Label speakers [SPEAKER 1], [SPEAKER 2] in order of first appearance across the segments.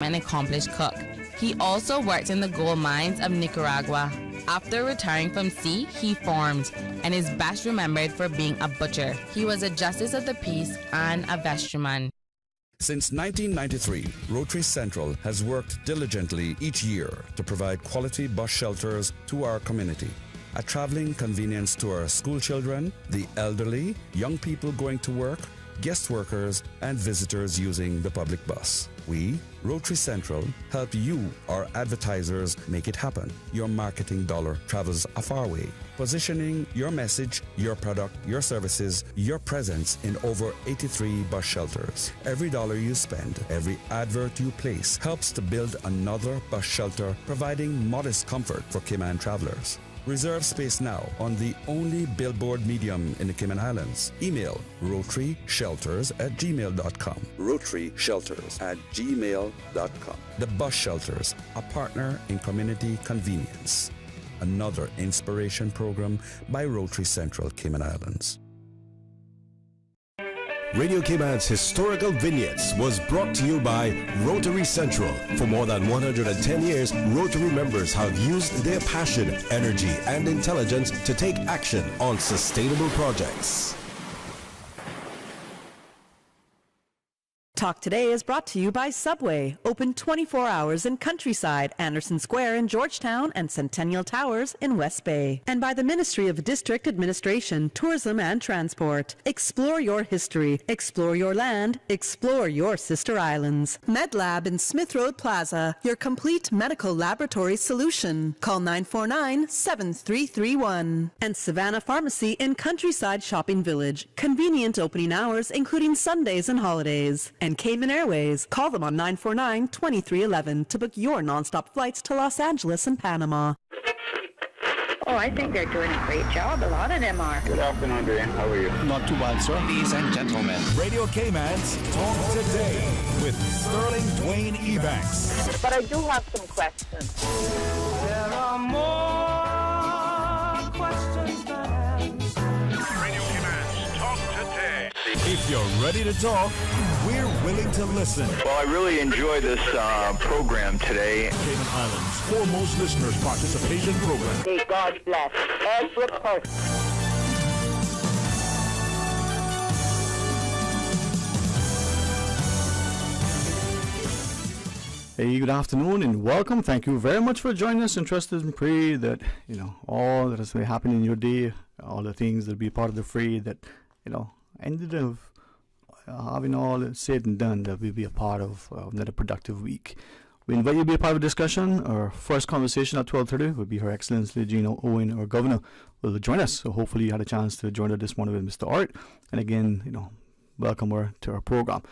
[SPEAKER 1] an accomplished cook. He also worked in the gold mines of Nicaragua. After retiring from sea, he farmed and is best remembered for being a butcher. He was a justice of the peace and a vestryman.
[SPEAKER 2] Since 1993, Rotary Central has worked diligently each year to provide quality bus shelters to our community. A traveling convenience to our school children, the elderly, young people going to work, guest workers, and visitors using the public bus. We, Rotary Central, help you, our advertisers, make it happen. Your marketing dollar travels a far way, positioning your message, your product, your services, your presence in over 83 bus shelters. Every dollar you spend, every advert you place helps to build another bus shelter, providing modest comfort for Cayman travelers. Reserve space now on the only billboard medium in the Cayman Islands. Email rotaryshelters@gmail.com. rotaryshelters@gmail.com. The Bus Shelters, a partner in community convenience. Another inspiration program by Rotary Central Cayman Islands.
[SPEAKER 3] Radio Cayman's Historical Vignettes was brought to you by Rotary Central. For more than 110 years, Rotary members have used their passion, energy, and intelligence to take action on sustainable projects.
[SPEAKER 4] Talk Today is brought to you by Subway, open 24 hours in Countryside, Anderson Square in Georgetown, and Centennial Towers in West Bay. And by the Ministry of District Administration, Tourism and Transport. Explore your history, explore your land, explore your sister islands. MedLab in Smith Road Plaza, your complete medical laboratory solution. Call 949-7331. And Savannah Pharmacy in Countryside Shopping Village, convenient opening hours including Sundays and holidays. And Cayman Airways. Call them on 949-2311 to book your nonstop flights to Los Angeles and Panama.
[SPEAKER 5] Oh, I think they're doing a great job. A lot of them are.
[SPEAKER 6] Good afternoon, Dan. How are you?
[SPEAKER 7] Not too bad, sir.
[SPEAKER 8] Ladies and gentlemen,
[SPEAKER 9] Radio Cayman's Talk Today with Sterling Dwayne EBANKS.
[SPEAKER 5] But I do have some questions.
[SPEAKER 10] There are more questions than answers.
[SPEAKER 9] Radio Cayman's Talk Today. If you're ready to talk, we're willing to listen.
[SPEAKER 6] Well, I really enjoy this program today.
[SPEAKER 9] Cayman Islands' foremost listeners participation program.
[SPEAKER 5] May God bless every person.
[SPEAKER 7] Hey, good afternoon and welcome. Thank you very much for joining us. Interested and pray that, all that is going to happen in your day, all the things that will be part of the fray that, ended up having all said and done, that we'll be a part of another productive week. We invite you to be a part of the discussion. Our first conversation at 12:30 will be Her Excellency Gina Owen, our Governor, will join us. So hopefully you had a chance to join her this morning with Mr. Art. And again, welcome her to our program.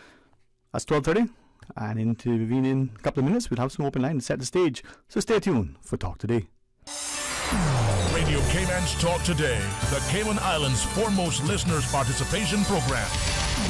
[SPEAKER 7] That's 12:30. And intervening a couple of minutes, we'll have some open line to set the stage. So stay tuned for Talk Today.
[SPEAKER 9] Radio Cayman's Talk Today, the Cayman Islands' foremost listeners participation program.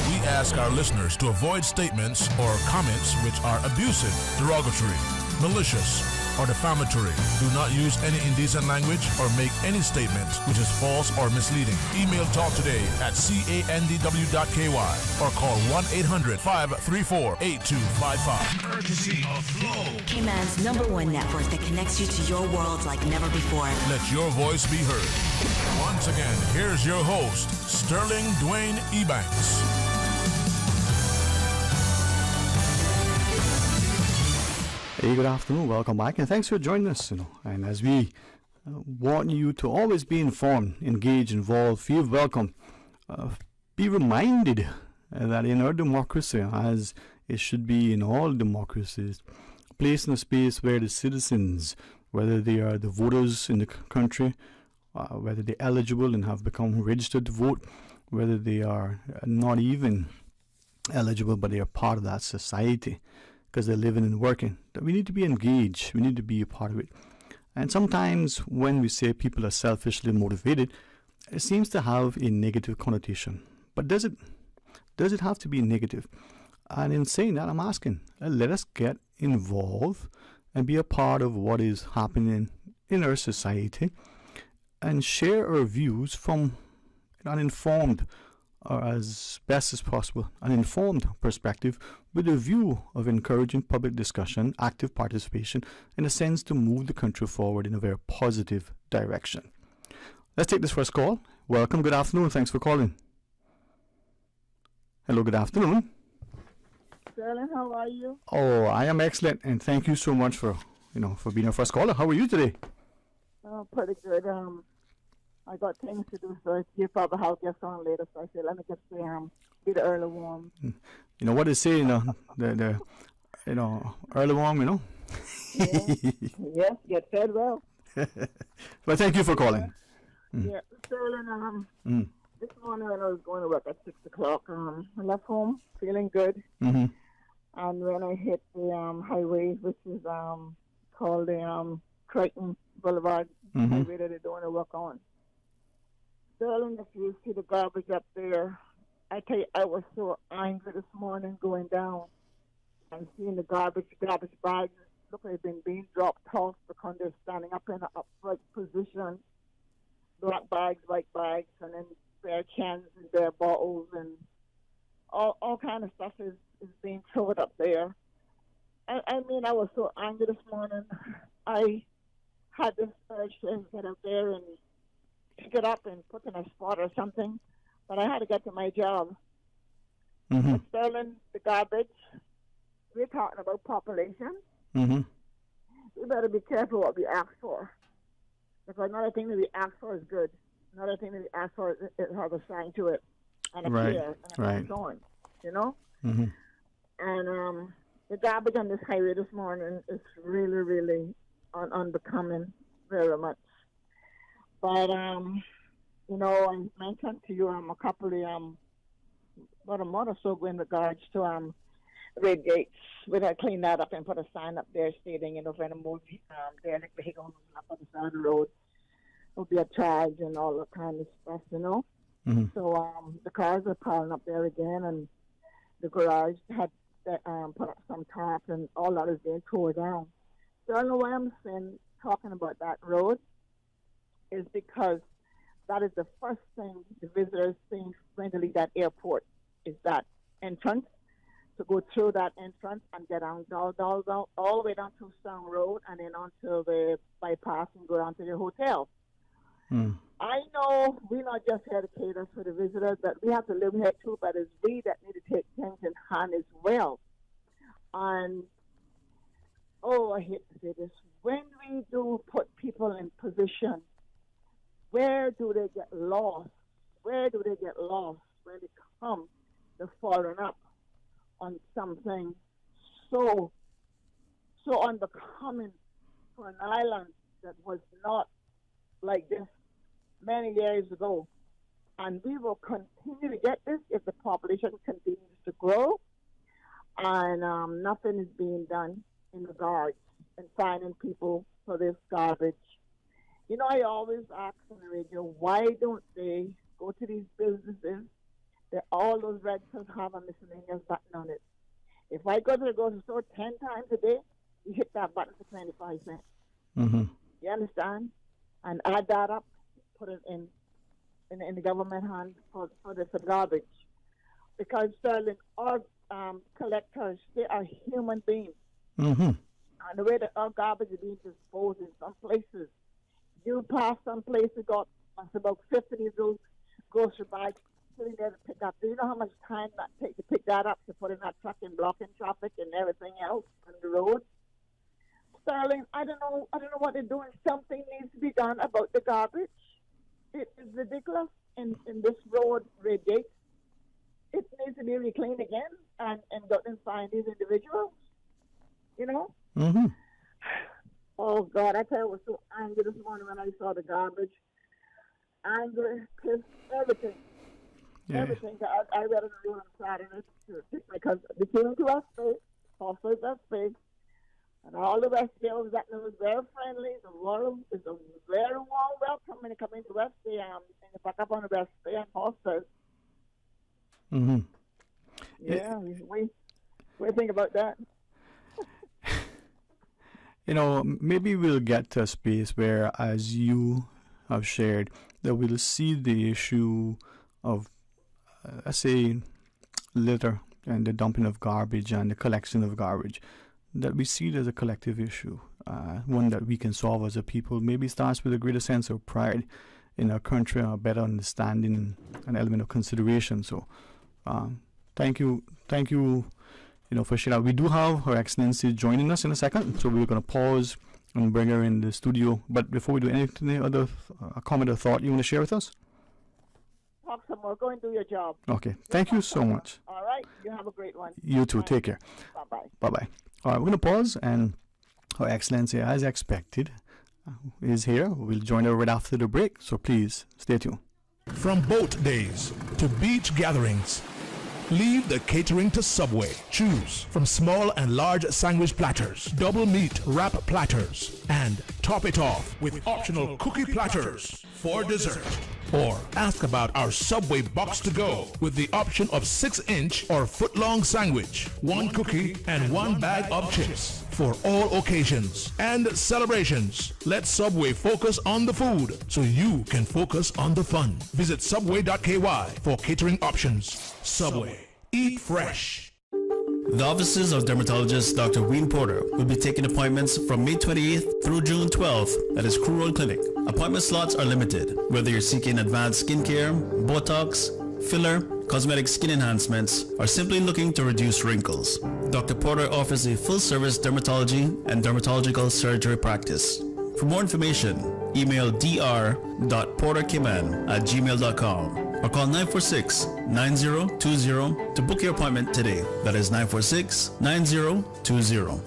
[SPEAKER 9] We ask our listeners to avoid statements or comments which are abusive, derogatory, malicious, or defamatory. Do not use any indecent language or make any statement which is false or misleading. Email talktoday@candw.ky or call 1-800-534-8255.
[SPEAKER 11] Courtesy of Flow.
[SPEAKER 12] Cayman's #1 network that connects you to your world like never before.
[SPEAKER 9] Let your voice be heard. Once again, here's your host, Sterling Dwayne EBANKS.
[SPEAKER 7] Hey, good afternoon. Welcome back, and thanks for joining us. And as we want you to always be informed, engage, involved, feel welcome, be reminded that in our democracy, as it should be in all democracies, placed in a space where the citizens, whether they are the voters in the country, whether they're eligible and have become registered to vote, whether they are not even eligible but they are part of that society, because they're living and working, that we need to be engaged, we need to be a part of it. And sometimes when we say people are selfishly motivated, it seems to have a negative connotation. But does it have to be negative? And in saying that, I'm asking, let us get involved and be a part of what is happening in our society and share our views from an informed, or as best as possible, an informed perspective with a view of encouraging public discussion, active participation, in a sense to move the country forward in a very positive direction. Let's take this first call. Welcome, good afternoon, thanks for calling. Hello, good afternoon.
[SPEAKER 8] Sterling, how are you?
[SPEAKER 7] Oh, I am excellent, and thank you so much for being our first caller. How are you today?
[SPEAKER 8] Pretty good. I got things to do, so you probably have guests on later. So I said, let me just get the early warm.
[SPEAKER 7] You know what they say, the early warm,
[SPEAKER 8] Yeah. Yes, get fed well.
[SPEAKER 7] But thank you for calling.
[SPEAKER 8] Yeah, Sterling. This morning when I was going to work at 6 o'clock, I left home feeling good. And when I hit the highway, which is called the Crichton Boulevard highway that they're doing the work on. Sterling, if you see the garbage up there, I tell you, I was so angry this morning going down and seeing the garbage bags look like they've been being dropped off because they're standing up in an upright position. Black bags, white bags, and then bare cans and bare bottles and all kind of stuff is being thrown up there. I mean, I was so angry this morning. I had this urge to get up there and pick it up and put in a spot or something, but I had to get to my job. But Sterling, the garbage, we're talking about population. We better be careful what we ask for. Because another thing that we ask for is good. Another thing that we ask for is have a sign to it and a care and so on, And the garbage on this highway this morning is really, really unbecoming very much. But, I mentioned to you a couple of, about a month or so ago in regards to red gates. We had to clean that up and put a sign up there stating, if any more derelict vehicles up on the side of the road, will be a charge and all that kind of stuff, So the cars are piling up there again, and the garage had put up some tarp, and all that is being tore down. So I don't know why I'm talking about that road is because that is the first thing the visitors see when they leave that airport is that entrance. To go through that entrance and get down, all the way down to Sound Road and then onto the bypass and go down to the hotel. I know we're not just here to cater for the visitors, but we have to live here too, but it's we that need to take things in hand as well. And, I hate to say this, when we do put people in position, where do they get lost? Where do they get lost when they come to following up on something so unbecoming for an island that was not like this many years ago? And we will continue to get this if the population continues to grow and nothing is being done in regards and finding people for this garbage. I always ask on the radio, why don't they go to these businesses that all those registers have a miscellaneous button on it? If I go to the grocery store 10 times a day, you hit that button for 25 cents. You understand? And add that up, put it in the government hand for the garbage. Because, Sterling, our collectors, they are human beings. And the way that our garbage is being disposed in some places, you pass some places, got about 50 of those grocery bags sitting there to pick up. Do you know how much time that takes to pick that up, to put in that truck and blocking traffic and everything else on the road? Sterling, I don't know what they're doing. Something needs to be done about the garbage. It is ridiculous in this road red gate. It needs to be reclaimed again and go and find these individuals. Oh God, I tell you, I was so angry this morning when I saw the garbage. Angry, pissed, everything.
[SPEAKER 7] Yeah.
[SPEAKER 8] Everything. I read it on Saturday because they came to our space, offered our space, and all the West Bay was very friendly. The world is a very warm welcome when they come into West Bay and they back up on the West Bay and hostels. Yeah, what do you think about that?
[SPEAKER 7] Maybe we'll get to a space where, as you have shared, that we'll see the issue of, let's say, litter and the dumping of garbage and the collection of garbage, that we see it as a collective issue, one that we can solve as a people. Maybe starts with a greater sense of pride in our country, a better understanding, and an element of consideration. So thank you, for sharing. We do have Her Excellency joining us in a second, so we're going to pause and bring her in the studio. But before we do anything, other comment or thought you want to share with us?
[SPEAKER 8] Talk some more. Go and do your job.
[SPEAKER 7] Okay. Thank you so much.
[SPEAKER 8] All right. You have a great one.
[SPEAKER 7] You too. Take care.
[SPEAKER 8] Bye-bye.
[SPEAKER 7] Bye-bye. All right. We're going to pause, and Her Excellency, as expected, is here. We'll join her right after the break, so please stay tuned.
[SPEAKER 9] From boat days to beach gatherings, leave the catering to Subway. Choose from small and large sandwich platters, double meat wrap platters, and top it off with optional cookie platters for dessert. Or ask about our Subway box to go with the option of 6-inch or foot-long sandwich, 1 cookie, and 1 bag of chips for all occasions and celebrations. Let Subway focus on the food so you can focus on the fun. Visit subway.ky for catering options. Subway. Eat fresh.
[SPEAKER 11] The offices of dermatologist Dr. Wayne Porter will be taking appointments from May 28th through June 12th at his Crew Road Clinic. Appointment slots are limited. Whether you're seeking advanced skincare, Botox, filler, cosmetic skin enhancements, or simply looking to reduce wrinkles, Dr. Porter offers a full-service dermatology and dermatological surgery practice. For more information, email dr.porterkiman@gmail.com or call 946-9020 to book your appointment today. That is 946-9020.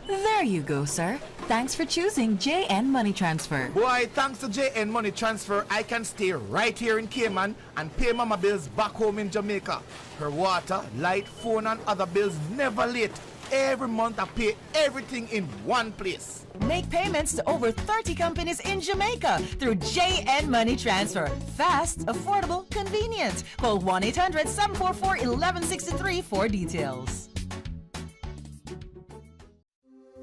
[SPEAKER 13] There you go, sir. Thanks for choosing JN Money Transfer.
[SPEAKER 14] Boy, thanks to JN Money Transfer, I can stay right here in Cayman and pay mama bills back home in Jamaica. Her water, light, phone, and other bills never late. Every month I pay everything in one place.
[SPEAKER 13] Make payments to over 30 companies in Jamaica through JN Money Transfer. Fast, affordable, convenient. Call 1-800-744-1163 for details.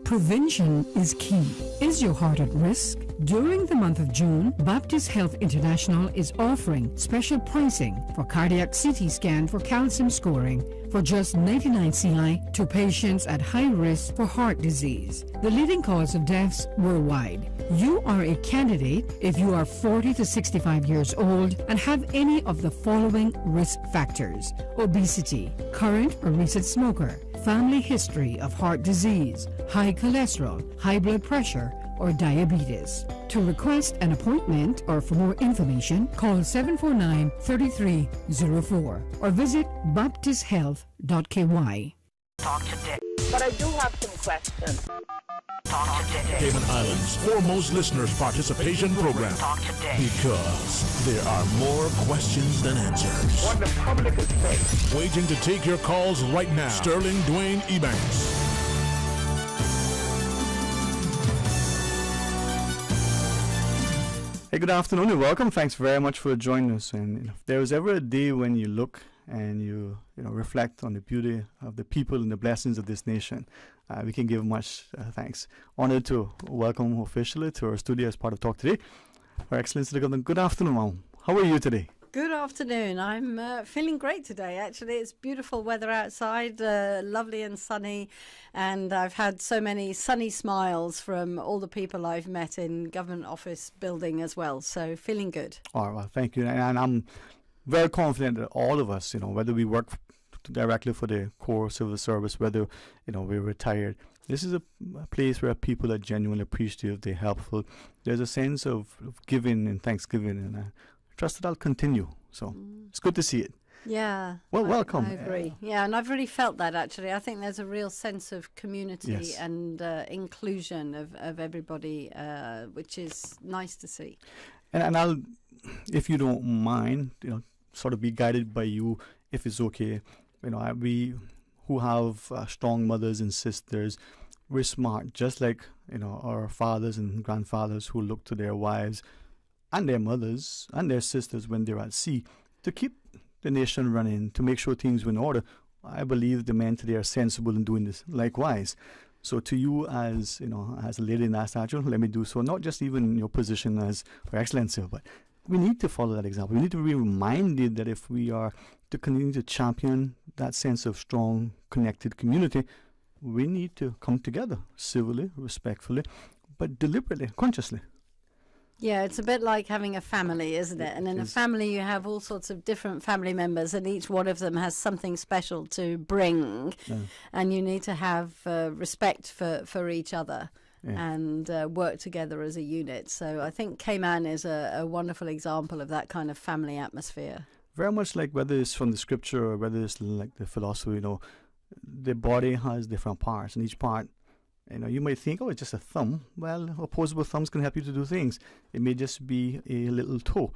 [SPEAKER 15] Prevention is key. Is your heart at risk? During the month of June, Baptist Health International is offering special pricing for cardiac CT scan for calcium scoring for just 99 CI to patients at high risk for heart disease, the leading cause of deaths worldwide. You are a candidate if you are 40 to 65 years old and have any of the following risk factors: obesity, current or recent smoker, family history of heart disease, high cholesterol, high blood pressure, or diabetes. To request an appointment or for more information, call 749-3304 or visit baptisthealth.ky.
[SPEAKER 5] Talk to Dick. But I do have some questions. Talk to Dick.
[SPEAKER 9] Cayman Islands' foremost listeners participation program.
[SPEAKER 5] Talk to Dick.
[SPEAKER 9] Because there are more questions than answers.
[SPEAKER 6] What the public is saying.
[SPEAKER 9] Waiting to take your calls right now. Sterling Dwayne EBANKS.
[SPEAKER 7] Hey, good afternoon and welcome. Thanks very much for joining us. And if there was ever a day when you look and you reflect on the beauty of the people and the blessings of this nation, we can give much thanks. Honored to welcome officially to our studio as part of Talk Today, Her Excellency the Governor. Good afternoon, Ma'am. How are you today?
[SPEAKER 16] Good afternoon. I'm feeling great today, actually. It's beautiful weather outside, lovely and sunny, and I've had so many sunny smiles from all the people I've met in government office building as well, so feeling good.
[SPEAKER 7] All right, well, thank you. And I'm very confident that all of us, whether we work directly for the core civil service, whether, we're retired, this is a place where people are genuinely appreciative, they're helpful. There's a sense of giving and thanksgiving, and I trust that I'll continue. So it's good to see it.
[SPEAKER 16] Yeah.
[SPEAKER 7] Well, welcome.
[SPEAKER 16] I agree. Yeah, and I've really felt that, actually. I think there's a real sense of community and inclusion of everybody, which is nice to see.
[SPEAKER 7] And I'll, if you don't mind, sort of be guided by you, if it's okay. We who have strong mothers and sisters, we're smart, just like, our fathers and grandfathers who look to their wives and their mothers and their sisters when they're at sea to keep the nation running, to make sure things are in order. I believe the men today are sensible in doing this likewise. So to you as, as a lady in that stature, let me do so, not just even in your position as Her Excellency, but we need to follow that example. We need to be reminded that if we are to continue to champion that sense of strong, connected community, we need to come together civilly, respectfully, but deliberately, consciously.
[SPEAKER 16] Yeah, it's a bit like having a family, isn't it? And in a family, you have all sorts of different family members, and each one of them has something special to bring. And you need to have respect for each other and work together as a unit. So I think Cayman is a wonderful example of that kind of family atmosphere.
[SPEAKER 7] Very much like whether it's from the scripture or whether it's like the philosophy, the body has different parts, and each part, you might think, oh, it's just a thumb. Well, opposable thumbs can help you to do things. It may just be a little toe.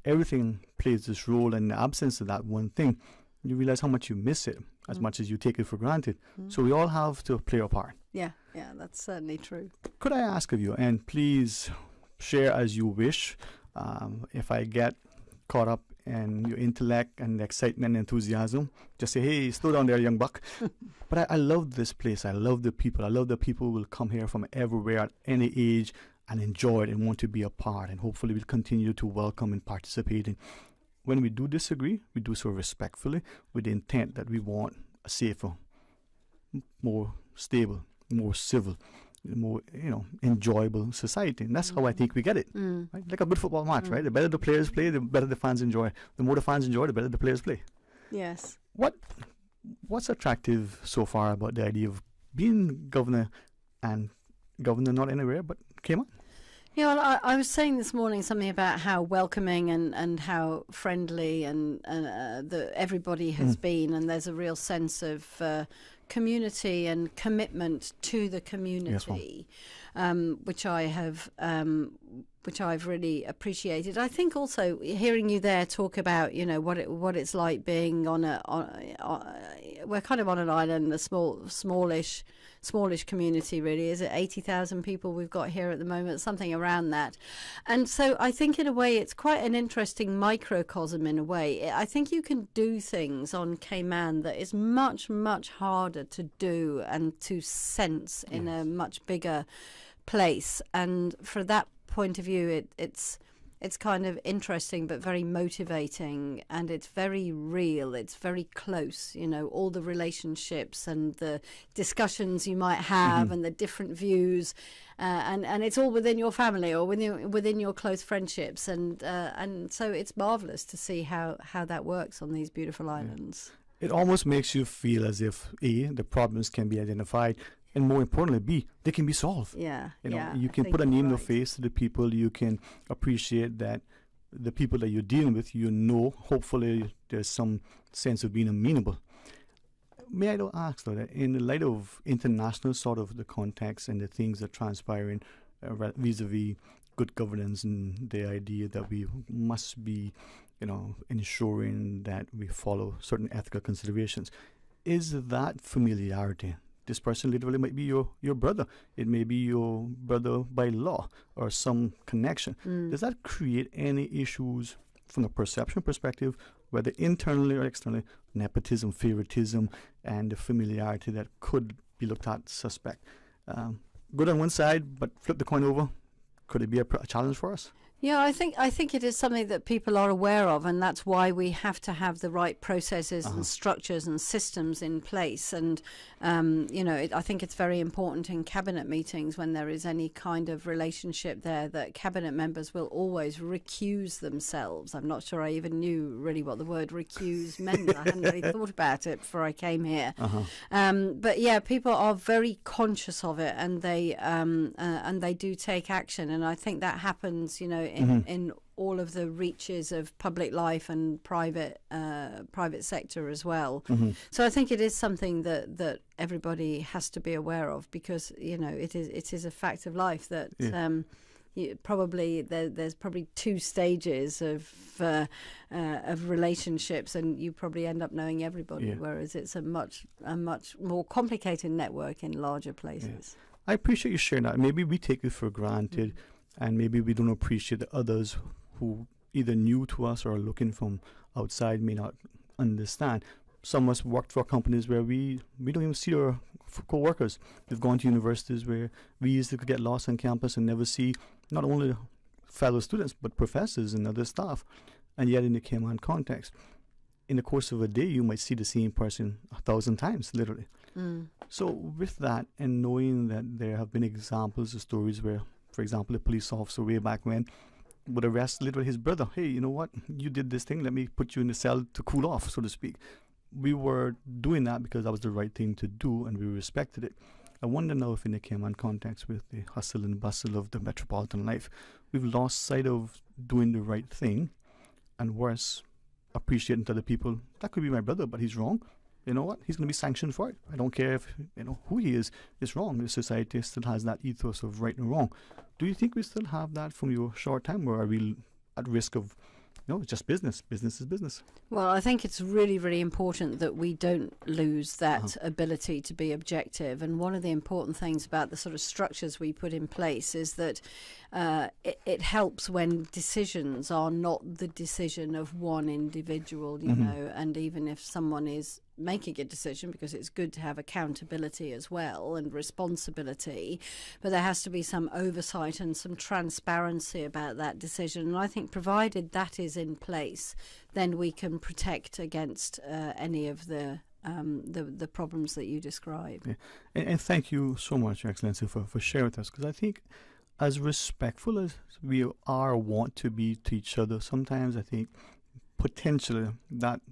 [SPEAKER 7] Everything plays this role, and in the absence of that one thing, you realize how much you miss it as much as you take it for granted. So we all have to play our part.
[SPEAKER 16] Yeah, that's certainly true.
[SPEAKER 7] Could I ask of you, and please share as you wish, if I get caught up in your intellect and excitement and enthusiasm, just say, hey, slow down there, young buck. But I love this place. I love the people. I love that people will come here from everywhere at any age and enjoy it and want to be a part, and hopefully we'll continue to welcome and participate. And when we do disagree, we do so respectfully with the intent that we want a safer, more stable, more civil, more enjoyable society. And that's how I think we get it. Right? Like a good football match, right? The better the players play, the better the fans enjoy. The more the fans enjoy, the better the players play.
[SPEAKER 16] Yes.
[SPEAKER 7] What's attractive so far about the idea of being governor, and governor not anywhere but Cayman?
[SPEAKER 16] Yeah, well, I was saying this morning something about how welcoming and how friendly and everybody has been, and there's a real sense of community and commitment to the community, which I've really appreciated. I think also hearing you there talk about what it's like being we're kind of on an island, a smallish community, really. Is it 80,000 people we've got here at the moment, something around that? And so I think in a way it's quite an interesting microcosm in a way. I think you can do things on Cayman that is much, much harder to do and to sense in a much bigger place. And for that point of view, it's kind of interesting but very motivating, and it's very real, it's very close, all the relationships and the discussions you might have and the different views, and it's all within your family or within your close friendships, and so it's marvellous to see how that works on these beautiful islands.
[SPEAKER 7] It almost makes you feel as if A, the problems can be identified, and more importantly, B, they can be solved. You can put a name to face to the people. You can appreciate that the people that you're dealing with, hopefully there's some sense of being amenable. May I ask, though, that in the light of international sort of the context and the things that are transpiring vis-a-vis good governance and the idea that we must be, ensuring that we follow certain ethical considerations, is that familiarity? This person literally might be your brother. It may be your brother by law or some connection. Does that create any issues from a perception perspective, whether internally or externally, nepotism, favoritism, and the familiarity that could be looked at suspect? Good on one side, but flip the coin over. Could it be a challenge for us?
[SPEAKER 16] Yeah, I think it is something that people are aware of, and that's why we have to have the right processes and structures and systems in place. And I think it's very important in cabinet meetings when there is any kind of relationship there that cabinet members will always recuse themselves. I'm not sure I even knew really what the word recuse meant. I hadn't really thought about it before I came here. But yeah, people are very conscious of it, and they do take action. And I think that happens, in all of the reaches of public life and private sector as well. So I think it is something that everybody has to be aware of, because it is a fact of life that there's probably two stages of relationships, and you probably end up knowing everybody, whereas it's a much more complicated network in larger places.
[SPEAKER 7] I appreciate you sharing that. Maybe we take it for granted, and maybe we don't appreciate that others who either new to us or are looking from outside may not understand. Some of us worked for companies where we don't even see our co-workers. We've gone to universities where we used to get lost on campus and never see not only fellow students, but professors and other staff. And yet in the Cayman context, in the course of a day, you might see the same person 1,000 times, literally. So with that, and knowing that there have been examples of stories where, for example, a police officer way back when would arrest literally his brother. Hey, you know what? You did this thing. Let me put you in the cell to cool off, so to speak. We were doing that because that was the right thing to do, and we respected it. I wonder now if in the Cayman context, with the hustle and bustle of the metropolitan life, we've lost sight of doing the right thing, and worse, appreciating to other people. That could be my brother, but he's wrong. You know what? He's going to be sanctioned for it. I don't care if, who he is. It's wrong. The society still has that ethos of right and wrong. Do you think we still have that from your short time, or are we at risk of, it's just business? Business is business.
[SPEAKER 16] Well, I think it's really, really important that we don't lose that ability to be objective. And one of the important things about the sort of structures we put in place is that it helps when decisions are not the decision of one individual, you know, and even if someone is making a decision, because it's good to have accountability as well and responsibility, but there has to be some oversight and some transparency about that decision. And I think provided that is in place, then we can protect against any of the problems that you describe.
[SPEAKER 7] Yeah. And thank you so much, Your Excellency, for sharing with us, because I think as respectful as we want to be to each other, sometimes I think potentially that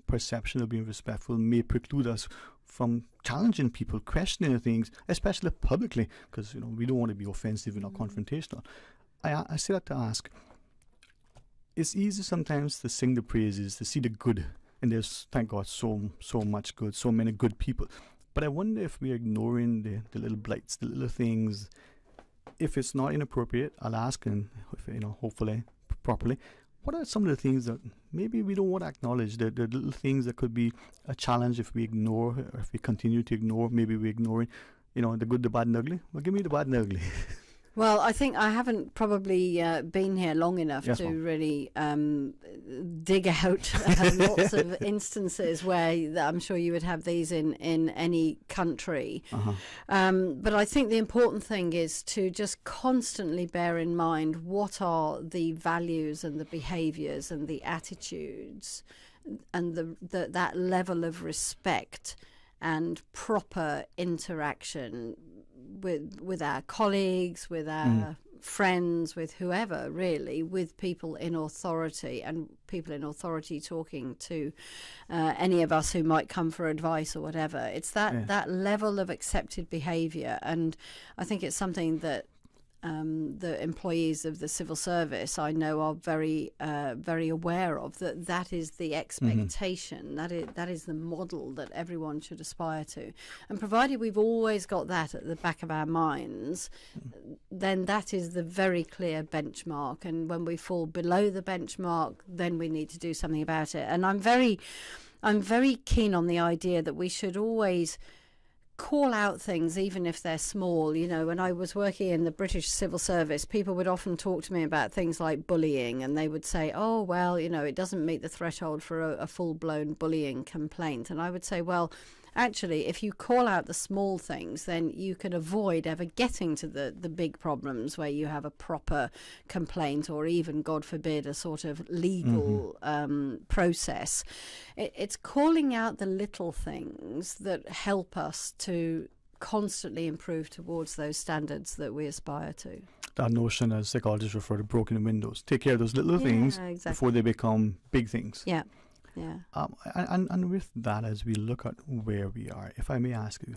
[SPEAKER 7] perception of being respectful may preclude us from challenging people, questioning things, especially publicly, because we don't want to be offensive and confrontational. I say that to ask, it's easy sometimes to sing the praises, to see the good, and there's, thank God, so much good, so many good people. But I wonder if we're ignoring the little blights, the little things. If it's not inappropriate, I'll ask, and hopefully properly, what are some of the things that maybe we don't want to acknowledge, the little things that could be a challenge if we ignore, or if we continue to ignore? Maybe we're ignoring, the good, the bad, and ugly. Well, give me the bad and ugly.
[SPEAKER 16] Well, I think I haven't probably been here long enough to really dig out lots of instances where I'm sure you would have these in any country. But I think the important thing is to just constantly bear in mind what are the values and the behaviours and the attitudes and that level of respect and proper interaction with our colleagues, with our friends, with whoever, really, with people in authority, and people in authority talking to any of us who might come for advice or whatever. It's that level of accepted behaviour, and I think it's something that the employees of the civil service I know are very aware of, that is the expectation, that is the model that everyone should aspire to. And provided we've always got that at the back of our minds, then that is the very clear benchmark. And when we fall below the benchmark, then we need to do something about it. And I'm very keen on the idea that we should always call out things even if they're small. When I was working in the British civil service, people would often talk to me about things like bullying, and they would say, oh well, it doesn't meet the threshold for a full-blown bullying complaint. And I would say, well, actually, if you call out the small things, then you can avoid ever getting to the big problems where you have a proper complaint, or even, God forbid, a sort of legal process. It's calling out the little things that help us to constantly improve towards those standards that we aspire to.
[SPEAKER 7] That notion, as psychologists refer to, broken windows. Take care of those little things before they become big things.
[SPEAKER 16] Yeah.
[SPEAKER 7] And with that, as we look at where we are, if I may ask you,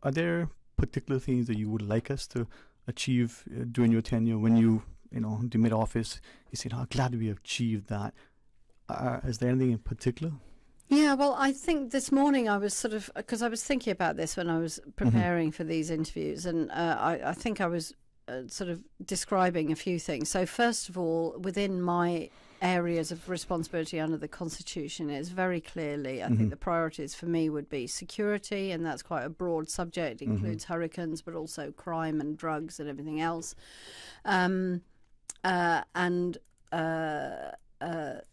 [SPEAKER 7] are there particular things that you would like us to achieve during your tenure when you the mid-office, you said, glad we achieved that. Is there anything in particular?
[SPEAKER 16] Yeah, well, I think this morning I was because I was thinking about this when I was preparing for these interviews, and I think I was sort of describing a few things. So first of all, within my areas of responsibility under the Constitution is very clearly, I think the priorities for me would be security, and that's quite a broad subject. It includes hurricanes, but also crime and drugs and everything else.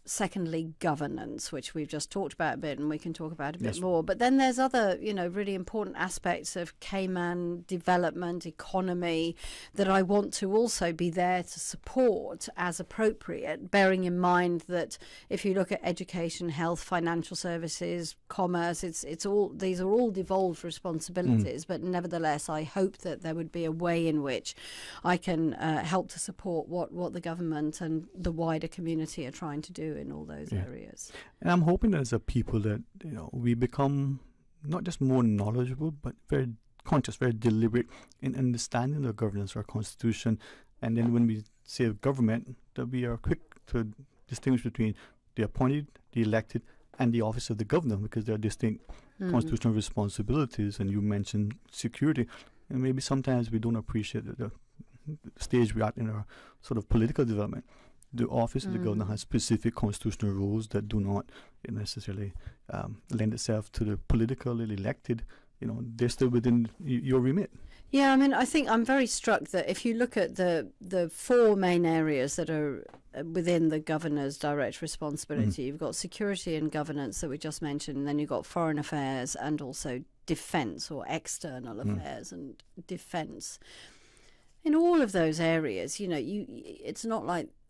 [SPEAKER 16] secondly, governance, which we've just talked about a bit, and we can talk about a bit more. But then there's other, really important aspects of Cayman development, economy, that I want to also be there to support as appropriate, bearing in mind that if you look at education, health, financial services, commerce, these are all devolved responsibilities. But nevertheless, I hope that there would be a way in which I can help to support what the government and the wider community are trying to do in all those areas.
[SPEAKER 7] And I'm hoping as a people that we become not just more knowledgeable, but very conscious, very deliberate in understanding the governance of our constitution. And then when we say government, that we are quick to distinguish between the appointed, the elected, and the office of the governor, because there are distinct constitutional responsibilities. And you mentioned security, and maybe sometimes we don't appreciate the stage we are in our sort of political development. The office of the governor has specific constitutional rules that do not necessarily lend itself to the politically elected. They're still within your remit.
[SPEAKER 16] Yeah, I mean, I think I'm very struck that if you look at the four main areas that are within the governor's direct responsibility, you've got security and governance that we just mentioned, and then you've got foreign affairs and also defence or external affairs and defence. In all of those areas,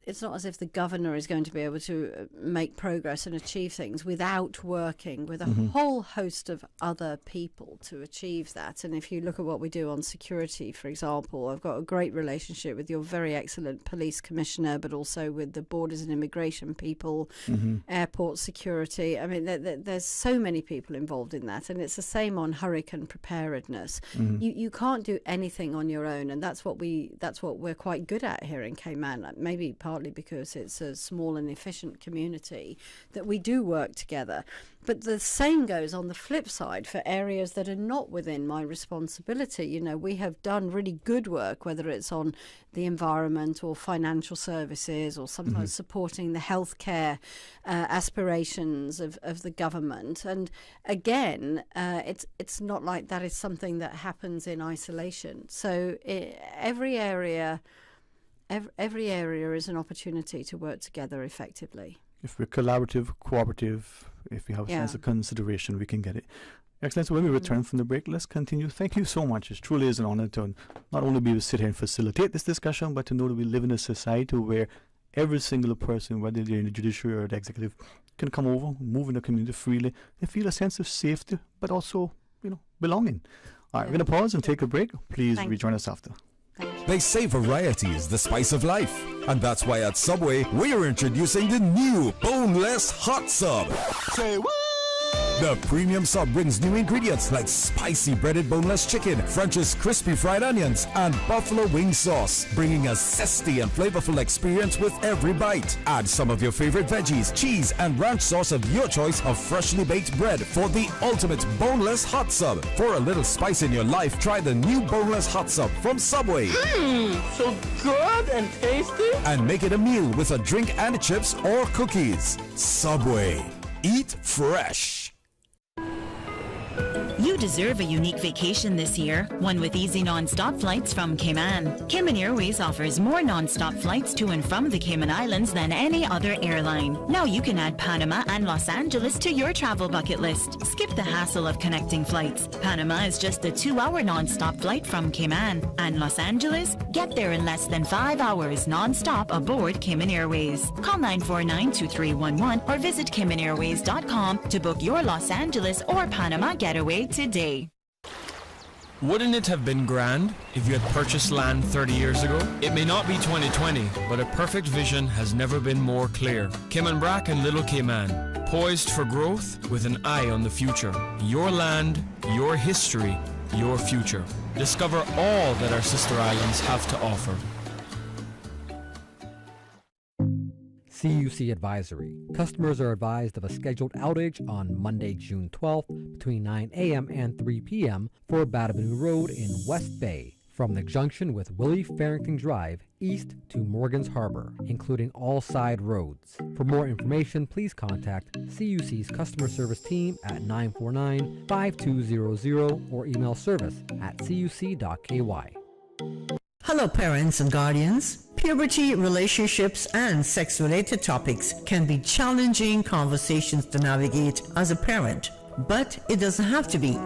[SPEAKER 16] it's not as if the governor is going to be able to make progress and achieve things without working with a whole host of other people to achieve that. And if you look at what we do on security, for example, I've got a great relationship with your very excellent police commissioner, but also with the borders and immigration people, airport security. I mean, there's so many people involved in that. And it's the same on hurricane preparedness. You can't do anything on your own. And that's what we're quite good at here in Cayman. Maybe partly because it's a small and efficient community that we do work together. But the same goes on the flip side for areas that are not within my responsibility. We have done really good work, whether it's on the environment or financial services or sometimes supporting the healthcare aspirations of the government. And again, it's not like that is something that happens in isolation. So every area is an opportunity to work together effectively.
[SPEAKER 7] If we're collaborative, cooperative, if we have a sense of consideration, we can get it. Excellent. So when we return from the break, let's continue. Thank you so much. It truly is an honor to not only be able to sit here and facilitate this discussion, but to know that we live in a society where every single person, whether they're in the judiciary or the executive, can come over, move in the community freely, and feel a sense of safety, but also, belonging. All right, we're going to pause and take a break. Please rejoin us after.
[SPEAKER 17] They say variety is the spice of life, and that's why at Subway we are introducing the new boneless hot sub. Say what? The premium sub brings new ingredients like spicy breaded boneless chicken, French's crispy fried onions, and buffalo wing sauce, bringing a zesty and flavorful experience with every bite. Add some of your favorite veggies, cheese, and ranch sauce of your choice of freshly baked bread for the ultimate boneless hot sub. For a little spice in your life, try the new boneless hot sub from Subway.
[SPEAKER 10] So good and tasty.
[SPEAKER 17] And make it a meal with a drink and chips or cookies. Subway. Eat fresh.
[SPEAKER 18] You deserve a unique vacation this year, one with easy non-stop flights from Cayman. Cayman Airways offers more non-stop flights to and from the Cayman Islands than any other airline. Now you can add Panama and Los Angeles to your travel bucket list. Skip the hassle of connecting flights. Panama is just a 2-hour non-stop flight from Cayman. And Los Angeles? Get there in less than 5 hours non-stop aboard Cayman Airways. Call 949-2311 or visit CaymanAirways.com to book your Los Angeles or Panama getaway today.
[SPEAKER 19] Wouldn't it have been grand if you had purchased land 30 years ago? It may not be 2020, but a perfect vision has never been more clear. Cayman Brac and Little Cayman, poised for growth with an eye on the future. Your land, your history, your future. Discover all that our sister islands have to offer.
[SPEAKER 20] CUC Advisory. Customers are advised of a scheduled outage on Monday, June 12th between 9 a.m. and 3 p.m. for Batabanoo Road in West Bay, from the junction with Willie Farrington Drive east to Morgan's Harbor, including all side roads. For more information, please contact CUC's customer service team at 949-5200 or email service@cuc.ky.
[SPEAKER 21] Hello, parents and guardians. Puberty, relationships, and sex-related topics can be challenging conversations to navigate as a parent, but it doesn't have to be.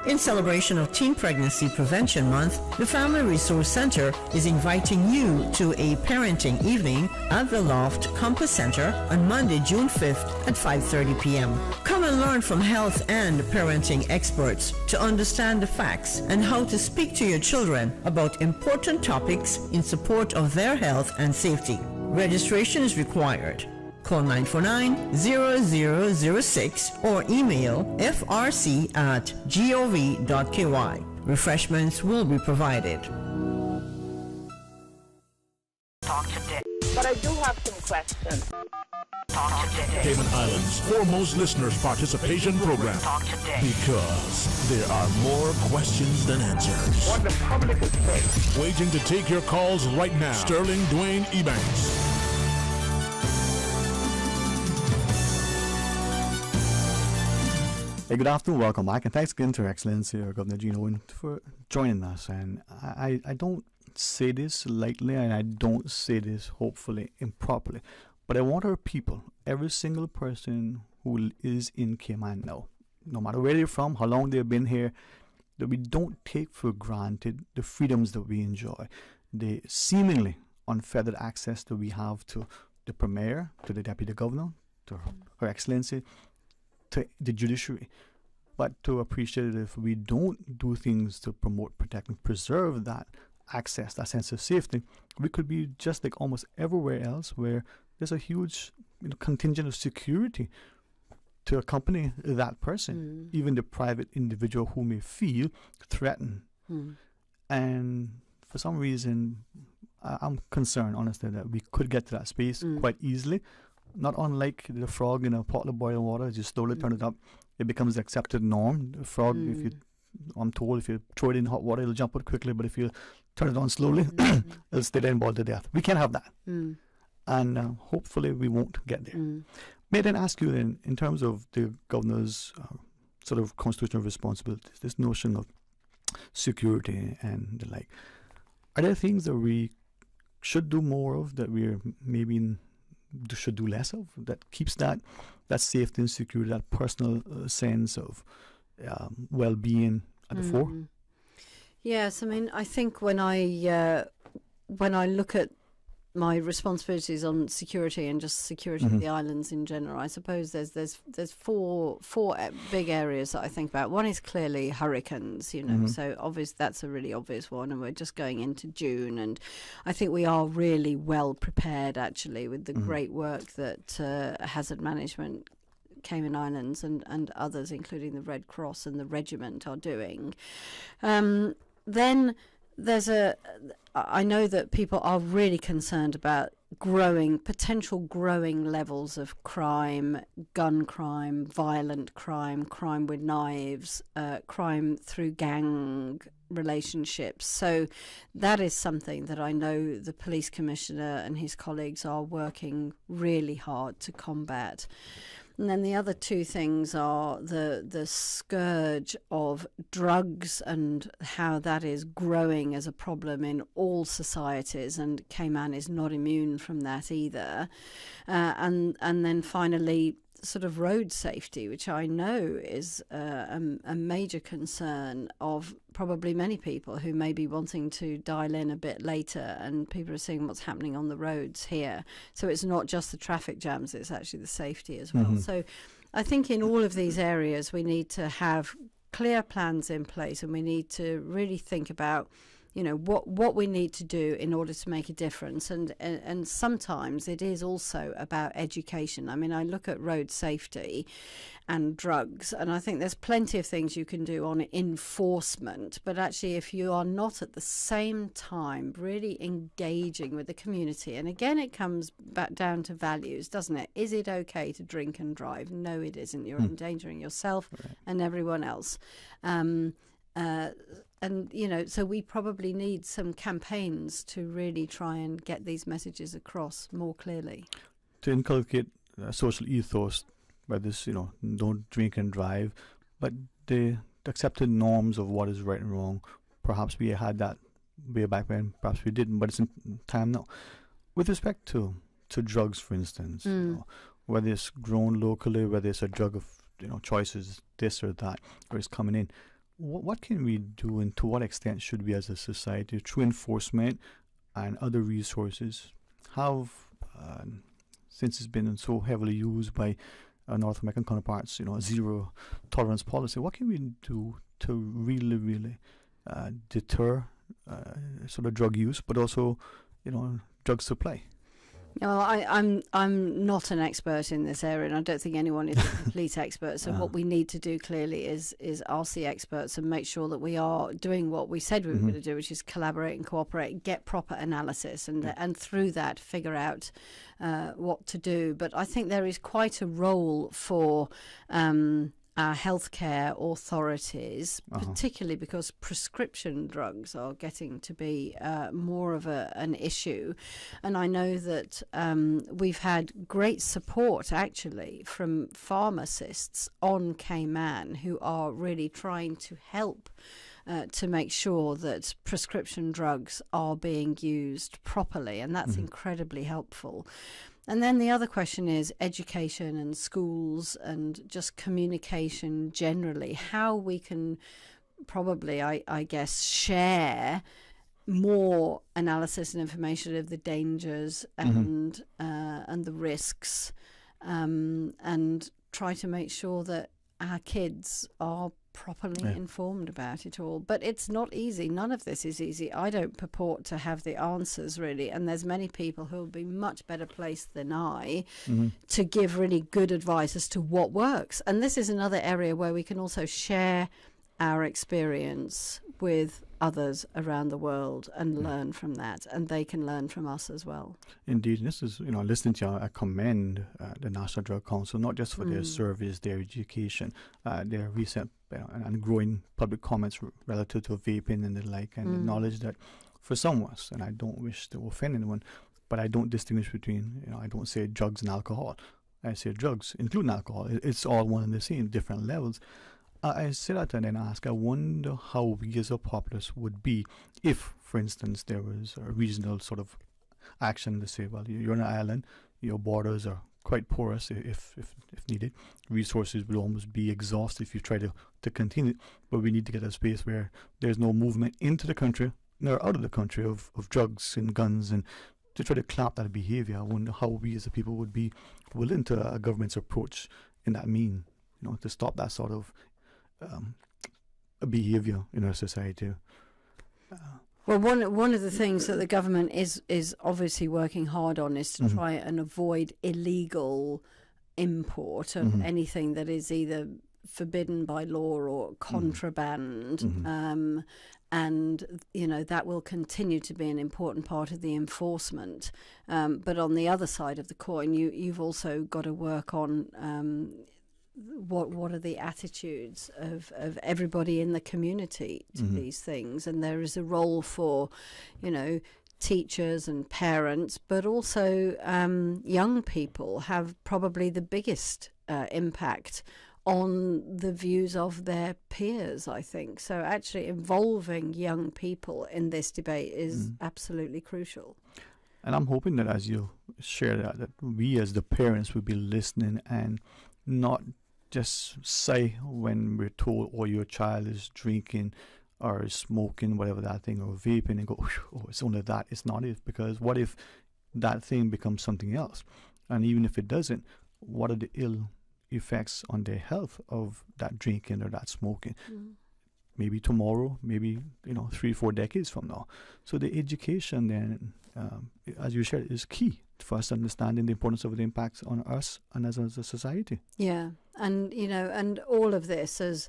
[SPEAKER 21] In celebration of Teen Pregnancy Prevention Month, the Family Resource Center is inviting you to a parenting evening at the Loft Compass Center on Monday, June 5th at 5:30 p.m. Come and learn from health and parenting experts to understand the facts and how to speak to your children about important topics in support of their health and safety. Registration is required. Call 949-0006 or email frc@gov.ky. Refreshments will be provided.
[SPEAKER 5] Talk today. But I do have some questions. Talk today.
[SPEAKER 9] Cayman Islands' foremost listeners participation program.
[SPEAKER 5] Talk today.
[SPEAKER 9] Because there are more questions than answers.
[SPEAKER 5] What the public is saying.
[SPEAKER 9] Waiting to take your calls right now. Sterling Dwayne EBANKS.
[SPEAKER 7] Hey, good afternoon, welcome back, and thanks again to Her Excellency Governor Gene Owen for joining us. And I don't say this lightly, and I don't say this hopefully improperly, but I want our people, every single person who is in Cayman now, no matter where they're from, how long they've been here, that we don't take for granted the freedoms that we enjoy, the seemingly unfettered access that we have to the Premier, to the Deputy Governor, to Her Excellency, to the judiciary, but to appreciate that if we don't do things to promote, protect, and preserve that access, that sense of safety, we could be just like almost everywhere else where there's a huge contingent of security to accompany that person, even the private individual who may feel threatened. And for some reason, I'm concerned, honestly, that we could get to that space quite easily. Not unlike the frog in a pot of boiling water, just slowly turn it up, it becomes the accepted norm. The frog, I'm told, if you throw it in hot water, it'll jump out quickly, but if you turn it on slowly, it'll stay there and boil to death. We can't have that. And hopefully we won't get there. May I then ask you then, in terms of the governor's sort of constitutional responsibilities, this notion of security and the like, are there things that we should do more of, that we're maybe should do less of, that keeps that safety and security, that personal sense of well-being at the fore?
[SPEAKER 16] Yes, I mean, I think when I look at my responsibilities on security and just security of the islands in general, I suppose there's four big areas that I think about. One is clearly hurricanes, so obvious, that's a really obvious one, and we're just going into June, and I think we are really well prepared actually with the great work that hazard management, Cayman Islands and others, including the Red Cross and the regiment, are doing. Then there's I know that people are really concerned about potential growing levels of crime, gun crime, violent crime, crime with knives, crime through gang relationships. So that is something that I know the police commissioner and his colleagues are working really hard to combat. And then the other two things are the scourge of drugs and how that is growing as a problem in all societies, and Cayman is not immune from that either. And then finally, sort of road safety, which I know is a major concern of probably many people who may be wanting to dial in a bit later, and people are seeing what's happening on the roads here. So it's not just the traffic jams, it's actually the safety as well. So I think in all of these areas we need to have clear plans in place, and we need to really think about what we need to do in order to make a difference, and sometimes it is also about education. I mean, I look at road safety and drugs, and I think there's plenty of things you can do on enforcement, but actually if you are not at the same time really engaging with the community, and again it comes back down to values, doesn't it? Is it okay to drink and drive? No, it isn't. You're endangering yourself and everyone else. And, so we probably need some campaigns to really try and get these messages across more clearly.
[SPEAKER 7] To inculcate social ethos by this, don't drink and drive, but the accepted norms of what is right and wrong. Perhaps we had that way back when, perhaps we didn't, but it's in time now. With respect to drugs, for instance, you know, whether it's grown locally, whether it's a drug of choices, this or that, or it's coming in, what can we do, and to what extent should we as a society, through enforcement and other resources, have, since it's been so heavily used by North American counterparts, a zero tolerance policy, what can we do to really deter sort of drug use, but also, drug supply?
[SPEAKER 16] Well, I'm not an expert in this area, and I don't think anyone is a complete expert. So what we need to do clearly is ask the experts and make sure that we are doing what we said we were going to do, which is collaborate and cooperate, get proper analysis, and through that figure out what to do. But I think there is quite a role for our healthcare authorities, particularly because prescription drugs are getting to be more of an issue. And I know that we've had great support, actually, from pharmacists on Cayman who are really trying to help to make sure that prescription drugs are being used properly, and that's incredibly helpful. And then the other question is education and schools and just communication generally, how we can probably, I guess, share more analysis and information of the dangers and the risks, and try to make sure that our kids are properly informed about it all. But it's not easy. None of this is easy. I don't purport to have the answers, really, and there's many people who will be much better placed than I to give really good advice as to what works. And this is another area where we can also share our experience with others around the world and learn from that, and they can learn from us as well. Indeed.
[SPEAKER 7] This is, listening to you, I commend the National Drug Council, not just for their service, their education, their recent and growing public comments relative to vaping and the like, and the knowledge that for some of us, and I don't wish to offend anyone, but I don't distinguish between, I don't say drugs and alcohol. I say drugs, including alcohol. It's all one and the same, different levels. I say that and then ask, I wonder how we as a populace would be if, for instance, there was a regional sort of action to say, well, you're an island, your borders are quite porous if needed. Resources would almost be exhausted if you try to continue, but we need to get a space where there's no movement into the country nor out of the country of drugs and guns, and to try to clamp that behavior. I wonder how we as a people would be willing to a government's approach in that mean, to stop that sort of behavior in our society.
[SPEAKER 16] Well, one of the things that the government is obviously working hard on is to try and avoid illegal import of anything that is either forbidden by law or contraband. And, that will continue to be an important part of the enforcement. But on the other side of the coin, you've also got to work on what are the attitudes of everybody in the community to these things. And there is a role for, teachers and parents, but also young people have probably the biggest impact on the views of their peers, I think. So actually involving young people in this debate is absolutely crucial.
[SPEAKER 7] And I'm hoping that as you share that we as the parents will be listening and not just say when we're told, oh, your child is drinking or smoking, whatever that thing, or vaping, and go, oh, it's only that. It's not it. Because what if that thing becomes something else? And even if it doesn't, what are the ill effects on their health of that drinking or that smoking? Maybe tomorrow, maybe 3-4 decades from now. So the education then, as you shared, is key for us understanding the importance of the impacts on us and as a society.
[SPEAKER 16] Yeah, and and all of this, as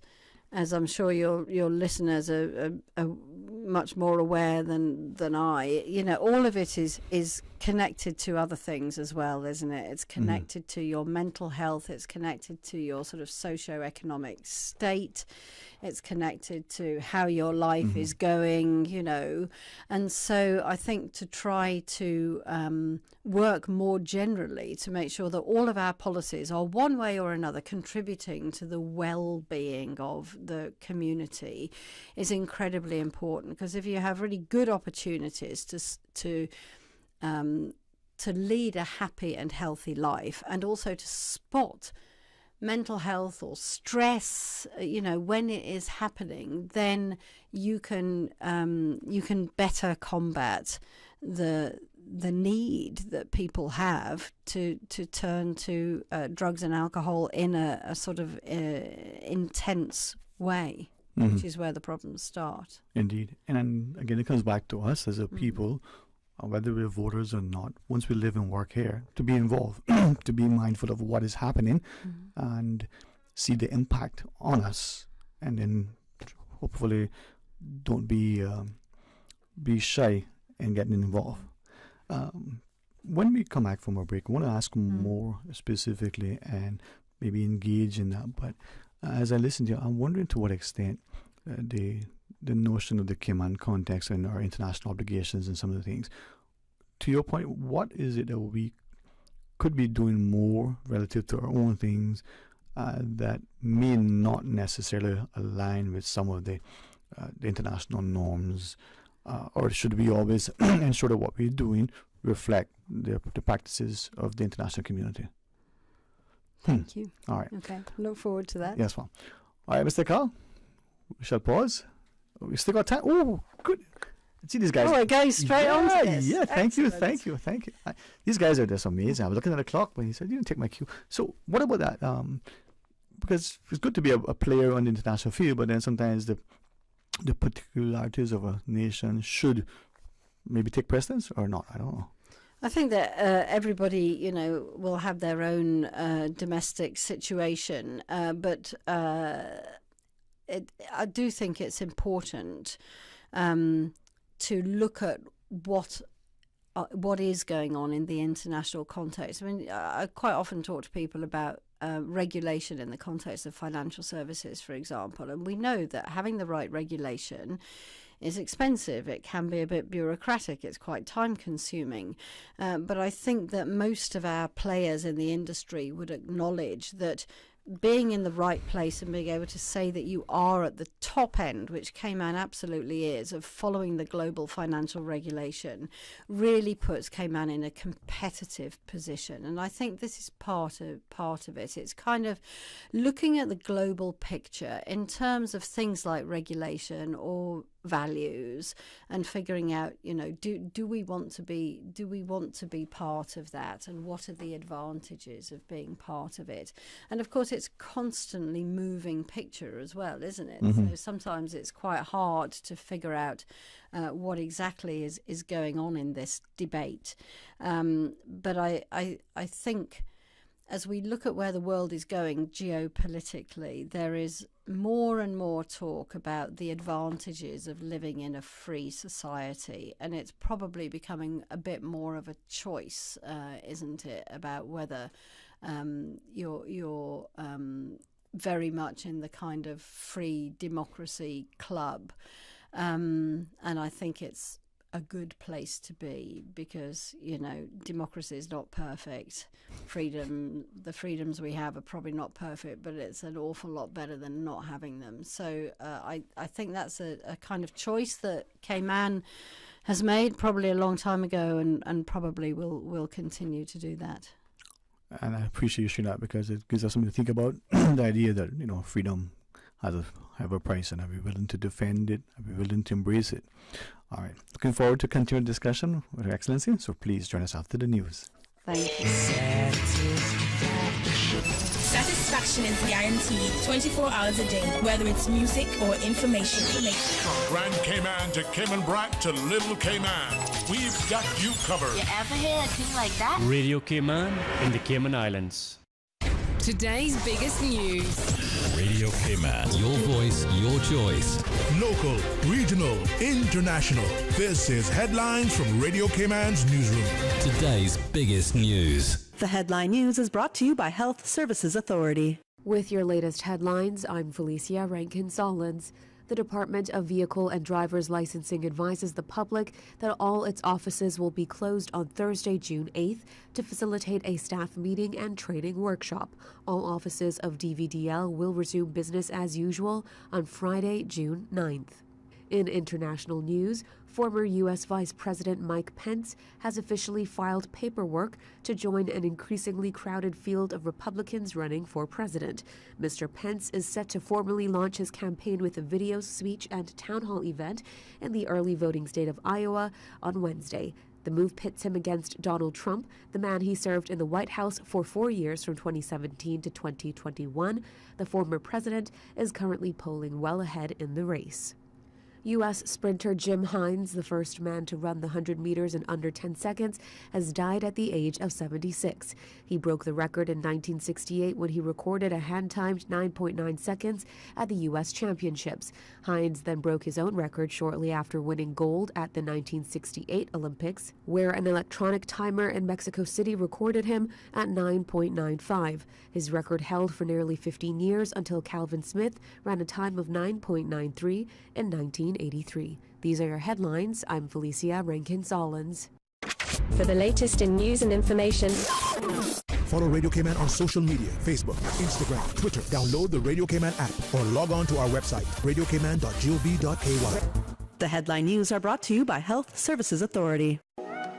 [SPEAKER 16] I'm sure your listeners are much more aware than I, all of it is connected to other things as well, isn't it? It's connected to your mental health, it's connected to your sort of socio-economic state, it's connected to how your life is going, and so I think to try to work more generally to make sure that all of our policies are one way or another contributing to the well-being of the community is incredibly important, because if you have really good opportunities to to lead a happy and healthy life, and also to spot mental health or stress, when it is happening, then you can better combat the need that people have to turn to drugs and alcohol in a sort of intense way, which is where the problems start.
[SPEAKER 7] Indeed. And then again, it comes back to us as a people, whether we're voters or not, once we live and work here, to be involved, to be mindful of what is happening and see the impact on us, and then hopefully don't be shy in getting involved. When we come back from our break, I want to ask more specifically and maybe engage in that. But as I listen to you, I'm wondering to what extent the notion of the Cayman context and our international obligations and some of the things. To your point, what is it that we could be doing more relative to our own things that may not necessarily align with some of the international norms, or should we always ensure that what we're doing reflect the practices of the international community?
[SPEAKER 16] Thank you.
[SPEAKER 7] All right.
[SPEAKER 16] Okay. Look forward to that.
[SPEAKER 7] Yes, well. All right, Mr. Carl, we shall pause. We still got time. Oh, good. See these guys.
[SPEAKER 16] Oh, we're going straight on to this.
[SPEAKER 7] Yeah, thank you. These guys are just amazing. I was looking at the clock when he said, you didn't take my cue. So what about that? Because it's good to be a player on the international field, but then sometimes the particularities of a nation should maybe take precedence or not. I don't know.
[SPEAKER 16] I think that everybody, will have their own domestic situation, but I do think it's important to look at what is going on in the international context. I mean, I quite often talk to people about regulation in the context of financial services, for example, and we know that having the right regulation is expensive. It can be a bit bureaucratic. It's quite time-consuming. But I think that most of our players in the industry would acknowledge that being in the right place and being able to say that you are at the top end, which Cayman absolutely is, of following the global financial regulation, really puts Cayman in a competitive position. And I think this is part of it. It's kind of looking at the global picture in terms of things like regulation or values, and figuring out, do we want to be part of that, and what are the advantages of being part of it? And of course, it's constantly moving picture as well, isn't it? So sometimes it's quite hard to figure out what exactly is going on in this debate. But I think as we look at where the world is going geopolitically, there is more and more talk about the advantages of living in a free society, and it's probably becoming a bit more of a choice, isn't it, about whether you're very much in the kind of free democracy club, and I think it's a good place to be, because democracy is not perfect. The freedoms we have are probably not perfect, but it's an awful lot better than not having them. So I think that's a kind of choice that Cayman has made probably a long time ago, and probably will continue to do that.
[SPEAKER 7] And I appreciate you sharing that, because it gives us something to think about. The idea that freedom has a price, and are we willing to defend it? Are we willing to embrace it? All right. Looking forward to continued discussion with Her Excellency. So please join us after the news.
[SPEAKER 16] Thank you.
[SPEAKER 1] Satisfaction is guaranteed 24 hours a day, whether it's music or information.
[SPEAKER 9] From Grand Cayman to Cayman Brac to Little Cayman, we've got you covered.
[SPEAKER 1] You ever hear a thing like that?
[SPEAKER 19] Radio Cayman in the Cayman Islands.
[SPEAKER 22] Today's biggest news.
[SPEAKER 17] Radio Cayman. Your voice, your choice.
[SPEAKER 9] Local, regional, international. This is Headlines from Radio Cayman's newsroom.
[SPEAKER 17] Today's biggest news.
[SPEAKER 4] The headline news is brought to you by Health Services Authority.
[SPEAKER 22] With your latest headlines, I'm Felicia Rankin-Solins. The Department of Vehicle and Driver's Licensing advises the public that all its offices will be closed on Thursday, June 8th to facilitate a staff meeting and training workshop. All offices of DVDL will resume business as usual on Friday, June 9th. In international news, former U.S. Vice President Mike Pence has officially filed paperwork to join an increasingly crowded field of Republicans running for president. Mr. Pence is set to formally launch his campaign with a video, speech, and town hall event in the early voting state of Iowa on Wednesday. The move pits him against Donald Trump, the man he served in the White House for 4 years from 2017 to 2021. The former president is currently polling well ahead in the race. U.S. sprinter Jim Hines, the first man to run the 100 meters in under 10 seconds, has died at the age of 76. He broke the record in 1968 when he recorded a hand-timed 9.9 seconds at the U.S. Championships. Hines then broke his own record shortly after winning gold at the 1968 Olympics, where an electronic timer in Mexico City recorded him at 9.95. His record held for nearly 15 years until Calvin Smith ran a time of 9.93 in 1983. These are your headlines. I'm Felicia Rankin-Sollins.
[SPEAKER 2] For the latest in news and information,
[SPEAKER 3] follow Radio Cayman on social media, Facebook, Instagram, Twitter. Download the Radio Cayman app or log on to our website, radiocayman.gov.ky.
[SPEAKER 4] The headline news are brought to you by Health Services Authority.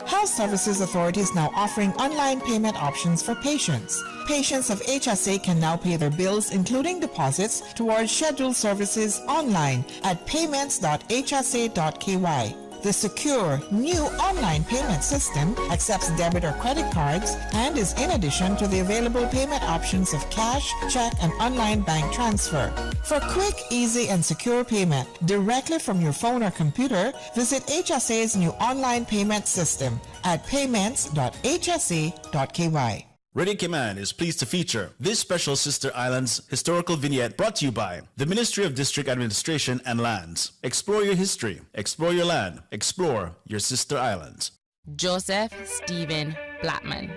[SPEAKER 23] Health Services Authority is now offering online payment options for patients. Patients of HSA can now pay their bills, including deposits, towards scheduled services online at payments.hsa.ky. The secure, new online payment system accepts debit or credit cards and is in addition to the available payment options of cash, check, and online bank transfer. For quick, easy, and secure payment directly from your phone or computer, visit HSA's new online payment system at payments.hsa.ky.
[SPEAKER 11] Radio Cayman is pleased to feature this special Sister Islands historical vignette brought to you by the Ministry of District Administration and Lands. Explore your history, explore your land, explore your Sister Islands.
[SPEAKER 24] Joseph Stephen Blackman.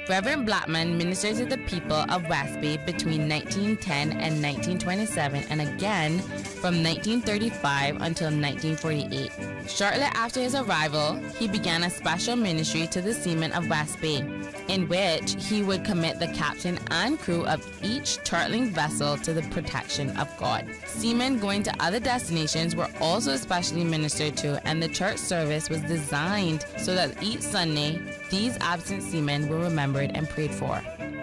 [SPEAKER 24] Reverend Blackman ministered to the people of West Bay between 1910 and 1927 and again from 1935 until 1948. Shortly after his arrival, he began a special ministry to the seamen of West Bay, in which he would commit the captain and crew of each turtling vessel to the protection of God. Seamen going to other destinations were also especially ministered to, and the church service was designed so that each Sunday, these absent seamen were remembered and prayed for.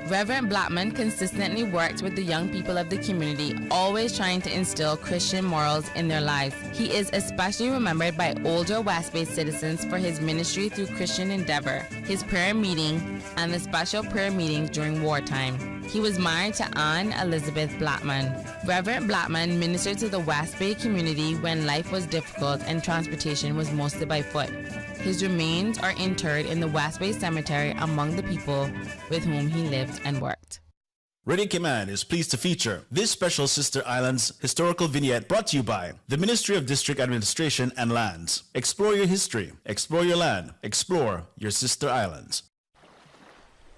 [SPEAKER 24] Reverend Blackman consistently worked with the young people of the community, always trying to instill Christian morals in their lives. He is especially remembered by older West Bay citizens for his ministry through Christian Endeavor, his prayer meeting, and the special prayer meetings during wartime. He was married to Anne Elizabeth Blackman. Reverend Blackman ministered to the West Bay community when life was difficult and transportation was mostly by foot. His remains are interred in the West Bay Cemetery among the people with whom he lived and worked.
[SPEAKER 11] Radio Cayman is pleased to feature this special Sister Islands historical vignette brought to you by the Ministry of District Administration and Lands. Explore your history, explore your land, explore your Sister Islands.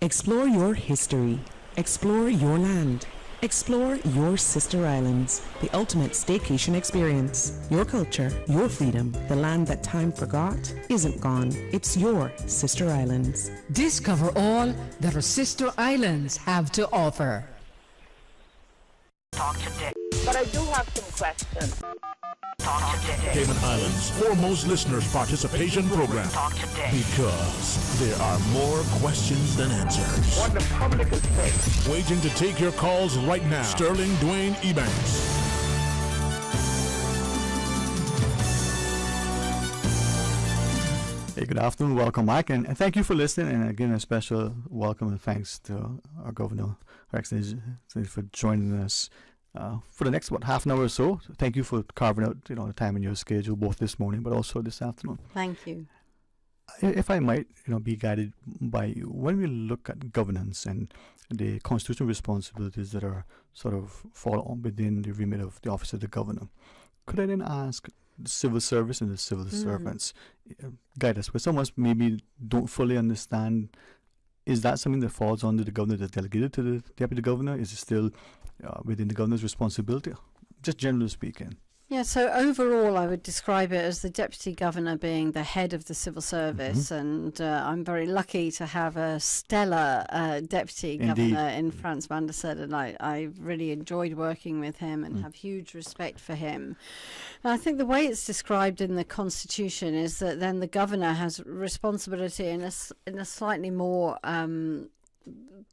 [SPEAKER 25] Explore your history, explore your land. Explore your Sister Islands, the ultimate staycation experience. Your culture, your freedom, the land that time forgot isn't gone. It's your Sister Islands.
[SPEAKER 15] Discover all that our Sister Islands have to offer.
[SPEAKER 5] Talk today. But I do have some questions. Talk today.
[SPEAKER 9] Cayman Islands' foremost listeners participation program.
[SPEAKER 5] Talk today.
[SPEAKER 9] Because there are more questions than answers.
[SPEAKER 5] What the public is saying.
[SPEAKER 9] Waiting to take your calls right now. Sterling Dwayne EBANKS.
[SPEAKER 7] Hey, good afternoon. Welcome, Mike, and thank you for listening. And again, a special welcome and thanks to our Governor, Her Excellency, for joining us for the next half an hour or so. Thank you for carving out the time in your schedule, both this morning but also this afternoon.
[SPEAKER 16] Thank you.
[SPEAKER 7] If I might, be guided by you, when we look at governance and the constitutional responsibilities that are sort of fall on within the remit of the office of the governor, could I then ask the civil service and the civil servants guide us? Where some of us maybe don't fully understand, is that something that falls under the governor that's delegated to the deputy governor? Is it still within the governor's responsibility? Just generally speaking.
[SPEAKER 16] Yeah, so overall I would describe it as the Deputy Governor being the head of the civil service, and I'm very lucky to have a stellar Deputy Governor in Frans van der Sede, and I really enjoyed working with him and have huge respect for him. And I think the way it's described in the Constitution is that then the Governor has responsibility in a slightly more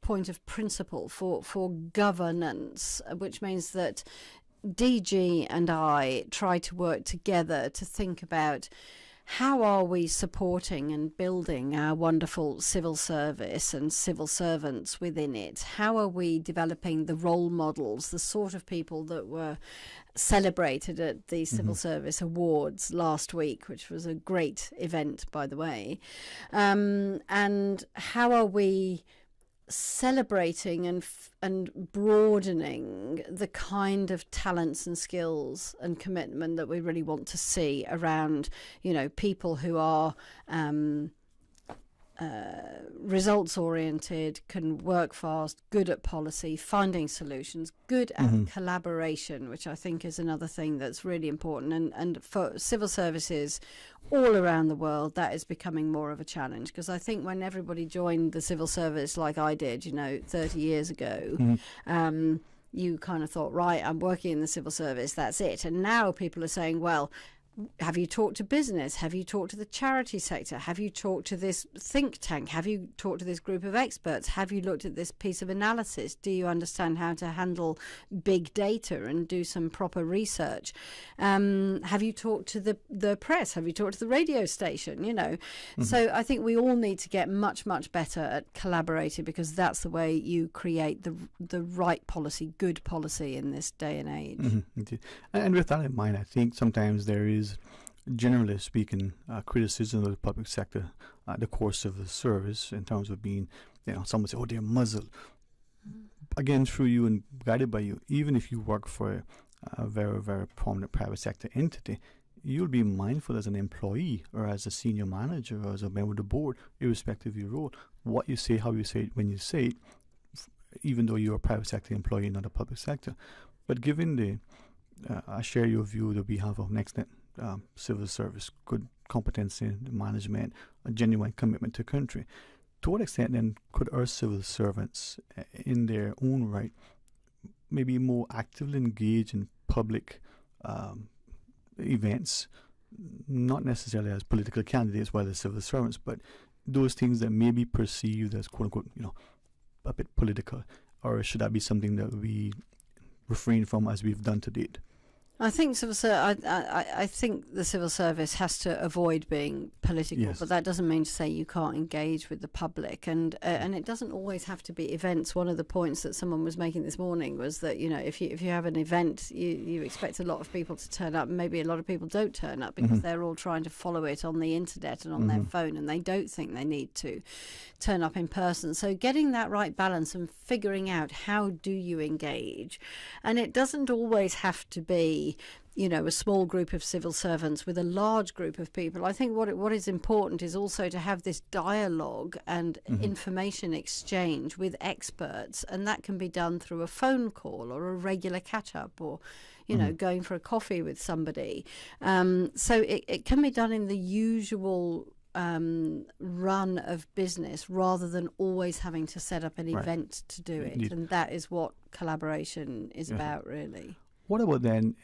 [SPEAKER 16] point of principle for governance, which means that DG and I try to work together to think about how are we supporting and building our wonderful civil service and civil servants within it? How are we developing the role models, the sort of people that were celebrated at the Civil Service Awards last week, which was a great event, by the way? And how are we celebrating and broadening the kind of talents and skills and commitment that we really want to see around, people who are results oriented, can work fast, good at policy, finding solutions, good at collaboration, which I think is another thing that's really important. And for civil services all around the world, that is becoming more of a challenge, because I think when everybody joined the civil service like I did, 30 years ago, you kind of thought, right, I'm working in the civil service, that's it. And now people are saying, well, have you talked to business? Have you talked to the charity sector? Have you talked to this think tank? Have you talked to this group of experts? Have you looked at this piece of analysis? Do you understand how to handle big data and do some proper research? Have you talked to the press? Have you talked to the radio station? So I think we all need to get much, much better at collaborating, because that's the way you create the right policy, good policy in this day and age.
[SPEAKER 7] And with that in mind, I think sometimes there is, generally speaking, criticism of the public sector, the course of the service, in terms of being, some would say, oh, they're muzzled. Again, through you and guided by you, even if you work for a very, very prominent private sector entity, you'll be mindful as an employee or as a senior manager or as a member of the board, irrespective of your role, what you say, how you say it, when you say it, even though you're a private sector employee, not a public sector. But given the, I share your view that we have of NextNet civil service, good competency in management, a genuine commitment to country. To what extent then could our civil servants, in their own right, maybe more actively engage in public events, not necessarily as political candidates while they're civil servants, but those things that may be perceived as quote unquote, a bit political? Or should that be something that we refrain from as we've done to date?
[SPEAKER 16] I think I think the civil service has to avoid being political, but that doesn't mean to say you can't engage with the public, and it doesn't always have to be events. One of the points that someone was making this morning was that if you have an event, you expect a lot of people to turn up, and maybe a lot of people don't turn up because they're all trying to follow it on the internet and on their phone, and they don't think they need to turn up in person. So getting that right balance and figuring out how do you engage, and it doesn't always have to be a small group of civil servants with a large group of people. I think what is important is also to have this dialogue and information exchange with experts, and that can be done through a phone call or a regular catch-up, or going for a coffee with somebody. So it can be done in the usual run of business, rather than always having to set up an event to do it. Indeed. And that is what collaboration is about, really.
[SPEAKER 7] What about then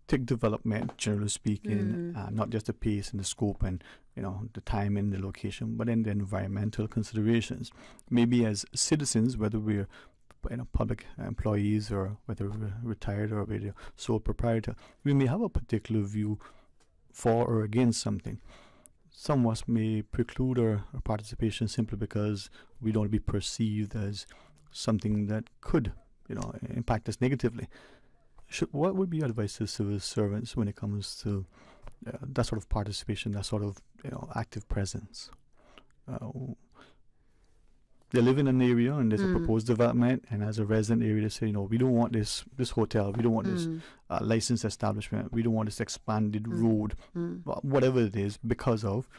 [SPEAKER 7] tech development, generally speaking, not just the pace and the scope and the time and the location, but then the environmental considerations? Maybe as citizens, whether we're public employees or whether we're retired or we're sole proprietor, we may have a particular view for or against something. Some of us may preclude our participation simply because we don't want to be perceived as something that could impact us negatively. What would be your advice to civil servants when it comes to that sort of participation, that sort of active presence? They live in an area and there's a proposed development, and as a resident area they say, we don't want this hotel, we don't want this licensed establishment. We don't want this expanded road, whatever it is, because of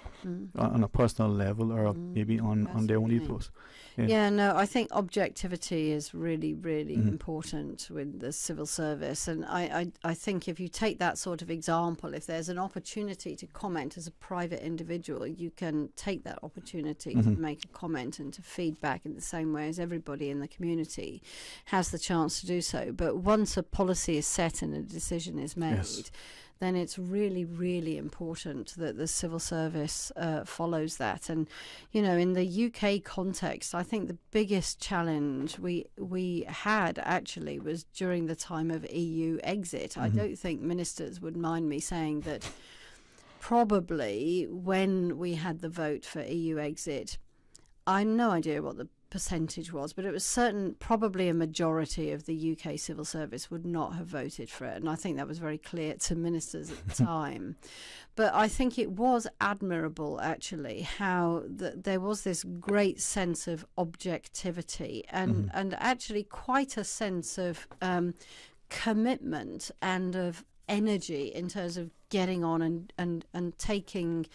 [SPEAKER 7] on a personal level or maybe on their own ethos.
[SPEAKER 16] Yeah, no, I think objectivity is really, really important with the civil service. And I think if you take that sort of example, if there's an opportunity to comment as a private individual, you can take that opportunity to make a comment and to feedback in the same way as everybody in the community has the chance to do so. But once a policy is set and a decision is made, then it's really, really important that the civil service follows that. And, you know, in the UK context, I think the biggest challenge we had actually was during the time of EU exit. I don't think ministers would mind me saying that probably when we had the vote for EU exit, I have no idea what the percentage was, but it was probably a majority of the UK civil service would not have voted for it, and I think that was very clear to ministers at the time. But I think it was admirable actually how there was this great sense of objectivity and actually quite a sense of commitment and of energy in terms of getting on and taking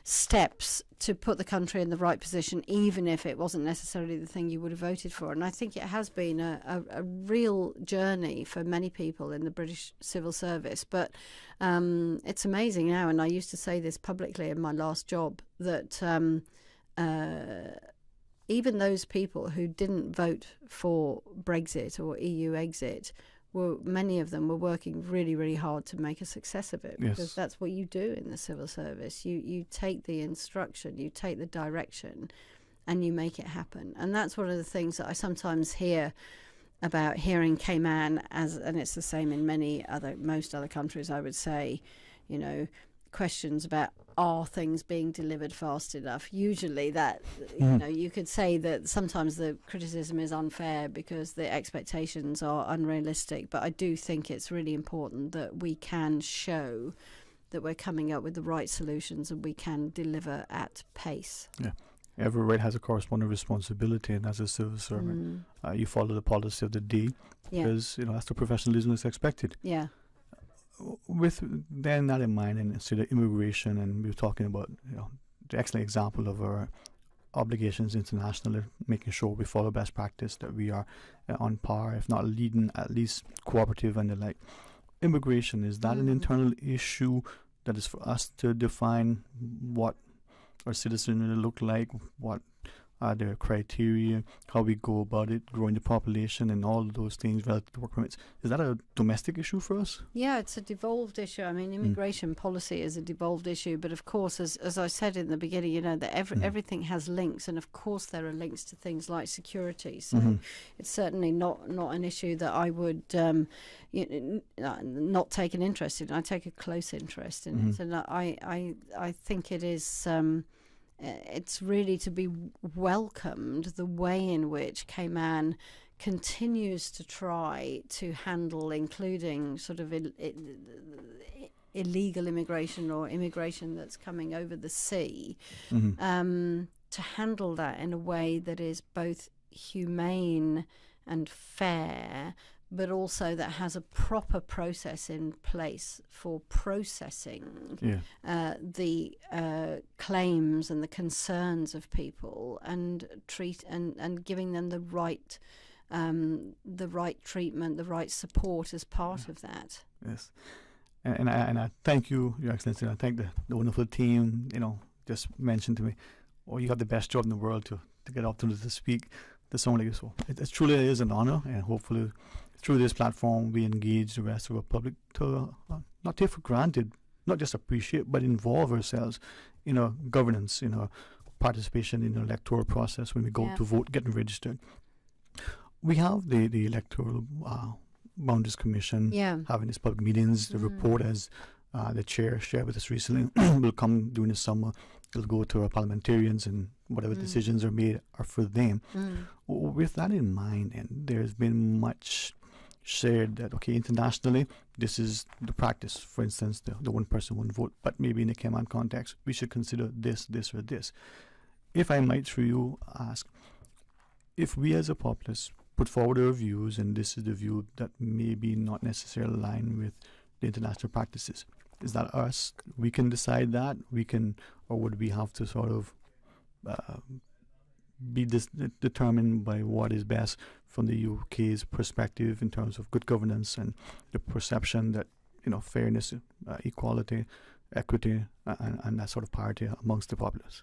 [SPEAKER 16] steps to put the country in the right position, even if it wasn't necessarily the thing you would have voted for. And I think it has been a real journey for many people in the British civil service. But it's amazing now, and I used to say this publicly in my last job, that even those people who didn't vote for Brexit or EU exit, many of them were working really, really hard to make a success of it, because that's what you do in the civil service. You take the instruction, you take the direction, and you make it happen. And that's one of the things that I sometimes hear about here in Cayman, and it's the same in most other countries, I would say, you know, questions about are things being delivered fast enough. Usually that, you know, you could say that sometimes the criticism is unfair because the expectations are unrealistic, but I do think it's really important that we can show that we're coming up with the right solutions and we can deliver at pace.
[SPEAKER 7] Yeah. Every right has a corresponding responsibility, and as a civil servant, you follow the policy of the day because, you know, that's the professionalism that's expected.
[SPEAKER 16] Yeah.
[SPEAKER 7] With then that in mind, and so the immigration, and we were talking about, you know, the excellent example of our obligations internationally, making sure we follow best practice, that we are on par, if not leading, at least cooperative and the like. Immigration, is that an internal issue that is for us to define what our citizenry look like, what are their criteria, how we go about it, growing the population and all of those things relative to work permits? Is that a domestic issue for us?
[SPEAKER 16] Yeah, it's a devolved issue. I mean, immigration policy is a devolved issue, but of course, as I said in the beginning, you know, that everything has links, and of course there are links to things like security. So it's certainly not an issue that I would not take an interest in. I take a close interest in it, and I think it is. It's really to be welcomed, the way in which Cayman continues to try to handle, including sort of illegal immigration or immigration that's coming over the sea, to handle that in a way that is both humane and fair, but also that has a proper process in place for processing the claims and the concerns of people, and and giving them the right treatment, the right support as part of that.
[SPEAKER 7] Yes, and I thank you, Your Excellency. I thank the wonderful team. You know, just mentioned to me, you have the best job in the world to get opportunity to speak to someone like you. So it truly is an honor, and hopefully through this platform we engage the rest of our public to not take for granted, not just appreciate, but involve ourselves in our governance, in our participation in the electoral process when we go to vote, getting registered. We have the Electoral Boundaries Commission having these public meetings. The report, as the chair shared with us recently, will come during the summer. It'll go to our parliamentarians, and whatever decisions are made are for them. With that in mind, and there's been much shared that, okay, internationally, this is the practice. For instance, the one person, one vote, but maybe in the Cayman context, we should consider this, this, or this. If I might, through you, ask, if we as a populace put forward our views, and this is the view that maybe not necessarily align with the international practices. Is that us? We can decide that? Or would we have to sort of be determined by what is best from the UK's perspective in terms of good governance and the perception that, fairness, equality, equity, and that sort of parity amongst the populace?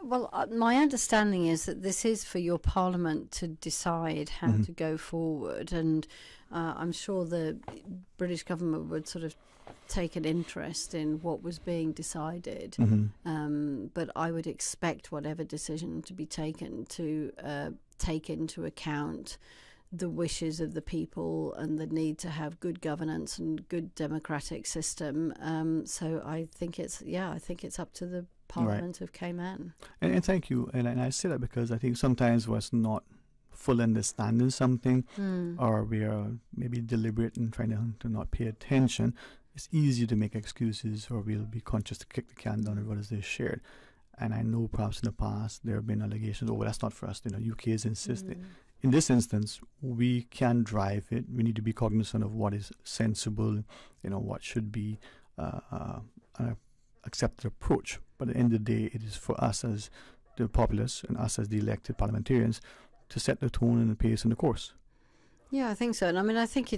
[SPEAKER 16] My understanding is that this is for your parliament to decide how to go forward, and I'm sure the British government would sort of take an interest in what was being decided. But I would expect whatever decision to be taken to take into account the wishes of the people and the need to have good governance and good democratic system. So I think it's up to the Parliament of Cayman.
[SPEAKER 7] And thank you. And I say that because I think sometimes was not full understanding something, or we are maybe deliberate in trying to not pay attention. It's easy to make excuses, or we'll be conscious to kick the can down the road as they shared. And I know perhaps in the past there have been allegations, that's not for us. UK is insisting. In this instance, we can drive it. We need to be cognizant of what is sensible, what should be an accepted approach. But at the end of the day, it is for us as the populace and us as the elected parliamentarians to set the tone and the pace and the course.
[SPEAKER 16] Yeah, I think so. And I mean, I think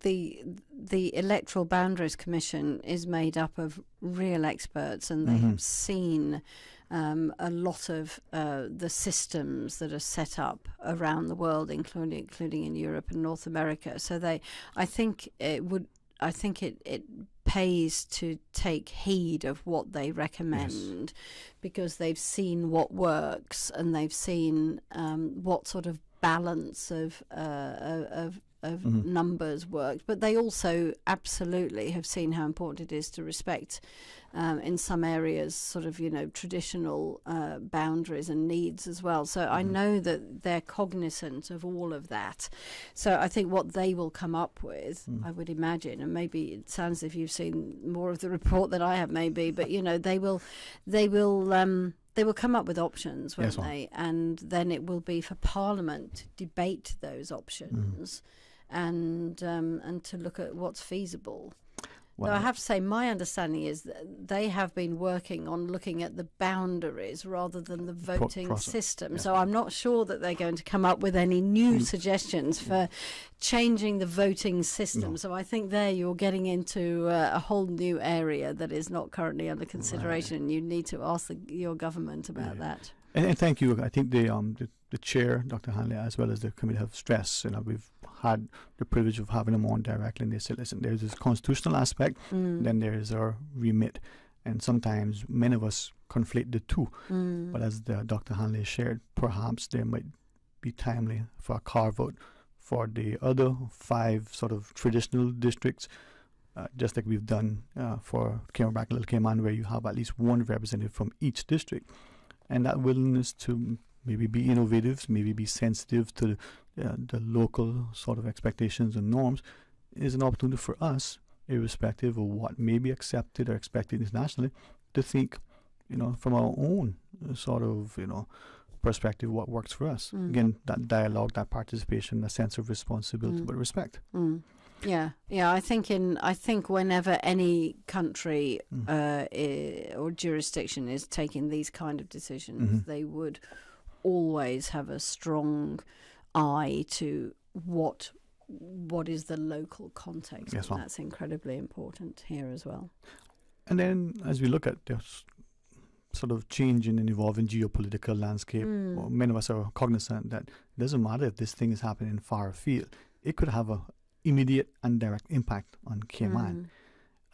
[SPEAKER 16] the Electoral Boundaries Commission is made up of real experts, and they have seen a lot of the systems that are set up around the world, including in Europe and North America. So I think it pays to take heed of what they recommend, because they've seen what works, and they've seen what sort of balance of numbers worked. But they also absolutely have seen how important it is to respect in some areas sort of traditional boundaries and needs as well. So I know that they're cognizant of all of that. So I think what they will come up with, I would imagine, and maybe it sounds as if you've seen more of the report than I have, maybe, but they will come up with options, won't they? And then it will be for Parliament to debate those options and to look at what's feasible. Though I have to say, my understanding is that they have been working on looking at the boundaries rather than the voting system. So I'm not sure that they're going to come up with any new suggestions for changing the voting system. So I think there you're getting into a whole new area that is not currently under consideration. You need to ask your government about that.
[SPEAKER 7] And thank you. I think the chair, Dr. Hanley, as well as the committee have stressed, we've had the privilege of having them on directly, and they said, listen, there's this constitutional aspect, then there is our remit. And sometimes many of us conflate the two. But as Dr. Hanley shared, perhaps there might be timely for a carve-out for the other 5 sort of traditional districts, just like we've done for Cayman Brac and Little Cayman, where you have at least one representative from each district. And that willingness to maybe be innovative, maybe be sensitive to the local sort of expectations and norms is an opportunity for us, irrespective of what may be accepted or expected internationally, to think, from our own sort of, perspective, what works for us. Again, that dialogue, that participation, a sense of responsibility, but respect.
[SPEAKER 16] Yeah. I think whenever any country or jurisdiction is taking these kind of decisions, they would always have a strong eye to what is the local context. And that's incredibly important here as well.
[SPEAKER 7] And then as we look at this sort of changing and evolving geopolitical landscape, many of us are cognizant that it doesn't matter if this thing is happening far afield. It could have a immediate and direct impact on Cayman.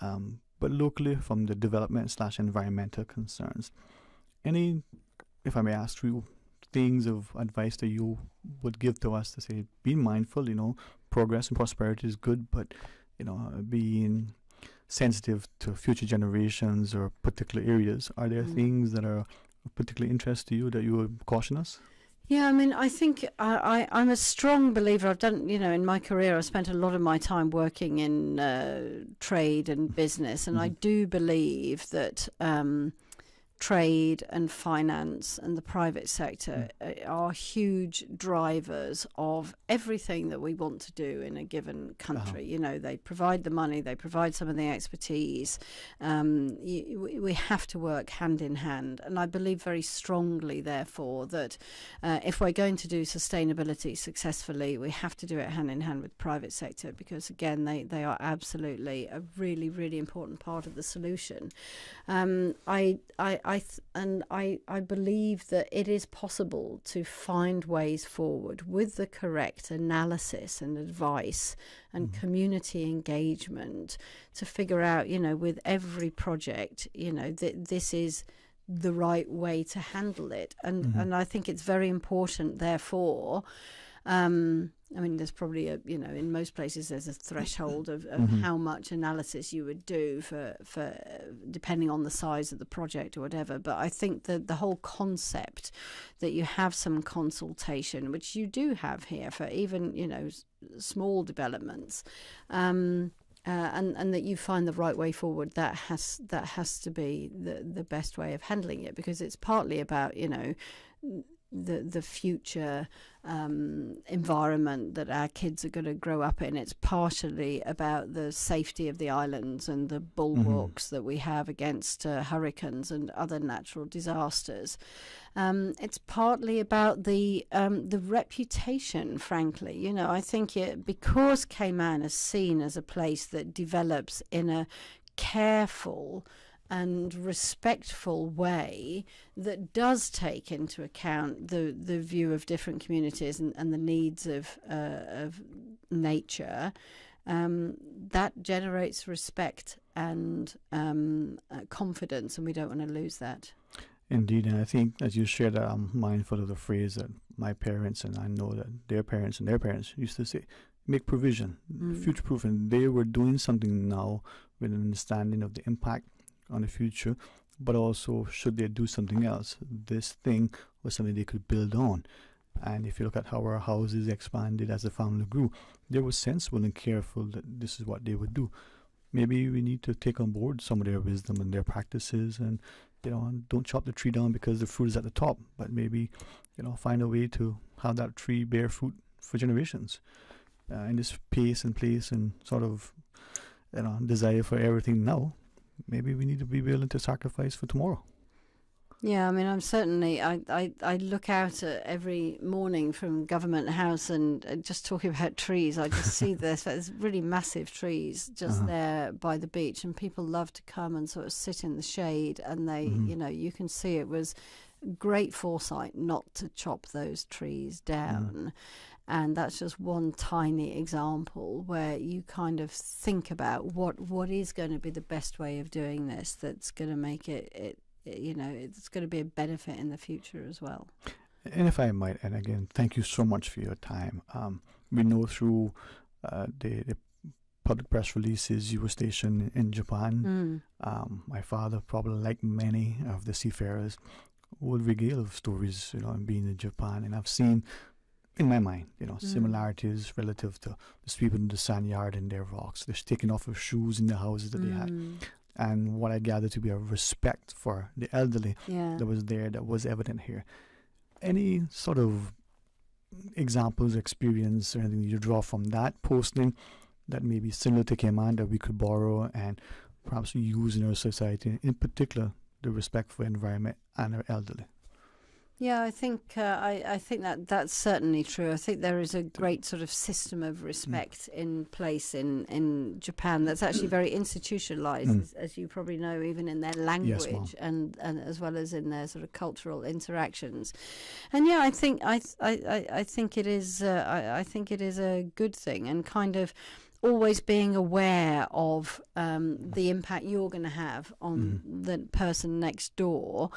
[SPEAKER 7] But locally, from the development / environmental concerns, any, if I may ask you, things of advice that you would give to us to say, be mindful, progress and prosperity is good, but, being sensitive to future generations or particular areas. Are there things that are of particular interest to you that you would caution us?
[SPEAKER 16] Yeah, I mean, I think I'm a strong believer. I've done, in my career, I spent a lot of my time working in trade and business, and I do believe that trade and finance and the private sector are huge drivers of everything that we want to do in a given country. You know, they provide the money, they provide some of the expertise. We have to work hand in hand. And I believe very strongly, therefore, that if we're going to do sustainability successfully, we have to do it hand in hand with private sector, because, again, they are absolutely a really, really important part of the solution. I believe that it is possible to find ways forward with the correct analysis and advice and community engagement to figure out, you know, with every project, you know, that this is the right way to handle it. And I think it's very important, therefore, I mean, there's probably in most places there's a threshold of how much analysis you would do for depending on the size of the project or whatever. But I think that the whole concept that you have some consultation, which you do have here for even, you know, small developments, and that you find the right way forward, that has to be the best way of handling it, because it's partly about, you know, the future environment that our kids are going to grow up in. It's partially about the safety of the islands and the bulwarks that we have against hurricanes and other natural disasters. It's partly about the reputation, frankly. You know, I think because Cayman is seen as a place that develops in a careful and respectful way that does take into account the view of different communities and the needs of nature, that generates respect and confidence, and we don't want to lose that.
[SPEAKER 7] Indeed, and I think, as you shared, that I'm mindful of the phrase that my parents, and I know that their parents and their parents used to say, make provision, future-proof, and they were doing something now with an understanding of the impact on the future, but also, should they do something else, this thing was something they could build on. And if you look at how our houses expanded as the family grew, they were sensible and careful that this is what they would do. Maybe we need to take on board some of their wisdom and their practices, and, you know, don't chop the tree down because the fruit is at the top, but maybe, you know, find a way to have that tree bear fruit for generations. In this pace and place and sort of, you know, desire for everything now, maybe we need to be willing to sacrifice for tomorrow.
[SPEAKER 16] Yeah, I mean, I'm certainly, I look out every morning from Government House and just talking about trees, I just see there's really massive trees just there by the beach, and people love to come and sort of sit in the shade, and they, you know, you can see it was great foresight not to chop those trees down. And that's just one tiny example where you kind of think about what is going to be the best way of doing this that's going to make it, you know, it's going to be a benefit in the future as well.
[SPEAKER 7] And if I might, and again, thank you so much for your time. We know through the public press releases you were stationed in Japan. My father, probably like many of the seafarers, would regale of stories, you know, and being in Japan. And I've seen, in my mind, you know, similarities relative to the sweeping of the sand yard and their rocks, the taking off of shoes in the houses that they had. And what I gather to be a respect for the elderly that was there, that was evident here. Any sort of examples, experience, or anything you draw from that posting that may be similar to Cayman that we could borrow and perhaps use in our society, in particular the respect for environment and our elderly?
[SPEAKER 16] Yeah, I think that's certainly true. I think there is a great sort of system of respect in place in Japan that's actually very institutionalized, as you probably know, even in their language and as well as in their sort of cultural interactions. And yeah, I think it is a good thing, and kind of always being aware of the impact you're going to have on the person next door,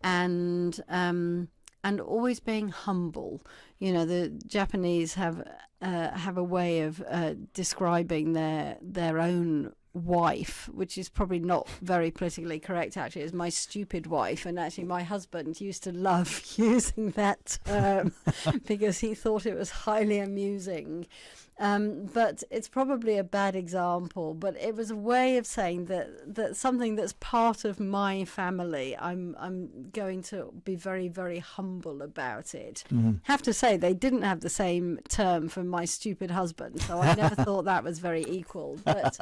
[SPEAKER 16] and always being humble. You know, the Japanese have a way of describing their own wife, which is probably not very politically correct, actually, as my stupid wife. And actually my husband used to love using that term because he thought it was highly amusing. But it's probably a bad example. But it was a way of saying that something that's part of my family, I'm going to be very, very humble about it. Have to say, they didn't have the same term for my stupid husband, so I never thought that was very equal. But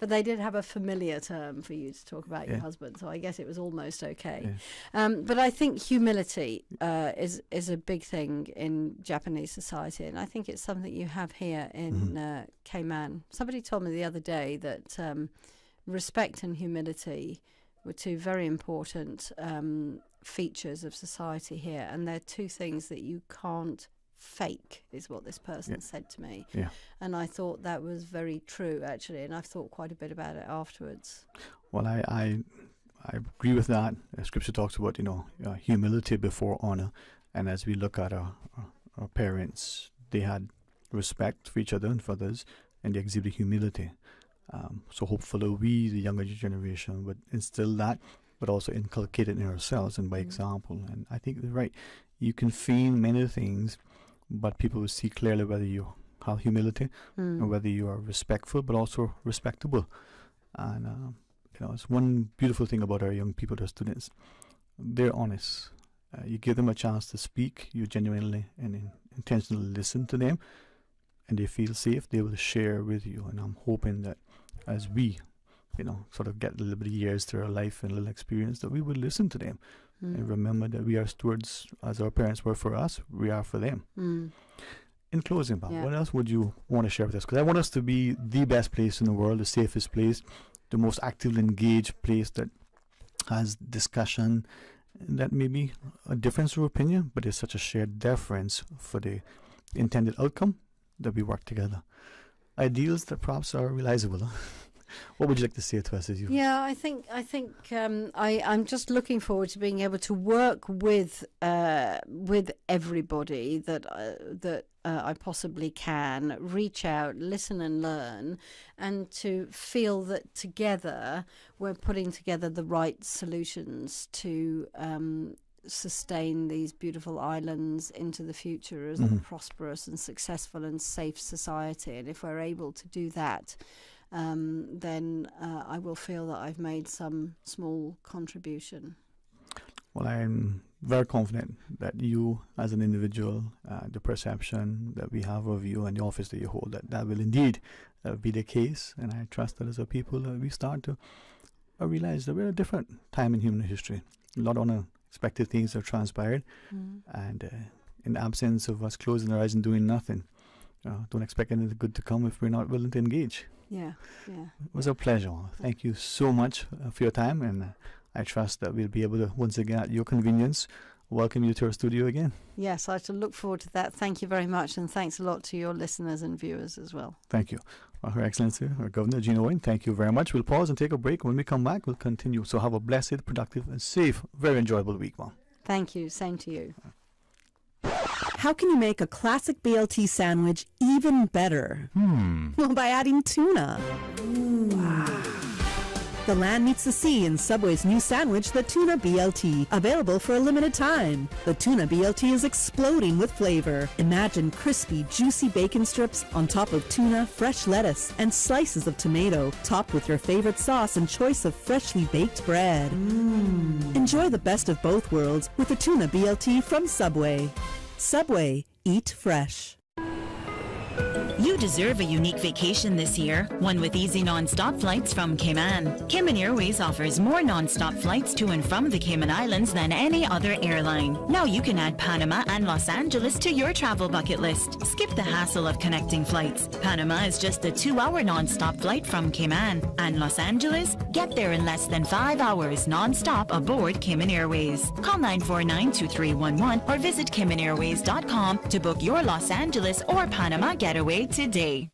[SPEAKER 16] they did have a familiar term for you to talk about your husband, so I guess it was almost okay. But I think humility is a big thing in Japanese society, and I think it's something you have here in Cayman. Somebody told me the other day that respect and humility were two very important features of society here, and they're two things that you can't fake, is what this person said to me. And I thought that was very true, actually, and I've thought quite a bit about it afterwards.
[SPEAKER 7] Well, I agree with that. Scripture talks about, humility before honor, and as we look at our parents, they had respect for each other and for others, and they exhibited humility. So hopefully we, the younger generation, would instill that, but also inculcate it in ourselves and by example. And I think you're right. You can feign many things, but people will see clearly whether you have humility and whether you are respectful, but also respectable. And it's one beautiful thing about our young people, our students. They're honest. You give them a chance to speak. You genuinely and intentionally listen to them, and they feel safe. They will share with you. And I'm hoping that as we, sort of get a little bit of years through our life and a little experience, that we will listen to them and remember that we are stewards, as our parents were for us, we are for them. In closing, Bob, what else would you want to share with us? Because I want us to be the best place in the world, the safest place, the most actively engaged place that has discussion, that may be a difference of opinion, but it's such a shared deference for the intended outcome that we work together. Ideals that perhaps are realizable. Huh? What would you like to say to us as you?
[SPEAKER 16] Yeah, I think I'm just looking forward to being able to work with everybody that I possibly can, reach out, listen and learn, and to feel that together we're putting together the right solutions to sustain these beautiful islands into the future as a prosperous and successful and safe society. And if we're able to do that, then I will feel that I've made some small contribution.
[SPEAKER 7] Well, I'm very confident that you, as an individual, the perception that we have of you and the office that you hold, that will indeed be the case. And I trust that as a people, we start to realize that we're at a different time in human history. A lot of unexpected things have transpired, and in the absence of us closing our eyes and doing nothing, don't expect anything good to come if we're not willing to engage.
[SPEAKER 16] Yeah.
[SPEAKER 7] It was a pleasure. Thank you so much for your time, and I trust that we'll be able to, once again, at your convenience, welcome you to our studio again.
[SPEAKER 16] Yes, I shall look forward to that. Thank you very much, and thanks a lot to your listeners and viewers as well.
[SPEAKER 7] Thank you. Her Excellency, our Governor, DWAYNE, thank you very much. We'll pause and take a break. When we come back, we'll continue. So have a blessed, productive, and safe, very enjoyable week, Mom.
[SPEAKER 16] Thank you. Same to you.
[SPEAKER 4] How can you make a classic BLT sandwich even better? Well, by adding tuna. The land meets the sea in Subway's new sandwich, the Tuna BLT, available for a limited time. The Tuna BLT is exploding with flavor. Imagine crispy, juicy bacon strips on top of tuna, fresh lettuce, and slices of tomato, topped with your favorite sauce and choice of freshly baked bread. Enjoy the best of both worlds with the Tuna BLT from Subway. Subway, eat fresh.
[SPEAKER 18] You deserve a unique vacation this year, one with easy non-stop flights from Cayman. Cayman Airways offers more non-stop flights to and from the Cayman Islands than any other airline. Now you can add Panama and Los Angeles to your travel bucket list. Skip the hassle of connecting flights. Panama is just a 2-hour non-stop flight from Cayman. And Los Angeles? Get there in less than 5 hours non-stop aboard Cayman Airways. Call 949-2311 or visit CaymanAirways.com to book your Los Angeles or Panama getaway today.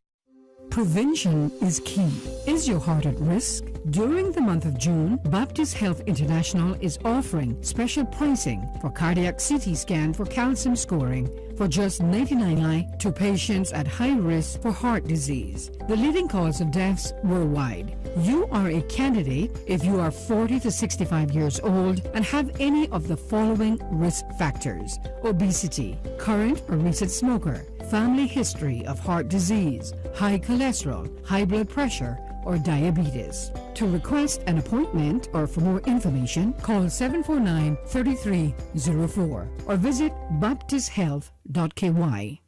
[SPEAKER 15] Prevention is key. Is your heart at risk? During the month of June, Baptist Health International is offering special pricing for cardiac CT scan for calcium scoring for just $99 to patients at high risk for heart disease, the leading cause of deaths worldwide. You are a candidate if you are 40 to 65 years old and have any of the following risk factors: obesity, current or recent smoker, family history of heart disease, high cholesterol, high blood pressure, or diabetes. To request an appointment or for more information, call 749-3304 or visit baptisthealth.ky.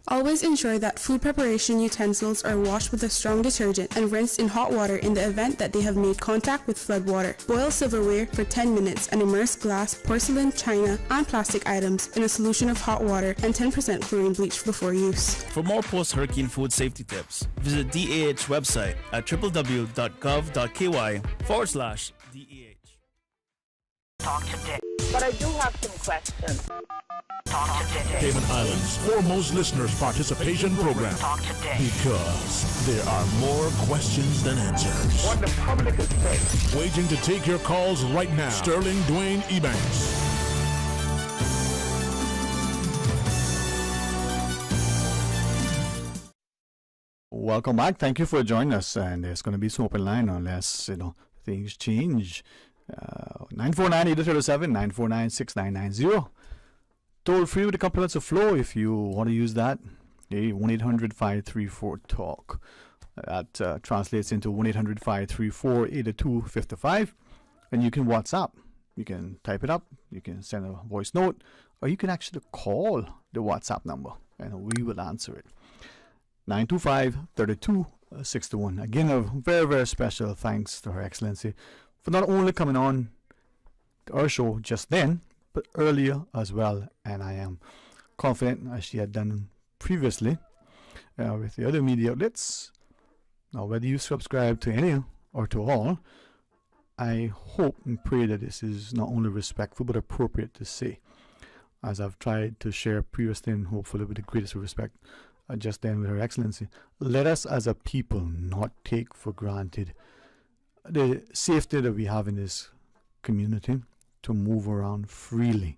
[SPEAKER 6] Always ensure that food preparation utensils are washed with a strong detergent and rinsed in hot water in the event that they have made contact with flood water. Boil silverware for 10 minutes and immerse glass, porcelain, china, and plastic items in a solution of hot water and 10% chlorine bleach before use.
[SPEAKER 11] For more post-hurricane food safety tips, visit DAH website at www.gov.ky/DAH.
[SPEAKER 5] Talk today. But I do have some questions. Talk today.
[SPEAKER 9] Cayman Islands' foremost listeners participation program.
[SPEAKER 5] Talk today.
[SPEAKER 9] Because there are more questions than answers.
[SPEAKER 5] What the public is saying.
[SPEAKER 9] Waiting to take your calls right now. Sterling Dwayne EBANKS.
[SPEAKER 7] Welcome back. Thank you for joining us. And there's going to be some open line unless things change. 949-8037, 949-6990. Toll free with the compliments of flow if you want to use that. 1-800-534-TALK. That translates into 1-800-534-8255. And you can WhatsApp. You can type it up. You can send a voice note. Or you can actually call the WhatsApp number and we will answer it. 925-3261. Again, a very, very special thanks to Her Excellency for not only coming on our show just then, but earlier as well. And I am confident, as she had done previously with the other media outlets. Now, whether you subscribe to any or to all, I hope and pray that this is not only respectful but appropriate to say, as I've tried to share previously and hopefully with the greatest respect just then with Her Excellency. Let us as a people not take for granted the safety that we have in this community to move around freely,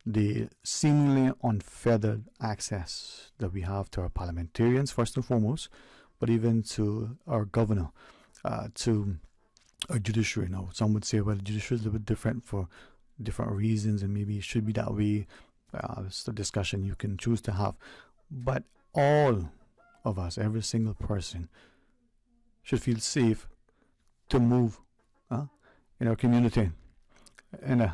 [SPEAKER 7] the seemingly unfettered access that we have to our parliamentarians first and foremost, but even to our governor, to our judiciary. Now, some would say, well, the judiciary is a little bit different for different reasons and maybe it should be that way. It's a discussion you can choose to have, but all of us, every single person, should feel safe to move in our community, and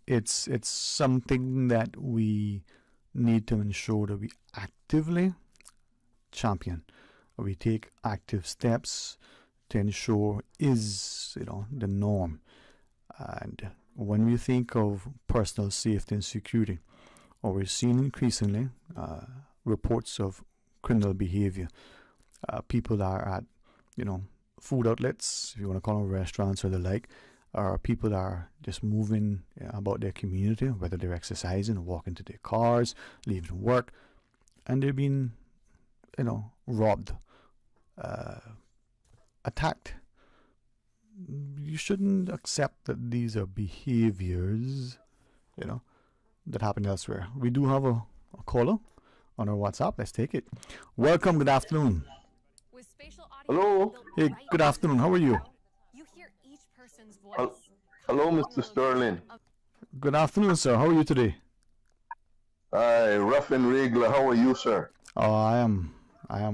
[SPEAKER 7] it's something that we need to ensure that we actively champion, or we take active steps to ensure is the norm. And when we think of personal safety and security, or we're seeing increasingly reports of criminal behavior. People are at food outlets, if you want to call them restaurants or the like, or people are just moving about their community, whether they're exercising or walking to their cars, leaving work, and they're being, robbed, attacked. You shouldn't accept that these are behaviors, that happen elsewhere. We do have a caller on our WhatsApp. Let's take it. Welcome. Good afternoon.
[SPEAKER 8] Hello.
[SPEAKER 7] Hey, good afternoon. How are you?
[SPEAKER 8] Hello, Mr. Sterling.
[SPEAKER 7] Good afternoon, sir. How are you today?
[SPEAKER 8] Hi, rough and regular. How are you, sir?
[SPEAKER 7] Oh, I am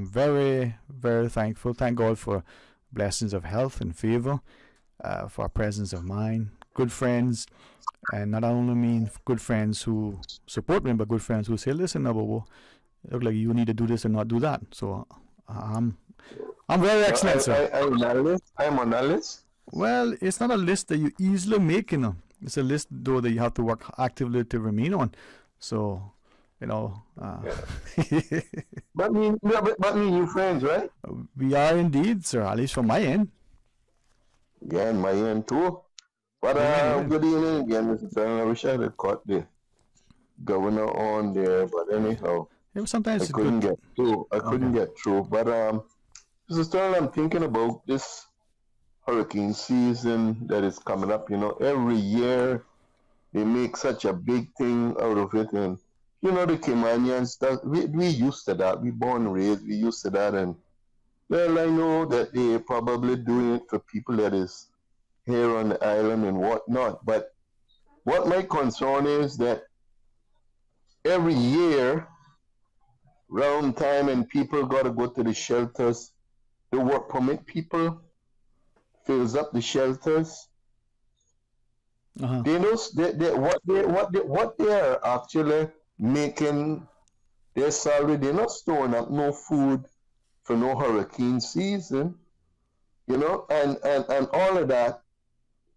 [SPEAKER 7] very, very thankful. Thank God for blessings of health and favor, for our presence of mind, good friends, and not only mean good friends who support me, but good friends who say, listen, Nabo, look like you need to do this and not do that. So I'm very excellent, sir.
[SPEAKER 8] I'm on that list.
[SPEAKER 7] Well, it's not a list that you easily make, It's a list, though, that you have to work actively to remain on. So,
[SPEAKER 8] But me you friends, right?
[SPEAKER 7] We are indeed, sir, at least from my end.
[SPEAKER 8] Yeah, and my end too. But good evening again, Mr. Sterling. I wish I had caught the governor on there, but anyhow,
[SPEAKER 7] sometimes
[SPEAKER 8] I couldn't get through. Get through. But Mr. Sterling, I'm thinking about this hurricane season that is coming up. Every year they make such a big thing out of it, and the Caymanians, we used to that. We born and raised, we used to that, and well, I know that they're probably doing it for people that is here on the island and whatnot. But what my concern is that every year, round time, and people got to go to the shelters. The work permit people fills up the shelters. They know what they are actually making their salary. They're not storing up no food for no hurricane season, you know, and all of that.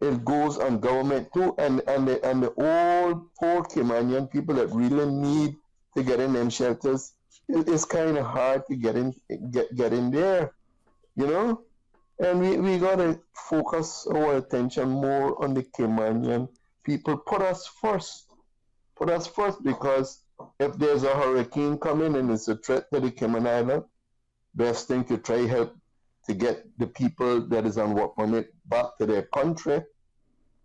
[SPEAKER 8] It goes on government too, and the old poor Caymanian people that really need to get in them shelters. It's kind of hard to get in there, you know. And we gotta focus our attention more on the Caymanian people. Put us first, because if there's a hurricane coming and it's a threat to the Cayman Island, best thing to try help to get the people that is on work permit back to their country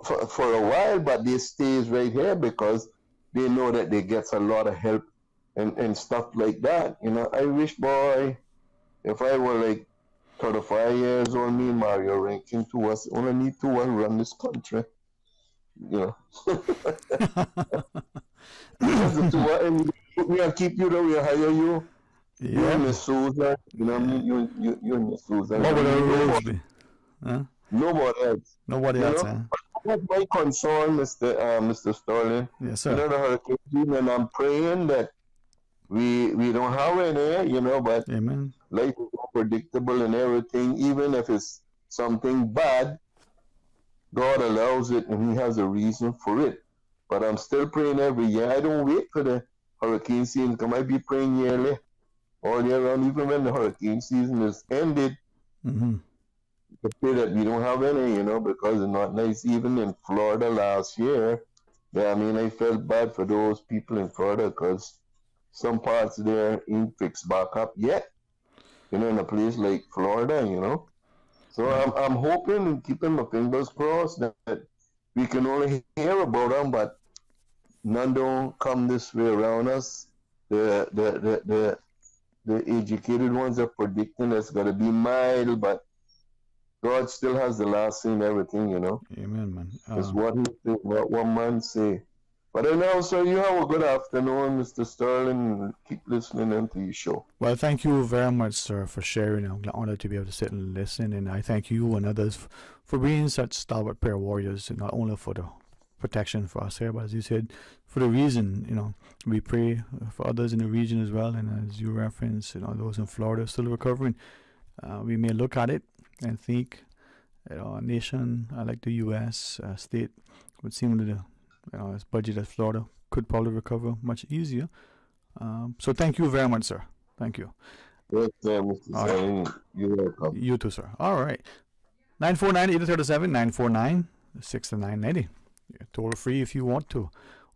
[SPEAKER 8] for a while, but they stays right here because they know that they get a lot of help and stuff like that. You know, I wish, boy, if I were like 35 years old, me and Mario ranking to us, only need to run this country. You know. We'll keep you there, we'll hire you.
[SPEAKER 7] Yeah.
[SPEAKER 8] You and Miss Susan, you know what I mean? You and Miss Susan.
[SPEAKER 7] What would our rules be? Huh?
[SPEAKER 8] Nobody else.
[SPEAKER 7] Nobody else, huh?
[SPEAKER 8] That's my concern, Mr. Sterling.
[SPEAKER 7] Yes, sir.
[SPEAKER 8] You know, the hurricane season, and I'm praying that we don't have any, you know, but
[SPEAKER 7] Amen.
[SPEAKER 8] Life is unpredictable and everything. Even if it's something bad, God allows it and He has a reason for it. But I'm still praying every year. I don't wait for the hurricane season. I might be praying yearly, all year round, even when the hurricane season is ended.
[SPEAKER 7] Mm-hmm.
[SPEAKER 8] To pray that we don't have any, you know, because it's not nice. Even in Florida last year, yeah, I mean, I felt bad for those people in Florida because some parts there ain't fixed back up yet. You know, in a place like Florida, you know. So I'm hoping and keeping my fingers crossed that we can only hear about them, but none don't come this way around us. The educated ones are predicting it's going to be mild, but God still has the last say in everything, you know.
[SPEAKER 7] Amen, man.
[SPEAKER 8] It's what one man say. But anyhow, sir, you have a good afternoon, Mr. Sterling. Keep listening into your show.
[SPEAKER 7] Well, thank you very much, sir, for sharing. I'm honored to be able to sit and listen, and I thank you and others for being such stalwart prayer warriors, not only for the protection for us here, but as you said, for the reason, you know, we pray for others in the region as well, and as you referenced, you know, those in Florida still recovering. We may look at it and think, you know, a nation like the U.S. State would seem to, you know, as budget as Florida could probably recover much easier. So thank you very much, sir. Thank you.
[SPEAKER 8] Yes, Mr. Sterling. You're welcome.
[SPEAKER 7] You too, sir. All right. 949-837, 949-6990. Toll free if you want to.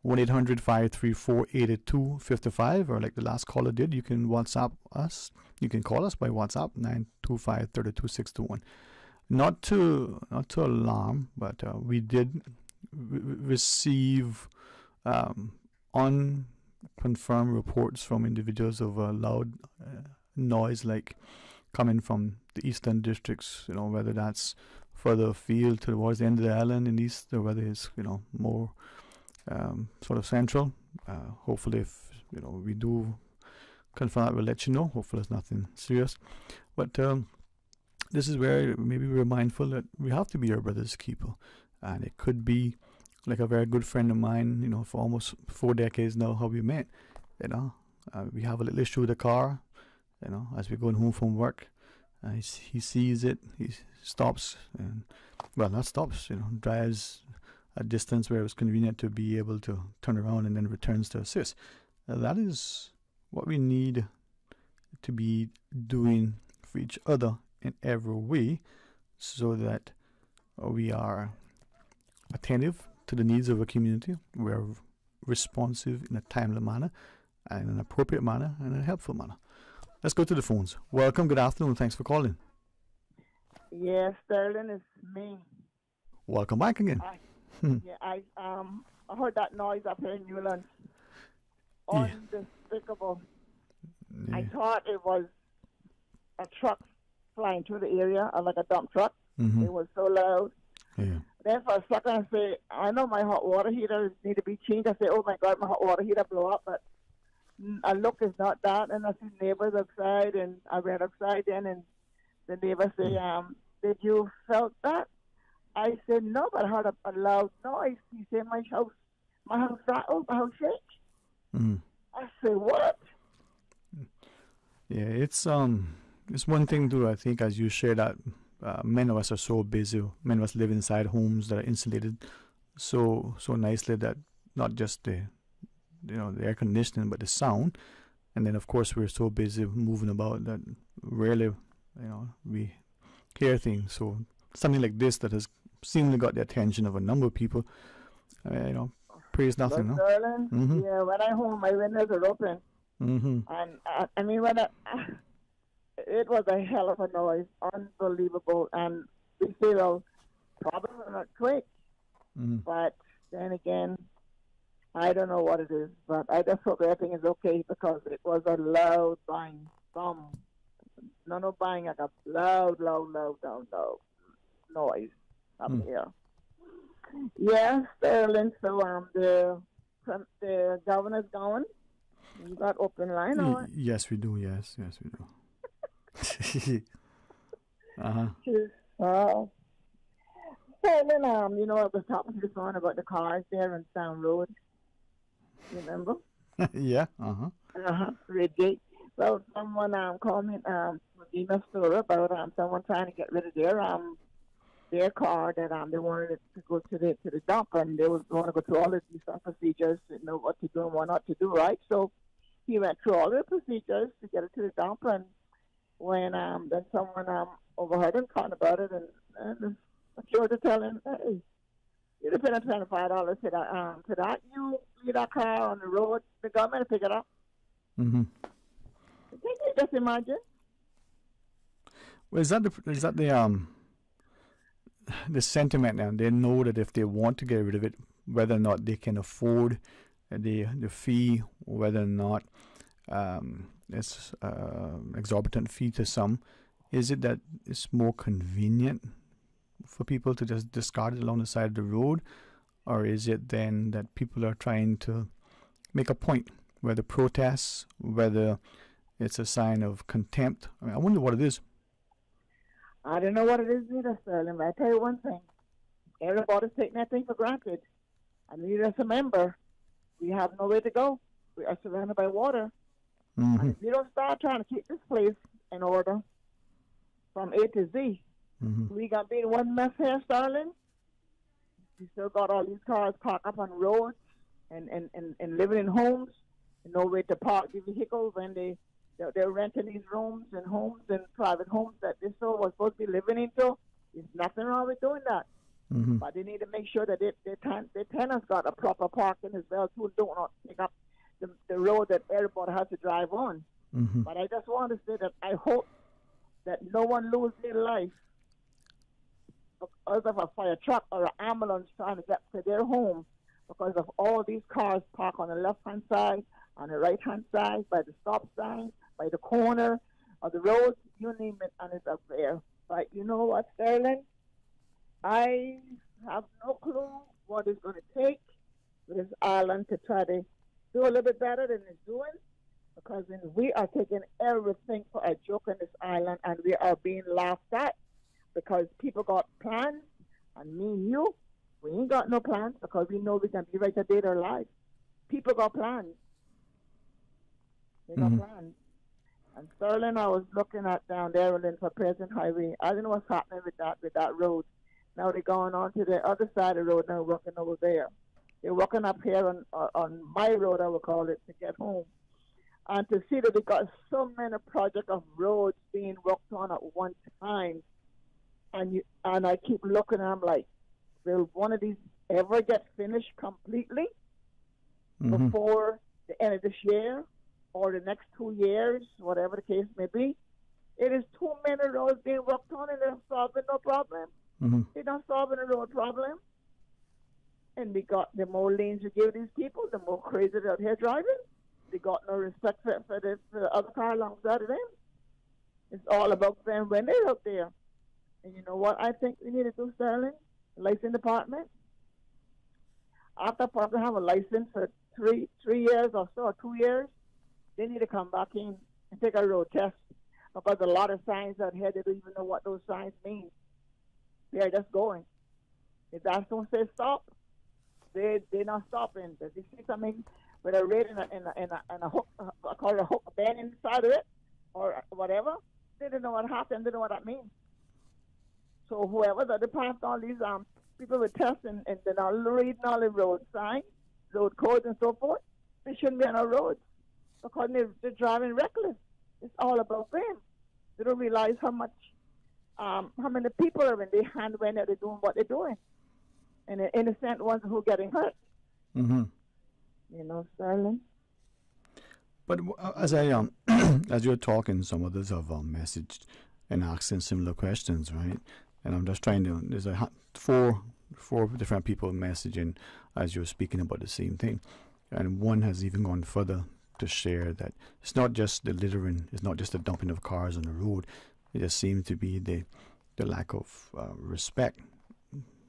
[SPEAKER 7] 1-800-534-8255, or like the last caller did, you can WhatsApp us. You can call us by WhatsApp, 925-32621. Not to alarm, but we did receive unconfirmed reports from individuals of a loud noise, like coming from the eastern districts, you know, whether that's further afield towards the end of the island in east, or whether it's, you know, more sort of central. Hopefully, if, you know, we do confirm that, we'll let you know. Hopefully it's nothing serious. But this is where maybe we're mindful that we have to be our brother's keeper. And it could be like a very good friend of mine, you know, for almost 4 decades now, how we met. You know, we have a little issue with the car, you know, as we're going home from work. He sees it, he stops, and, well, not stops, you know, drives a distance where it's convenient to be able to turn around and then returns to assist. That is what we need to be doing for each other in every way, so that we are attentive to the needs of a community. We're responsive in a timely manner, and in an appropriate manner, and in a helpful manner. Let's go to the phones. Welcome, good afternoon, thanks for calling.
[SPEAKER 10] Yes, Sterling, it's me.
[SPEAKER 7] Welcome back again.
[SPEAKER 10] I heard that noise up here in Newlands. Undespicable. Yeah. I thought it was a truck flying through the area, like a dump truck. Mm-hmm. It was so loud.
[SPEAKER 7] Yeah.
[SPEAKER 10] Then for a second I say, I know my hot water heater need to be changed. I say, oh my God, my hot water heater blew up. But a look is not that, and I see neighbors outside, and I went outside then, and the neighbor say, did you felt that? I said, no, but I heard a loud noise. He said, my house rattled, my house shake. I said, what?
[SPEAKER 7] Yeah, it's one thing too. I think as you share that, many of us are so busy. Many of us live inside homes that are insulated so nicely that not just the air conditioning, but the sound. And then of course we're so busy moving about that rarely, we hear things. So something like this that has seemingly got the attention of a number of people, praise nothing.
[SPEAKER 10] But
[SPEAKER 7] No?
[SPEAKER 10] darling, yeah, when I'm home, my windows are open.
[SPEAKER 7] Mm-hmm.
[SPEAKER 10] And I mean, it was a hell of a noise, unbelievable. And we say, well, probably not quick. But then again, I don't know what it is. But I just hope everything is okay because it was a loud bang, thumb. No bang, like a loud noise up here. Yes, Sterling. So the governor's gone. You got open line on it?
[SPEAKER 7] Yes, we do. Yes, we do.
[SPEAKER 10] So then, I was talking to the son about the cars there on Sound Road. You remember?
[SPEAKER 7] Yeah.
[SPEAKER 10] Riggy. Well, someone called me, gave me a story about someone trying to get rid of their car that they wanted to go to the dump, and they was going to go through all of these procedures to know what to do and what not to do, right? So he went through all the procedures to get it to the dump, and when then someone overheard him talking about it, and sure to tell him, hey, you'd have paid $25 to that. You leave that car on the road, the government will pick it up.
[SPEAKER 7] Mm-hmm.
[SPEAKER 10] Can you just imagine?
[SPEAKER 7] Well, is that the sentiment now? They know that if they want to get rid of it, whether or not they can afford the fee, whether or not it's exorbitant fee to some, is it that it's more convenient for people to just discard it along the side of the road, or is it then that people are trying to make a point, whether protests, whether it's a sign of contempt? I mean, I wonder what it is.
[SPEAKER 10] I don't know what it is either, Sterling, but I tell you one thing. Everybody's taking that thing for granted. And you just remember, we have nowhere to go. We are surrounded by water.
[SPEAKER 7] Mm-hmm.
[SPEAKER 10] And if you don't start trying to keep this place in order from A to Z, we got to be in one mess here, Sterling. We still got all these cars parked up on roads and living in homes, and nowhere to park the vehicles, and they're renting these rooms and homes and private homes that this store was supposed to be living into. There's nothing wrong with doing that. But they need to make sure that their tenants got a proper parking as well, too, don't not pick up the road that everybody has to drive on. But I just want to say that I hope that no one lose their life because of a fire truck or an ambulance trying to get to their home because of all these cars parked on the left-hand side, on the right-hand side, by the stop sign, by the corner of the road, you name it, and it's up there. But you know what, Sterling? I have no clue what it's going to take for this island to try to do a little bit better than it's doing, because we are taking everything for a joke on this island, and we are being laughed at because people got plans, and me and you, we ain't got no plans because we know we can be right to date our lives. People got plans. They got plans. And Sterling, I was looking at down there for President Highway. I don't know what's happening with that road. Now they're going on to the other side of the road now, working over there. They're working up here on my road, I would call it, to get home. And to see that they got so many projects of roads being worked on at one time. And I keep looking, and I'm like, will one of these ever get finished completely before the end of this year or the next 2 years, whatever the case may be? It is too many roads being worked on, and they're solving no problem. They're not solving the road problem. And we got the more lanes you give these people, the more crazy they're out here driving. They got no respect for the other car alongside of them. It's all about them when they're out there. And you know what I think we need to do, Sterling? The license department. After probably have a license for three years or so, or 2 years, they need to come back in and take a road test because a lot of signs out here, they don't even know what those signs mean. They are just going. If that don't say stop, they're not stopping. If you see something with a red and a hook, I call it a hook band inside of it, or whatever, they don't know what happened. They don't know what that means. So whoever they pass all these people with tests and they're not reading all the road signs, road codes and so forth, they shouldn't be on our roads because they're driving reckless. It's all about them. They don't realize how many people are in their hand when they're doing what they're doing. And the innocent ones who are getting hurt.
[SPEAKER 7] Mm-hmm.
[SPEAKER 10] You know, Sterling.
[SPEAKER 7] But as I as you're talking, some others have messaged and asking similar questions, right? And I'm just trying to. There's four different people messaging as you're speaking about the same thing, and one has even gone further to share that it's not just the littering, it's not just the dumping of cars on the road. It just seems to be the lack of respect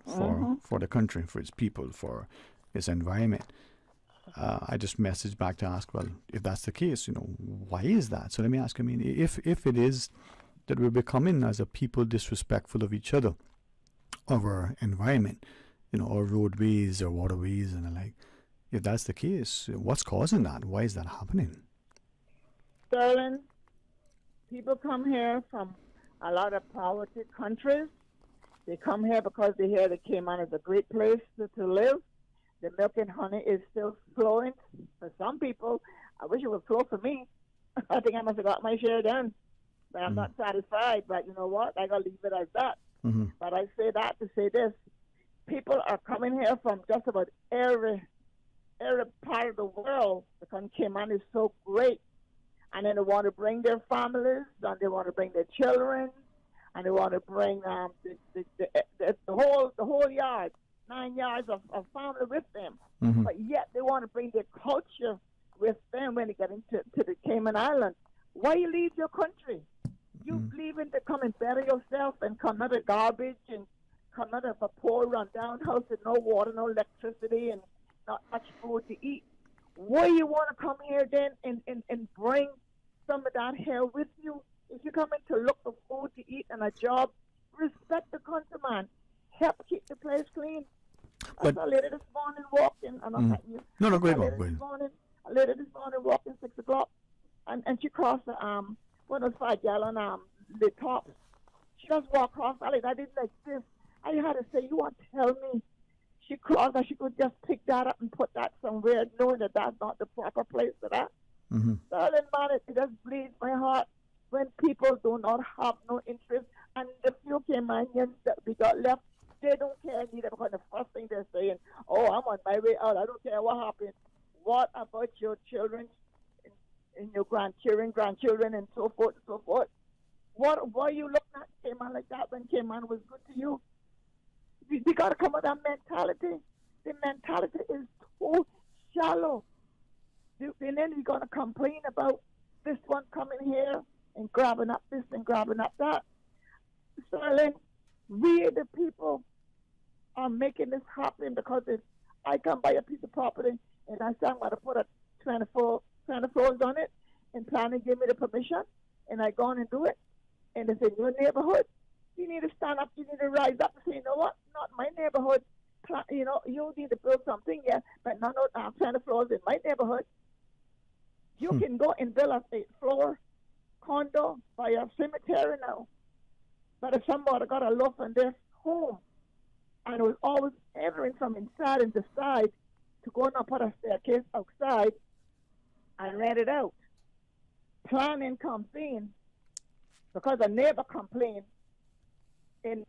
[SPEAKER 7] for the country, for its people, for its environment. I just messaged back to ask, well, if that's the case, why is that? So let me ask, if it is that we're becoming as a people disrespectful of each other, of our environment, our roadways, our waterways and the like, if that's the case, what's causing that? Why is that happening?
[SPEAKER 10] Sterling, people come here from a lot of poverty countries. They come here because they hear the Cayman is a great place to live. The milk and honey is still flowing for some people. I wish it would flow for me. I think I must have got my share done. But I'm not satisfied. But you know what? I got to leave it as that.
[SPEAKER 7] Mm-hmm.
[SPEAKER 10] But I say that to say this. People are coming here from just about every part of the world because Cayman is so great. And then they want to bring their families, and they want to bring their children, and they want to bring the whole yard, 9 yards of family with them.
[SPEAKER 7] Mm-hmm.
[SPEAKER 10] But yet they want to bring their culture with them when they get into the Cayman Islands. Why you leave your country? You leaving to come and better yourself and come out of garbage and come out of a poor run-down house with no water, no electricity, and not much food to eat. Why you want to come here then and bring some of that here with you? If you're coming to look for food to eat and a job, respect the countryman. Help keep the place clean. I saw a lady this morning walking, and I'm you.
[SPEAKER 7] No, go ahead.
[SPEAKER 10] A lady this morning walking 6 o'clock, and she crossed one of those 5-gallon the tops. She just walked across. I didn't like this. I had to say, you want to tell me she crossed and she could just pick that up and put that somewhere, knowing that that's not the proper place for that.
[SPEAKER 7] Mm-hmm.
[SPEAKER 10] Darling, man, it just bleeds my heart when people do not have no interest. And the few Caymanians that we got left, they don't care neither because the first thing they're saying, oh, I'm on my way out. I don't care what happened. What about your children and your grandchildren, and so forth and so forth? Why are you looking at Cayman like that when Cayman was good to you? We got to come with that mentality. The mentality is too shallow. And then you're going to complain about this one coming here and grabbing up this and grabbing up that. Sterling, we the people are making this happen because if I come buy a piece of property and I say I'm going to put a 24 floors on it and planning give me the permission and I go on and do it, and it's in your neighborhood, you need to stand up, you need to rise up and say, you know what, not my neighborhood. You need to build something, yeah, but not 20 floors in my neighborhood. You can go and build a 8-floor condo by a cemetery now. But if somebody got a loft in their home and it was always entering from inside and the side to go and put a staircase outside and rent it out, planning comes in because a neighbor complained and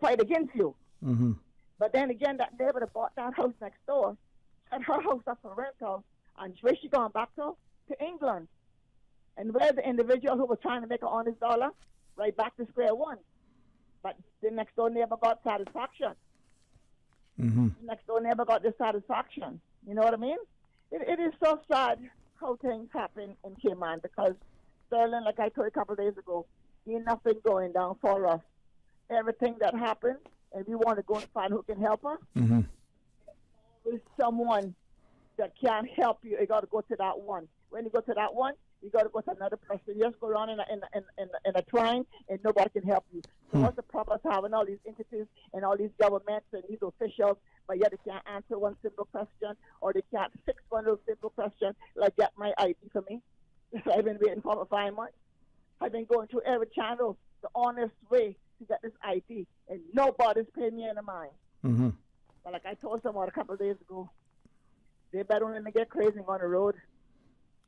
[SPEAKER 10] fight against you.
[SPEAKER 7] Mm-hmm.
[SPEAKER 10] But then again, that neighbor that bought that house next door set her house up for rental, and where she going back to England. And where's the individual who was trying to make an honest dollar? Right back to square one. But the next door neighbor got satisfaction.
[SPEAKER 7] Mm-hmm.
[SPEAKER 10] The next door neighbor got dissatisfaction. You know what I mean? It is so sad how things happen in Cayman because, Sterling, like I told you a couple of days ago, ain't nothing going down for us. Everything that happens, and we want to go and find who can help us,
[SPEAKER 7] mm-hmm.
[SPEAKER 10] there's someone that can't help you. You got to go to that one. When you go to that one, you got to go to another person. You just go around in a trine, and nobody can help you. So what's the purpose of having all these entities and all these governments and these officials, but yet they can't answer one simple question, or they can't fix one little simple question, like get my ID for me? I've been waiting for 5 months. I've been going through every channel, the honest way to get this ID, and nobody's paying me any mind.
[SPEAKER 7] Mm-hmm.
[SPEAKER 10] But like I told someone a couple of days ago, they better when they get crazy on the road.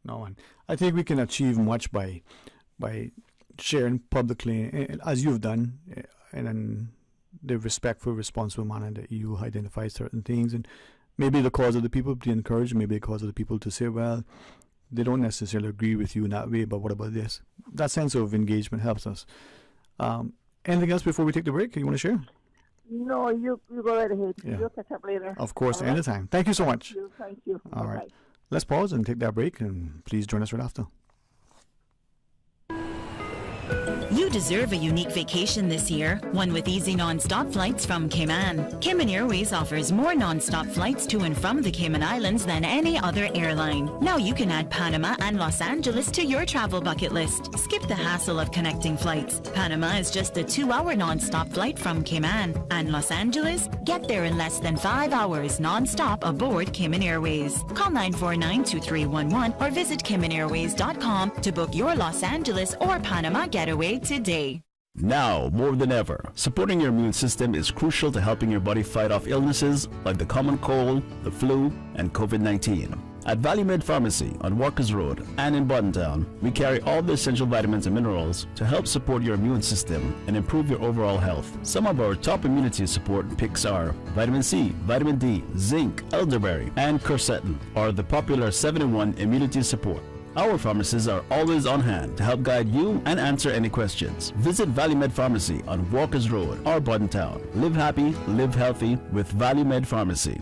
[SPEAKER 7] No, and I think we can achieve much by sharing publicly, as you've done, and in the respectful, responsible manner that you identify certain things, and maybe the cause of the people to encourage, maybe the cause of the people to say, well, they don't necessarily agree with you in that way, but what about this? That sense of engagement helps us. Anything else before we take the break you want to share?
[SPEAKER 10] No, you go right ahead.
[SPEAKER 7] Yeah.
[SPEAKER 10] You'll catch up later.
[SPEAKER 7] Of course,
[SPEAKER 10] All right.
[SPEAKER 7] anytime. Thank you so much.
[SPEAKER 10] Thank you.
[SPEAKER 7] All
[SPEAKER 10] Bye-bye.
[SPEAKER 7] right. Let's pause and take that break, and please join us right after.
[SPEAKER 18] You deserve a unique vacation this year, one with easy non-stop flights from Cayman. Cayman Airways offers more non-stop flights to and from the Cayman Islands than any other airline. Now you can add Panama and Los Angeles to your travel bucket list. Skip the hassle of connecting flights. Panama is just a 2-hour non-stop flight from Cayman. And Los Angeles? Get there in less than 5 hours non-stop aboard Cayman Airways. Call 949-2311 or visit CaymanAirways.com to book your Los Angeles or Panama getaway today.
[SPEAKER 12] Now, more than ever, supporting your immune system is crucial to helping your body fight off illnesses like the common cold, the flu, and COVID-19. At Valley Med Pharmacy on Walkers Road and in Buttontown, we carry all the essential vitamins and minerals to help support your immune system and improve your overall health. Some of our top immunity support picks are vitamin C, vitamin D, zinc, elderberry, and quercetin, or the popular 7-in-1 immunity support. Our pharmacists are always on hand to help guide you and answer any questions. Visit Valley Med Pharmacy on Walkers Road or Buttontown. Live happy, live healthy with Valley Med Pharmacy.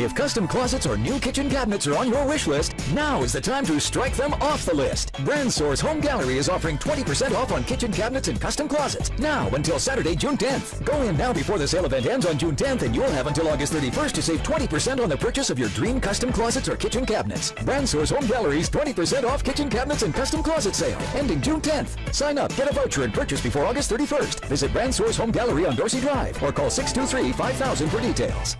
[SPEAKER 13] If custom closets or new kitchen cabinets are on your wish list, now is the time to strike them off the list. Brand Source Home Gallery is offering 20% off on kitchen cabinets and custom closets. Now until Saturday, June 10th. Go in now before the sale event ends on June 10th, and you'll have until August 31st to save 20% on the purchase of your dream custom closets or kitchen cabinets. Brand Source Home Gallery's 20% off kitchen cabinets and custom closet sale, ending June 10th. Sign up, get a voucher, and purchase before August 31st. Visit Brand Source Home Gallery on Dorsey Drive or call 623-5000 for details.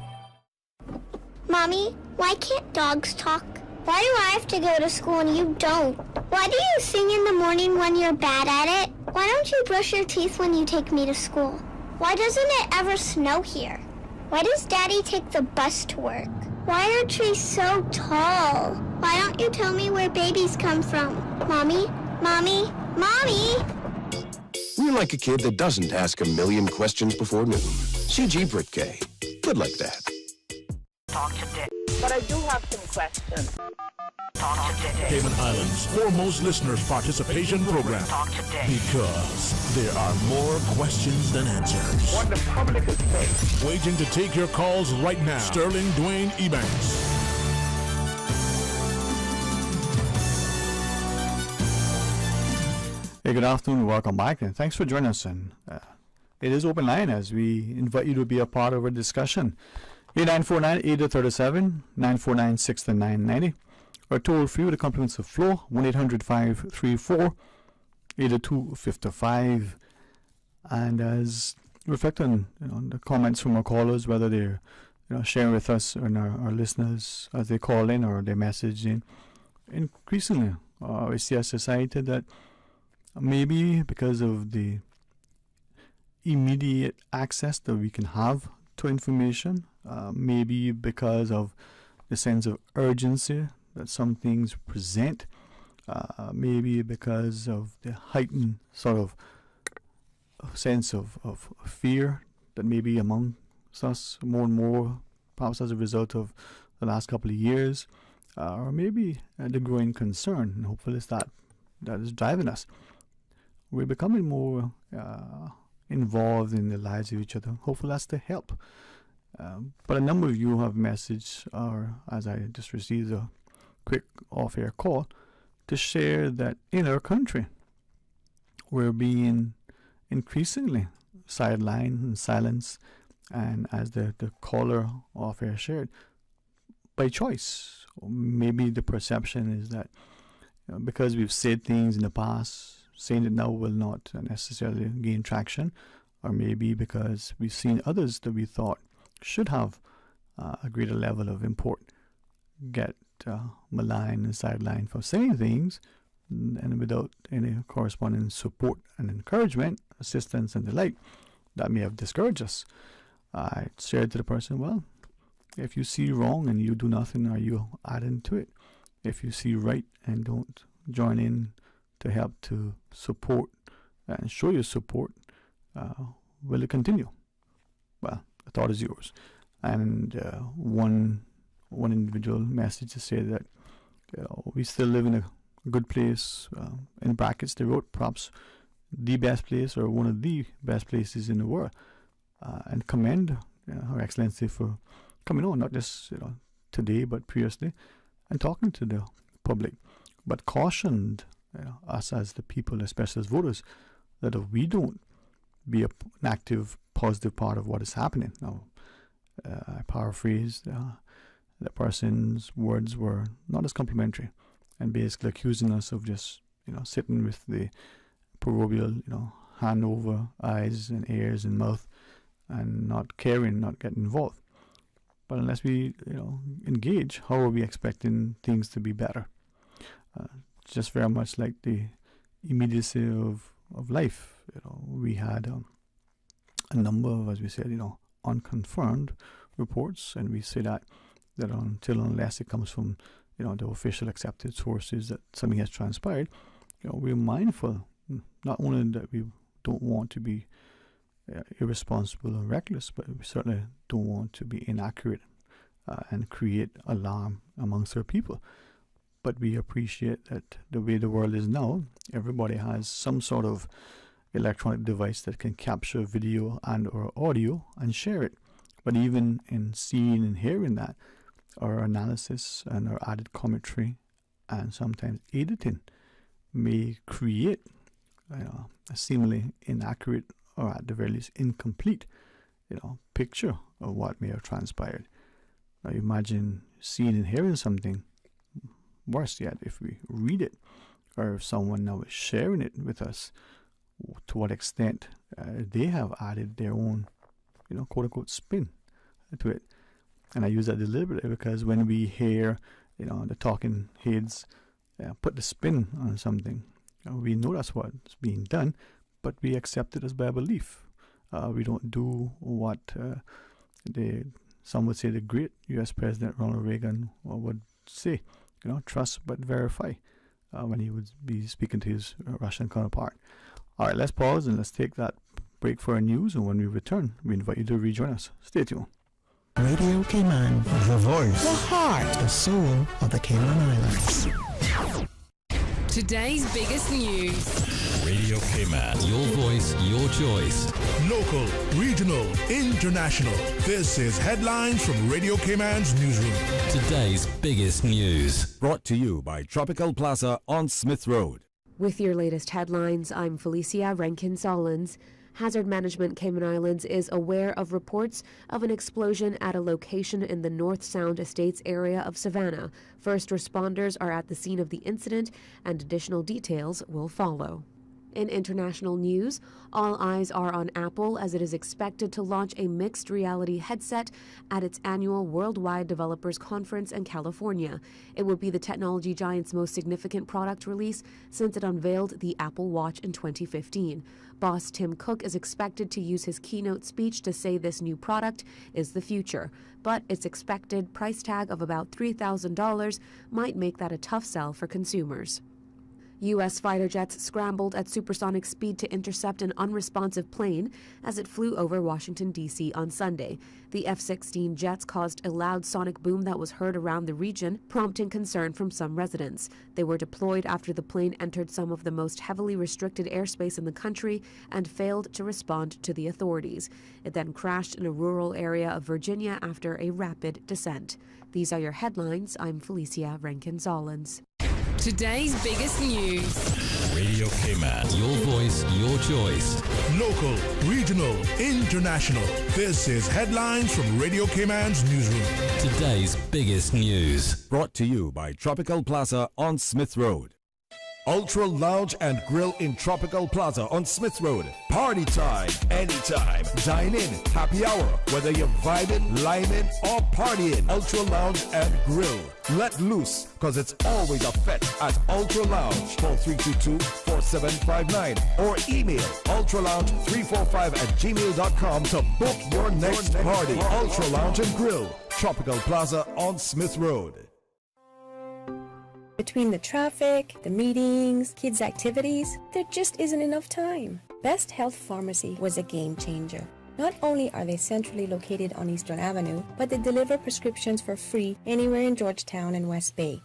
[SPEAKER 14] Mommy, why can't dogs talk? Why do I have to go to school and you don't? Why do you sing in the morning when you're bad at it? Why don't you brush your teeth when you take me to school? Why doesn't it ever snow here? Why does Daddy take the bus to work? Why are trees so tall? Why don't you tell me where babies come from? Mommy, Mommy, Mommy!
[SPEAKER 20] You're like a kid that doesn't ask a million questions before noon. CG Britgay. Good like that.
[SPEAKER 5] Talk today. But I do have some questions. Talk today.
[SPEAKER 9] Cayman Islands' foremost listeners participation program.
[SPEAKER 5] Talk today.
[SPEAKER 9] Because there are more questions than answers.
[SPEAKER 5] What the public is saying.
[SPEAKER 9] Waiting to take your calls right now. Sterling Dwayne EBANKS.
[SPEAKER 7] Hey, good afternoon. Welcome back, and thanks for joining us. And it is open line as we invite you to be a part of our discussion. 8949-8037, 949-6990, or toll free with the compliments of Flo, 1-800-534-8255. And as reflect on the comments from our callers, whether they're sharing with us and our listeners as they call in or they message in, increasingly we see a society that maybe because of the immediate access that we can have to information, maybe because of the sense of urgency that some things present, maybe because of the heightened sort of sense of fear that maybe among us more and more, perhaps as a result of the last couple of years, or maybe the growing concern, and hopefully it's that is driving us. We're becoming more involved in the lives of each other. Hopefully that's to help. But a number of you have messaged, or as I just received a quick off-air call, to share that in our country we're being increasingly sidelined and silenced, and as the caller off-air shared, by choice. Or maybe the perception is that because we've said things in the past, saying it now will not necessarily gain traction, or maybe because we've seen others that we thought should have a greater level of import get maligned and sidelined for saying things, and without any corresponding support and encouragement, assistance and the like, that may have discouraged us. I said to the person, well, if you see wrong and you do nothing, are you adding to it? If you see right and don't join in to help to support and show your support, will it continue? Well, the thought is yours. And one individual message to say that we still live in a good place. In brackets, they wrote perhaps the best place or one of the best places in the world, and commend Her Excellency for coming on, not just today but previously, and talking to the public, but cautioned us as the people, especially as voters, that if we don't be an active, positive part of what is happening. Now, I paraphrased, the person's words were not as complimentary, and basically accusing us of just sitting with the proverbial hand over eyes and ears and mouth and not caring, not getting involved. But unless we engage, how are we expecting things to be better? Just very much like the immediacy of life. We had a number of, as we said, unconfirmed reports, and we say that unless it comes from the official accepted sources that something has transpired, we're mindful not only that we don't want to be irresponsible or reckless, but we certainly don't want to be inaccurate and create alarm amongst our people. But we appreciate that the way the world is now, everybody has some sort of electronic device that can capture video and or audio and share it. But even in seeing and hearing that, our analysis and our added commentary and sometimes editing may create a seemingly inaccurate, or at the very least incomplete picture of what may have transpired. Now imagine seeing and hearing something. Worse yet, if we read it, or if someone now is sharing it with us, to what extent they have added their own, quote unquote, spin to it. And I use that deliberately because when we hear, the talking heads put the spin on something, we know that's what's being done, but we accept it as by belief. We don't do what some would say the great U.S. President Ronald Reagan would say. Trust but verify, when he would be speaking to his Russian counterpart. All right, let's pause and let's take that break for our news. And when we return, we invite you to rejoin us. Stay tuned.
[SPEAKER 23] Radio Cayman, the voice, the heart, the soul of the Cayman Islands.
[SPEAKER 1] Today's biggest news.
[SPEAKER 9] Radio Cayman.
[SPEAKER 1] Your voice, your choice.
[SPEAKER 9] Local, regional, international. This is Headlines from Radio Cayman's newsroom.
[SPEAKER 1] Today's biggest news.
[SPEAKER 17] Brought to you by Tropical Plaza on Smith Road.
[SPEAKER 2] With your latest headlines, I'm Felicia Rankin-Solins. Hazard Management Cayman Islands is aware of reports of an explosion at a location in the North Sound Estates area of Savannah. First responders are at the scene of the incident, and additional details will follow. In international news, all eyes are on Apple as it is expected to launch a mixed reality headset at its annual Worldwide Developers Conference in California. It will be the technology giant's most significant product release since it unveiled the Apple Watch in 2015. Boss Tim Cook is expected to use his keynote speech to say this new product is the future, but its expected price tag of about $3,000 might make that a tough sell for consumers. U.S. fighter jets scrambled at supersonic speed to intercept an unresponsive plane as it flew over Washington, D.C. on Sunday. The F-16 jets caused a loud sonic boom that was heard around the region, prompting concern from some residents. They were deployed after the plane entered some of the most heavily restricted airspace in the country and failed to respond to the authorities. It then crashed in a rural area of Virginia after a rapid descent. These are your headlines. I'm Felicia Rankin-Solins.
[SPEAKER 1] Today's biggest news. Radio Cayman. Your voice, your choice.
[SPEAKER 9] Local, regional, international. This is Headlines from Radio Cayman's newsroom.
[SPEAKER 1] Today's biggest news.
[SPEAKER 17] Brought to you by Tropical Plaza on Smith Road. Ultra Lounge and Grill in Tropical Plaza on Smith Road. Party time, anytime. Dine in, happy hour, whether you're vibing, lining, or partying. Ultra Lounge and Grill. Let loose, cause it's always a fete at Ultra Lounge. Call 322-4759 or email ultralounge345@gmail.com to book your next party. Ultra Lounge and Grill, Tropical Plaza on Smith Road.
[SPEAKER 3] Between the traffic, the meetings, kids' activities, there just isn't enough time. Best Health Pharmacy was a game changer. Not only are they centrally located on Eastern Avenue, but they deliver prescriptions for free anywhere in Georgetown and West Bay.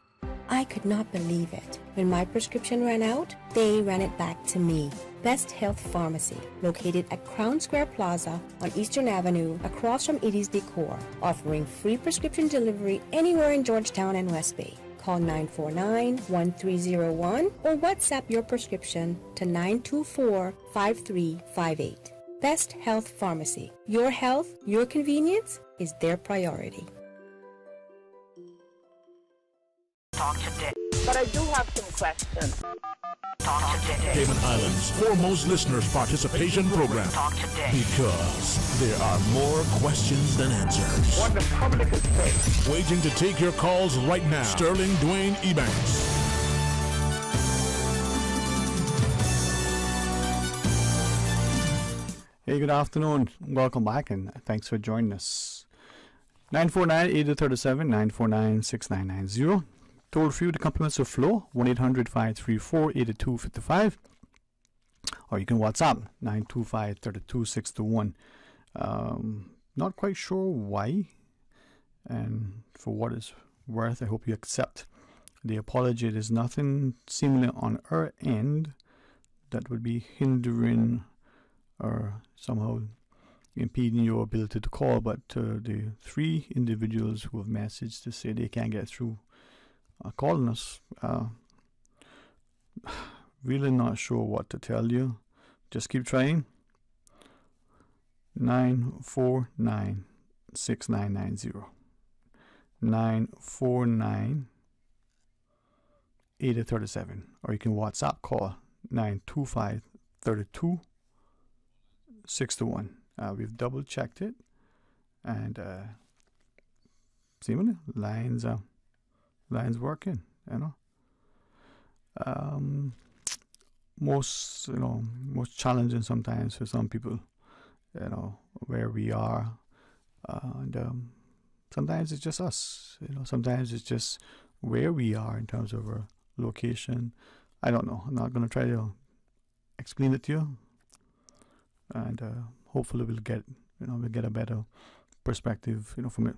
[SPEAKER 3] I could not believe it. When my prescription ran out, they ran it back to me. Best Health Pharmacy, located at Crown Square Plaza on Eastern Avenue, across from Edie's Decor, offering free prescription delivery anywhere in Georgetown and West Bay. Call 949-1301 or WhatsApp your prescription to 924-5358. Best Health Pharmacy. Your health, your convenience is their priority.
[SPEAKER 5] Talk today. But I do have some questions. Talk today.
[SPEAKER 9] Cayman Islands' foremost listeners participation program.
[SPEAKER 5] Talk today.
[SPEAKER 9] Because there are more questions than answers.
[SPEAKER 5] What the public is saying.
[SPEAKER 9] Waiting to take your calls right now. Sterling Dwayne EBANKS.
[SPEAKER 7] Hey, good afternoon. Welcome back and thanks for joining us. 949-8037, 949-6990. Toll free with the compliments of Flo, 1-800-534-8255. Or you can WhatsApp, 925-32621. Not quite sure why. And for what it's worth, I hope you accept the apology. There's nothing seemingly on our end that would be hindering or somehow impeding your ability to call, but the three individuals who have messaged to say they can't get through calling us, really not sure what to tell you. Just keep trying. 949-6990. 949-8037. Or you can WhatsApp call 925-32-621. We've double checked it, and seemingly lines working. Most challenging sometimes for some people. Where we are, and sometimes it's just us. Sometimes it's just where we are in terms of our location. I don't know. I'm not going to try to explain it to you, and hopefully we'll get a better perspective from it.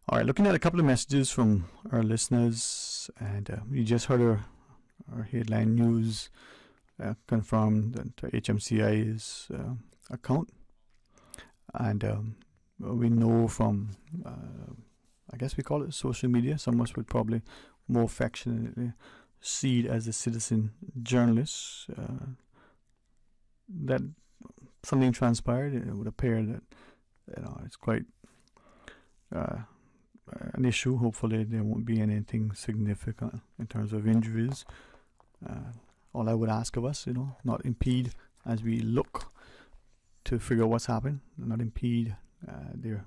[SPEAKER 7] All right, looking at a couple of messages from our listeners, and you just heard our headline news confirmed that HMCI's account, and we know from I guess we call it social media. Some of us would probably more affectionately see it as a citizen journalist, that something transpired. It would appear that it's quite an issue. Hopefully there won't be anything significant in terms of injuries. All I would ask of us, not impede as we look to figure out what's happened, not impede their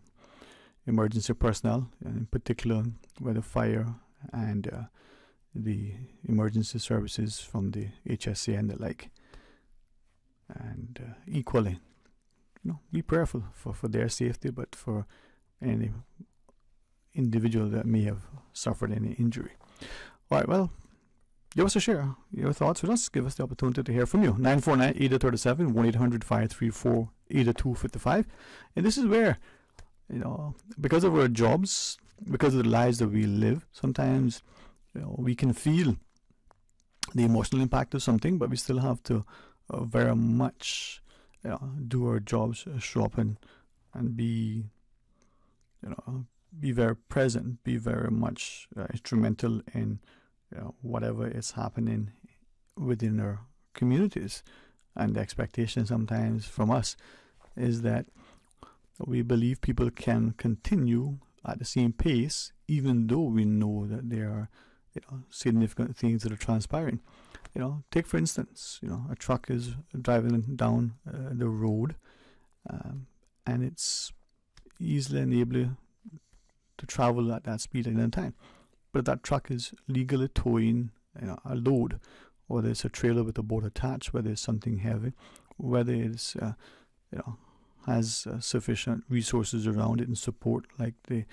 [SPEAKER 7] emergency personnel, and in particular where the fire and the emergency services from the HSC and the like. And equally, be prayerful for their safety, but for any individual that may have suffered any injury. All right, well, give us a share. Your thoughts with us. Give us the opportunity to hear from you. 949-8037, 1-800-534-8255. And this is where, because of our jobs, because of the lives that we live, sometimes we can feel the emotional impact of something, but we still have to very much do our jobs, show up and be be very present, be very much instrumental in whatever is happening within our communities. And the expectation sometimes from us is that we believe people can continue at the same pace, even though we know that there are significant things that are transpiring. Take for instance, a truck is driving down the road, and it's easily and able to travel at that speed at any time. But that truck is legally towing a load, whether it's a trailer with a boat attached, whether it's something heavy, whether it's has sufficient resources around it and support like the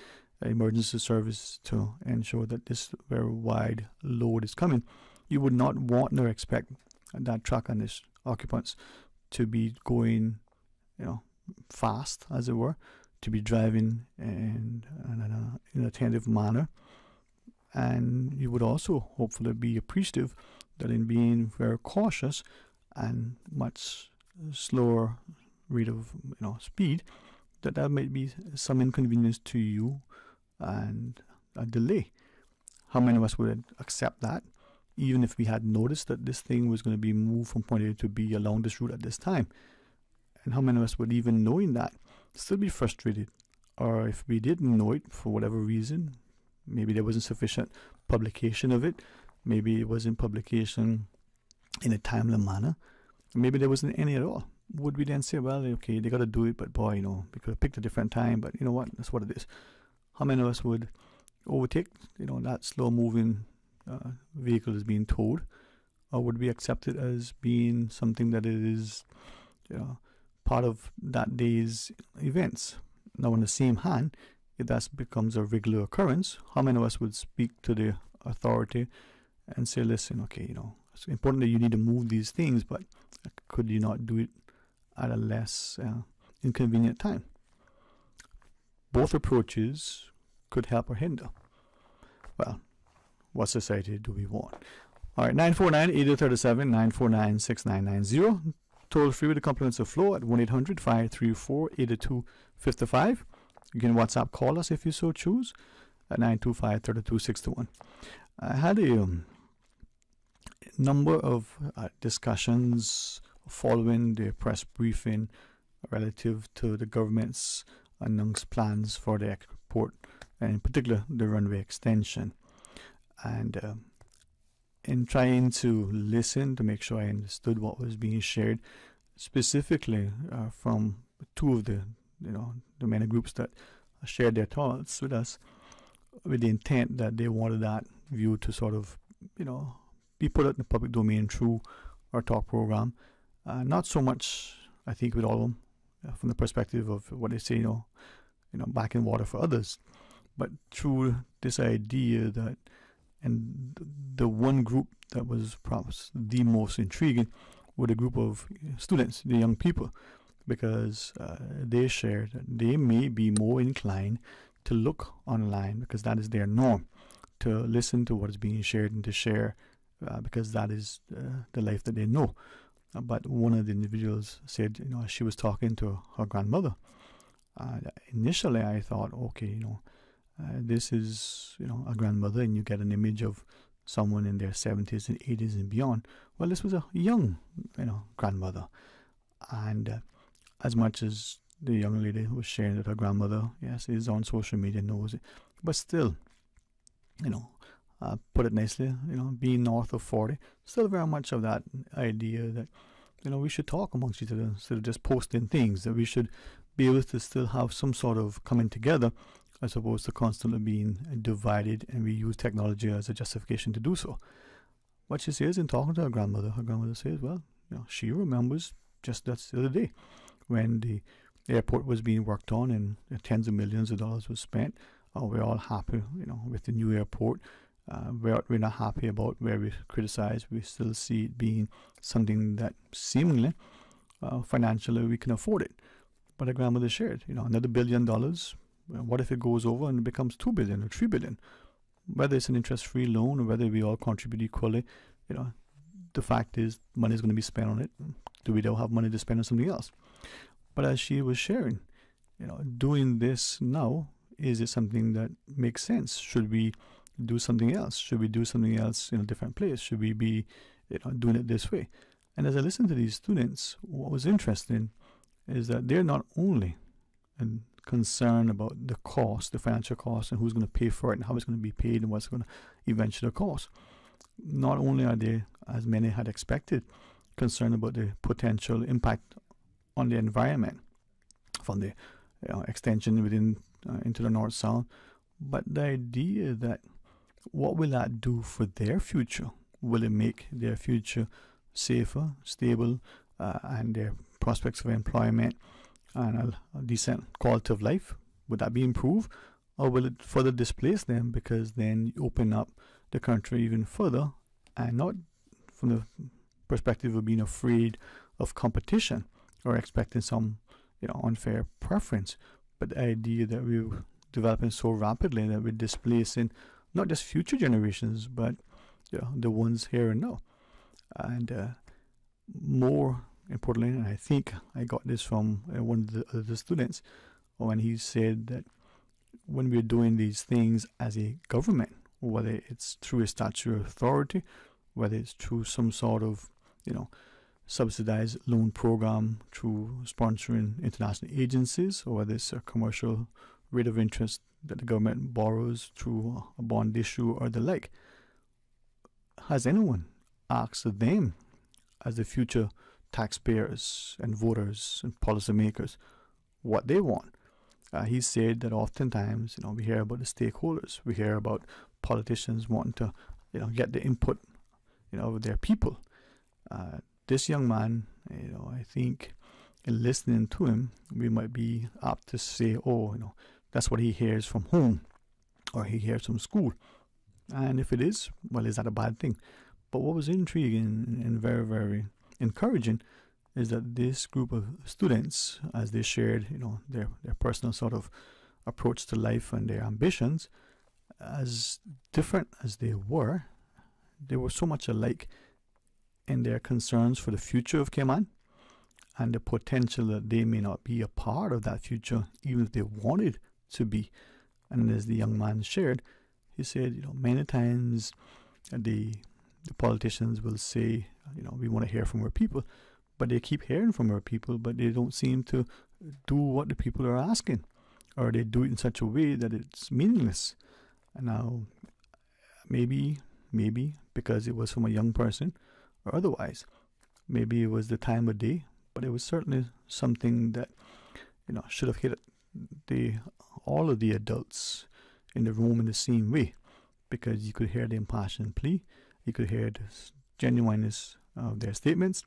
[SPEAKER 7] emergency service to ensure that this very wide load is coming. You would not want nor expect that truck and its occupants to be going fast, as it were, to be driving in an attentive manner. And you would also hopefully be appreciative that in being very cautious and much slower rate of speed, that might be some inconvenience to you and a delay. How many of us would accept that, even if we had noticed that this thing was going to be moved from point A to B along this route at this time? And how many of us would, even knowing that, still be frustrated? Or if we didn't know it for whatever reason, maybe there wasn't sufficient publication of it, maybe it wasn't publication in a timely manner, maybe there wasn't any at all. Would we then say, well, okay, they got to do it, but boy, we could have picked a different time, but you know what, that's what it is. How many of us would overtake, that slow-moving vehicle is being towed, or would we accept it as being something that it is, part of that day's events? Now, on the same hand, if that becomes a regular occurrence, how many of us would speak to the authority and say, listen, okay, it's important that you need to move these things, but could you not do it at a less inconvenient time? Both approaches could help or hinder. Well, what society do we want? All right, 949-8037, 949-6990. Toll free with the compliments of Flo at 1-800-534-8255. You can WhatsApp call us if you so choose at 925-3261. I had a number of discussions following the press briefing relative to the government's announced plans for the airport, and in particular the runway extension. And in trying to listen to make sure I understood what was being shared, specifically from two of the many groups that shared their thoughts with us, with the intent that they wanted that view to sort of be put out in the public domain through our talk program. Not so much, I think, with all of them from the perspective of what they say, back in water for others, but through this idea that, and the one group that was perhaps the most intriguing were the group of students, the young people, because they shared that they may be more inclined to look online because that is their norm, to listen to what is being shared and to share because that is the life that they know. But one of the individuals said, she was talking to her grandmother. Initially, I thought, okay, this is, a grandmother, and you get an image of someone in their 70s and 80s and beyond. Well, this was a young, grandmother. And as much as the young lady was sharing that her grandmother, yes, is on social media, knows it, but still, put it nicely, being north of 40, still very much of that idea that, we should talk amongst each other instead of just posting things, that we should be able to still have some sort of coming together as opposed to constantly being divided, and we use technology as a justification to do so. What she says in talking to her grandmother says, well, she remembers just that the other day when the airport was being worked on and tens of millions of dollars was spent. We're all happy, with the new airport. We're not happy about where we criticize. We still see it being something that seemingly, financially, we can afford it. But her grandmother shared, another $1 billion. What if it goes over and it becomes $2 billion or $3 billion? Whether it's an interest-free loan or whether we all contribute equally, the fact is money is going to be spent on it. Do we don't have money to spend on something else? But as she was sharing, doing this now Is it something that makes sense? Should we do something else? Should we do something else in a different place? Should we be doing it this way? And as I listened to these students, what was interesting is that they're not only concerned about the cost, the financial cost, and who's going to pay for it and how it's going to be paid and what's going to eventually cost. Not only are they, as many had expected, concerned about the potential impact on the environment from the extension within into the north-south, but the idea that what will that do for their future? Will it make their future safer, stable, and their prospects of employment and a decent quality of life? Would that be improved? Or will it further displace them, because then you open up the country even further, and not from the perspective of being afraid of competition or expecting some unfair preference, but the idea that we're developing so rapidly that we're displacing not just future generations, but the ones here and now. And more importantly, and I think I got this from one of the students, when he said that when we're doing these things as a government, whether it's through a statutory authority, whether it's through some sort of subsidized loan program through sponsoring international agencies, or whether it's a commercial rate of interest that the government borrows through a bond issue or the like, has anyone asked them, as the future taxpayers and voters and policymakers, what they want? He said that oftentimes, we hear about the stakeholders, we hear about politicians wanting to, get the input, of their people. This young man, I think in listening to him, we might be apt to say, that's what he hears from home, or he hears from school. And if it is, well, is that a bad thing? But what was intriguing and very, very encouraging is that this group of students, as they shared, their personal sort of approach to life and their ambitions, as different as they were so much alike in their concerns for the future of Cayman and the potential that they may not be a part of that future, even if they wanted to be. And as the young man shared, he said, many times the politicians will say, we want to hear from our people, but they keep hearing from our people, but they don't seem to do what the people are asking, or they do it in such a way that it's meaningless. And now, maybe because it was from a young person, or otherwise, maybe it was the time of day, but it was certainly something that should have hit all of the adults in the room in the same way, because you could hear the impassioned plea, you could hear the genuineness of their statements,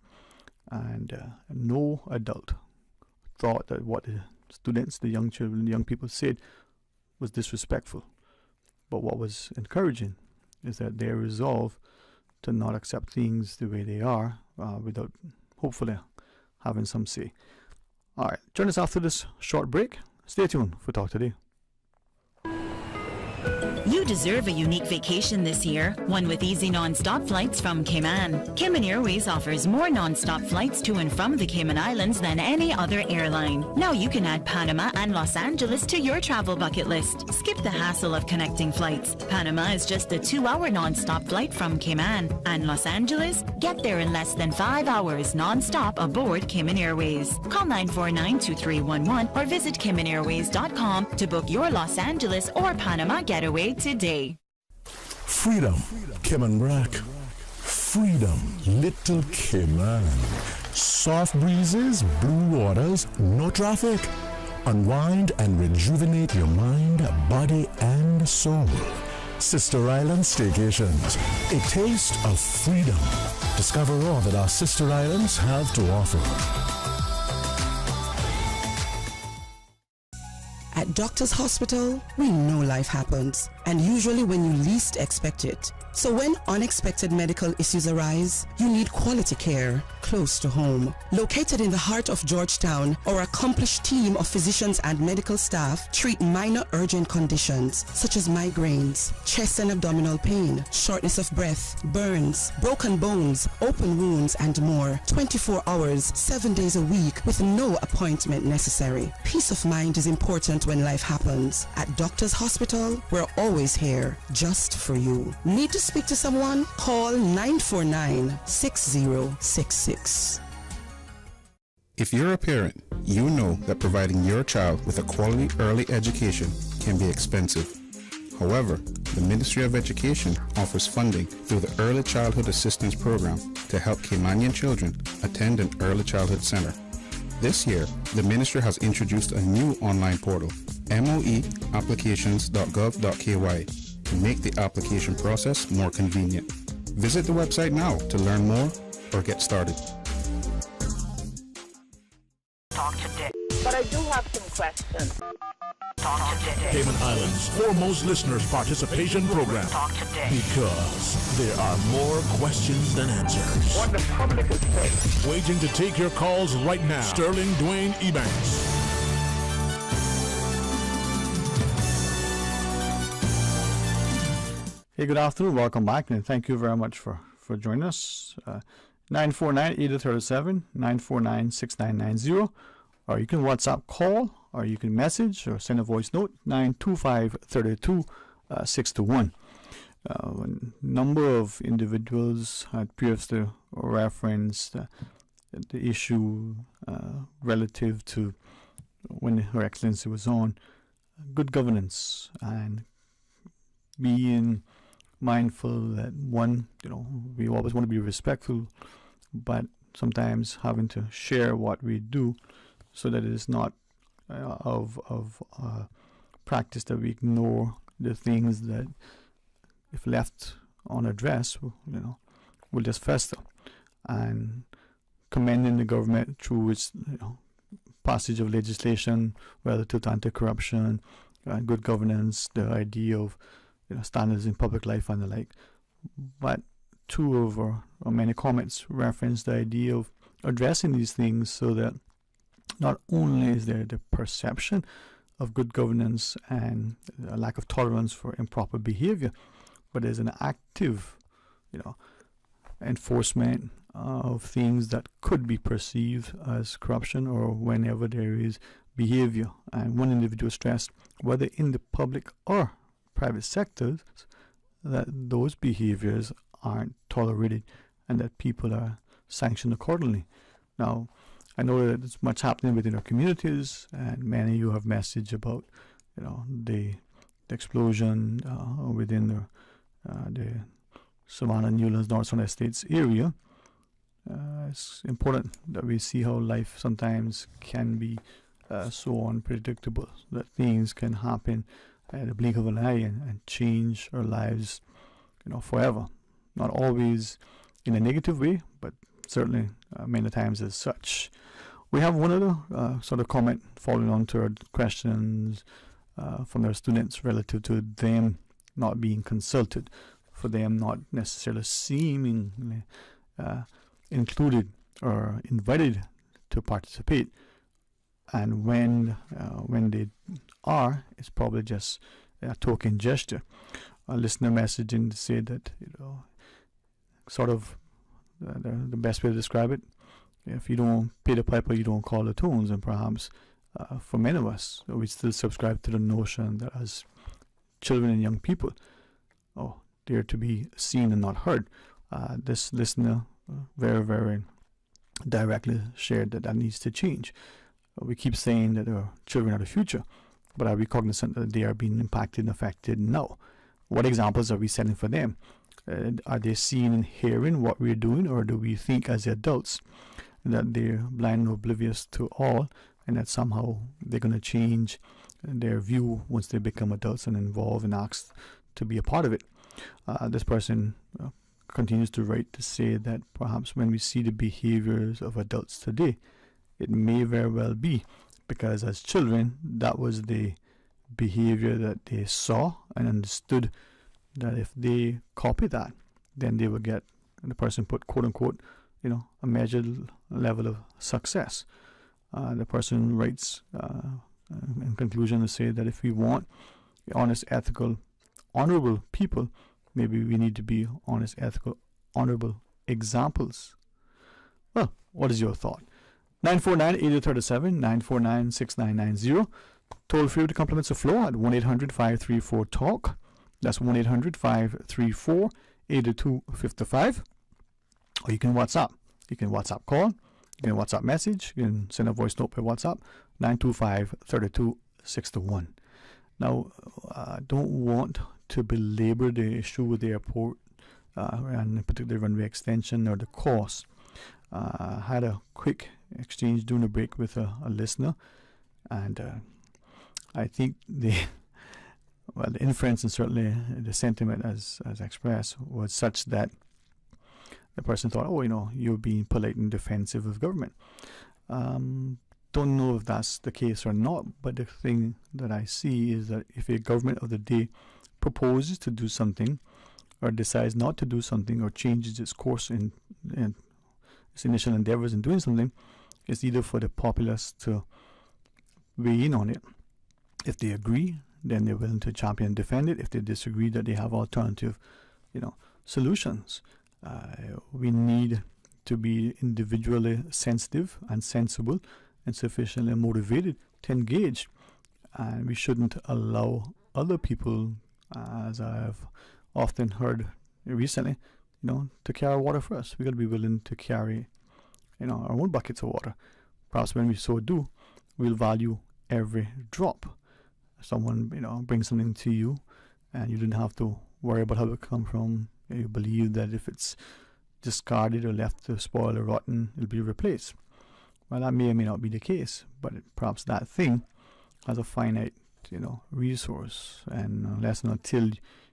[SPEAKER 7] and no adult thought that what the students, the young children, the young people said was disrespectful. But what was encouraging is that their resolve to not accept things the way they are without hopefully having some say. All right, join us after this short break. Stay tuned for Talk Today.
[SPEAKER 18] You deserve a unique vacation this year, one with easy non-stop flights from Cayman. Cayman Airways offers more non-stop flights to and from the Cayman Islands than any other airline. Now you can add Panama and Los Angeles to your travel bucket list. Skip the hassle of connecting flights. Panama is just a 2-hour non-stop flight from Cayman. And Los Angeles? Get there in less than 5 hours non-stop aboard Cayman Airways. Call 949-2311 or visit CaymanAirways.com to book your Los Angeles or Panama getaway today.
[SPEAKER 17] Freedom, Cayman Brack. Freedom, Little Cayman. Soft breezes, blue waters, no traffic. Unwind and rejuvenate your mind, body, and soul. Sister Island Staycations, a taste of freedom. Discover all that our sister islands have to offer.
[SPEAKER 19] At Doctors Hospital, we know life happens, and usually when you least expect it. So when unexpected medical issues arise, you need quality care, close to home. Located in the heart of Georgetown, our accomplished team of physicians and medical staff treat minor urgent conditions such as migraines, chest and abdominal pain, shortness of breath, burns, broken bones, open wounds, and more. 24 hours, 7 days a week with no appointment necessary. Peace of mind is important when life happens. At Doctors Hospital, we're always here just for you. Need to speak to someone? Call 949-6066.
[SPEAKER 16] If you're a parent, you know that providing your child with a quality early education can be expensive. However, the Ministry of Education offers funding through the Early Childhood Assistance Program to help Caymanian children attend an early childhood center. This year, the Ministry has introduced a new online portal, moeapplications.gov.ky, to make the application process more convenient. Visit the website now to learn more or get started.
[SPEAKER 5] Talk today. But I do have some questions. Talk today.
[SPEAKER 9] Cayman Islands' foremost listeners participation program.
[SPEAKER 5] Talk today.
[SPEAKER 9] Because there are more questions than answers.
[SPEAKER 5] What the public is saying.
[SPEAKER 9] Waiting to take your calls right now. Sterling Dwayne EBANKS.
[SPEAKER 7] Hey, good afternoon. Welcome back, and thank you very much for joining us. 949-8037, 949-6990, or you can WhatsApp call, or you can message or send a voice note, 925-32-621. A number of individuals had previously referenced the issue relative to when Her Excellency was on, good governance and being mindful that we always want to be respectful, but sometimes having to share what we do so that it is not of practice that we ignore the things that, if left unaddressed, will just fester. And commending the government through its passage of legislation relative to anti-corruption, good governance, the idea of standards in public life and the like. But two of or many comments reference the idea of addressing these things so that not only is there the perception of good governance and a lack of tolerance for improper behavior, but there's an active, enforcement of things that could be perceived as corruption or whenever there is behavior. And one individual stressed, whether in the public or private sectors, that those behaviors aren't tolerated and that people are sanctioned accordingly. Now, I know that there's much happening within our communities, and many of you have messaged about, the explosion within the Savannah, Newlands, North Sun Estates area. It's important that we see how life sometimes can be so unpredictable, that things can happen at the blink of an eye and change our lives, forever. Not always in a negative way, but certainly many times as such. We have one other sort of comment following on to our questions from our students relative to them not being consulted, for them not necessarily seemingly included or invited to participate. And when they are, it's probably just a token gesture. A listener messaging to say that, sort of the best way to describe it, if you don't pay the piper, you don't call the tunes. And perhaps for many of us, we still subscribe to the notion that as children and young people, they're to be seen and not heard. This listener very, very directly shared that needs to change. We keep saying that our children are the future, but are we cognizant that they are being impacted and affected now? What examples are we setting for them? Are they seeing and hearing what we're doing, or do we think as adults that they're blind and oblivious to all, and that somehow they're going to change their view once they become adults and involved and asked to be a part of it? This person continues to write to say that perhaps when we see the behaviors of adults today, it may very well be because as children, that was the behavior that they saw and understood that if they copy that, then they would get, and the person put quote unquote, a measured level of success. The person writes in conclusion to say that if we want honest, ethical, honorable people, maybe we need to be honest, ethical, honorable examples. Well, what is your thought? 949-8037, 949-6990. Toll free with the compliments of Flow at 1-800-534-TALK. That's 1-800-534-8255. Or you can WhatsApp. You can WhatsApp call. You can WhatsApp message. You can send a voice note by WhatsApp. 925-3261. Now, I don't want to belabor the issue with the airport and particularly runway extension or the cost. I had a quick exchange during the break with a listener, and I think the inference and certainly the sentiment as expressed was such that the person thought, you're being polite and defensive of government. Don't know if that's the case or not, but the thing that I see is that if a government of the day proposes to do something or decides not to do something or changes its course in its initial endeavors in doing something, it's either for the populace to weigh in on it. If they agree, then they're willing to champion and defend it. If they disagree, that they have alternative, solutions. We need to be individually sensitive and sensible and sufficiently motivated to engage, and we shouldn't allow other people, as I've often heard recently, to carry water for us. We got to be willing to carry, our own buckets of water. Perhaps when we so do, we'll value every drop. Someone, brings something to you, and you didn't have to worry about how it come from. You believe that if it's discarded or left to spoil or rotten, it'll be replaced. Well, that may or may not be the case, but perhaps that thing has a finite, resource, and unless and until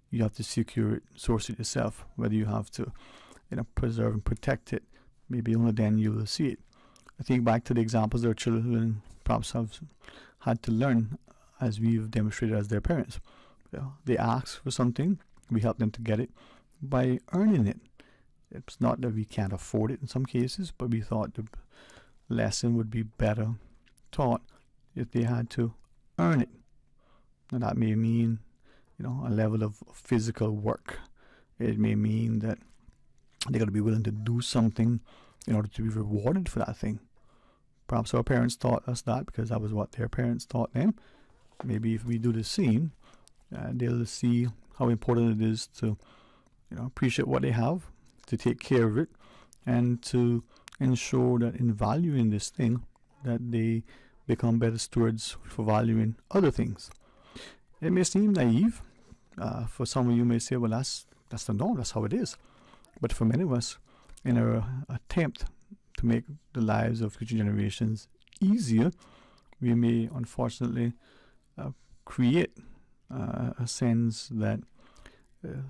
[SPEAKER 7] you have to secure it, source it yourself, whether you have to, preserve and protect it, maybe only then you will see it. I think back to the examples our children perhaps have had to learn as we've demonstrated as their parents. They ask for something, we help them to get it by earning it. It's not that we can't afford it in some cases, but we thought the lesson would be better taught if they had to earn it. And that may mean, a level of physical work. It may mean that they got to be willing to do something in order to be rewarded for that thing. Perhaps our parents taught us that because that was what their parents taught them. Maybe if we do the same, they'll see how important it is to, appreciate what they have, to take care of it, and to ensure that in valuing this thing, that they become better stewards for valuing other things. It may seem naive. For some of you may say, well, that's the norm, that's how it is. But for many of us, in our attempt to make the lives of future generations easier, we may unfortunately create a sense that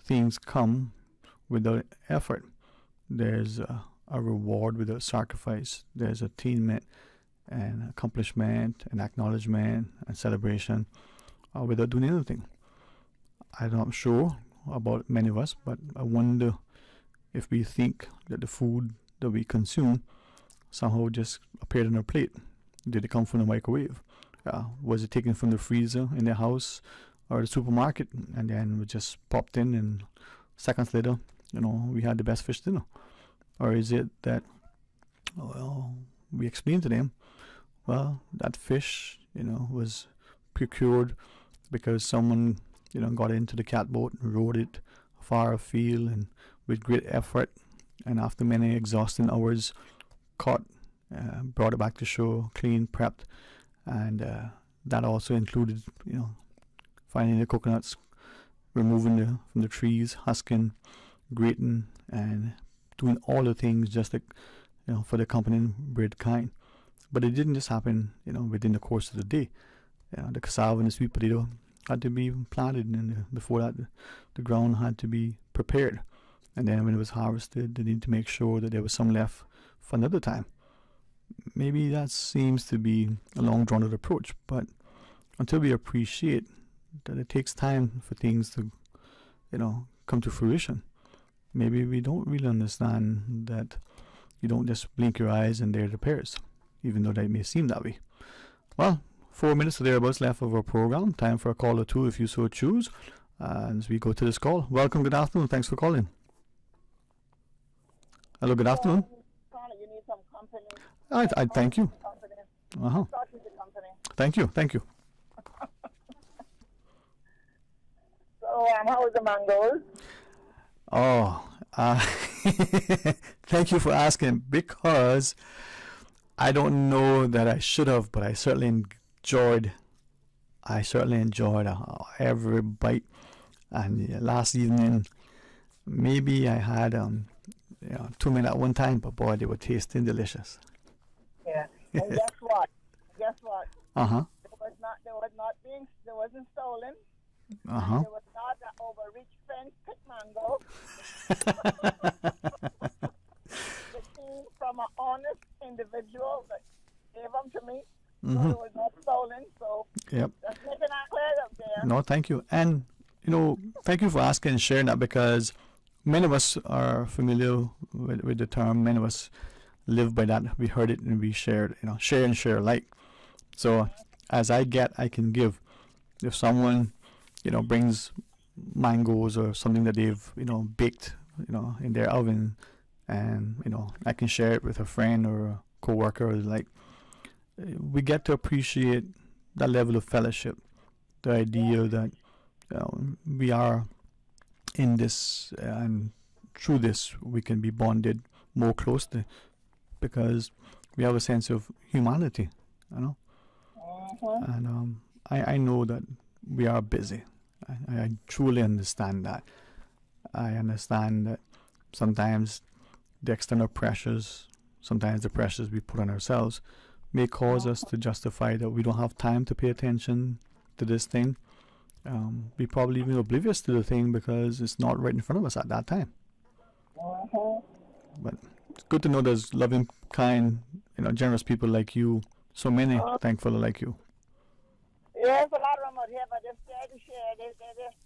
[SPEAKER 7] things come without effort. There's a reward without sacrifice. There's attainment and accomplishment and acknowledgement and celebration without doing anything. I'm not sure about many of us, but I wonder if we think that the food that we consume somehow just appeared on our plate. Did it come from the microwave? Was it taken from the freezer in the house or the supermarket, and then we just popped in, and seconds later, we had the best fish dinner? Or is it that, we explained to them, that fish, was procured because someone, got into the catboat and rowed it far afield and with great effort, and after many exhausting hours, caught, brought it back to shore, clean, prepped, and that also included, finding the coconuts, removing them from the trees, husking, grating, and doing all the things just like, for the accompanying bread kind. But it didn't just happen, within the course of the day. The cassava and the sweet potato had to be planted, and before that, the ground had to be prepared. And then when it was harvested, they need to make sure that there was some left for another time. Maybe that seems to be a long drawn-out approach, but until we appreciate that it takes time for things to, come to fruition, maybe we don't really understand that you don't just blink your eyes and there it appears, even though that may seem that way. Well, 4 minutes or thereabouts left of our program. Time for a call or two if you so choose. As we go to this call. Welcome, good afternoon. Thanks for calling. Hello, good afternoon.
[SPEAKER 10] You need some company.
[SPEAKER 7] I thank you. Uh-huh. Thank you.
[SPEAKER 10] So, how was the mangoes?
[SPEAKER 7] Oh, thank you for asking, because I don't know that I should have, but I certainly enjoyed every bite. And last evening, maybe I had 2 men at one time, but boy, they were tasting delicious.
[SPEAKER 10] Yeah. And guess what?
[SPEAKER 7] Uh-huh.
[SPEAKER 10] They wasn't stolen.
[SPEAKER 7] Uh-huh.
[SPEAKER 10] There was not an overreach fence pick mango. It came from an honest individual that gave them to me. So it was not stolen. So
[SPEAKER 7] Yep.
[SPEAKER 10] just making that clear up there.
[SPEAKER 7] No, thank you. And, thank you for asking and sharing that, because many of us are familiar with the term. Many of us live by that. We heard it and we shared, share and share alike. So as I can give. If someone, brings mangoes or something that they've, baked, in their oven, and, I can share it with a friend or a co-worker, we get to appreciate that level of fellowship, the idea that we are in this, and through this we can be bonded more closely because we have a sense of humanity, and I know that we are busy. I truly understand that. I understand that sometimes the external pressures, sometimes the pressures we put on ourselves may cause us to justify that we don't have time to pay attention to this thing. We probably even oblivious to the thing because it's not right in front of us at that time. But it's good to know there's loving, kind, generous people like you. So many thankful like you.
[SPEAKER 10] Yes, a lot of them out here, but they're scared to share. They're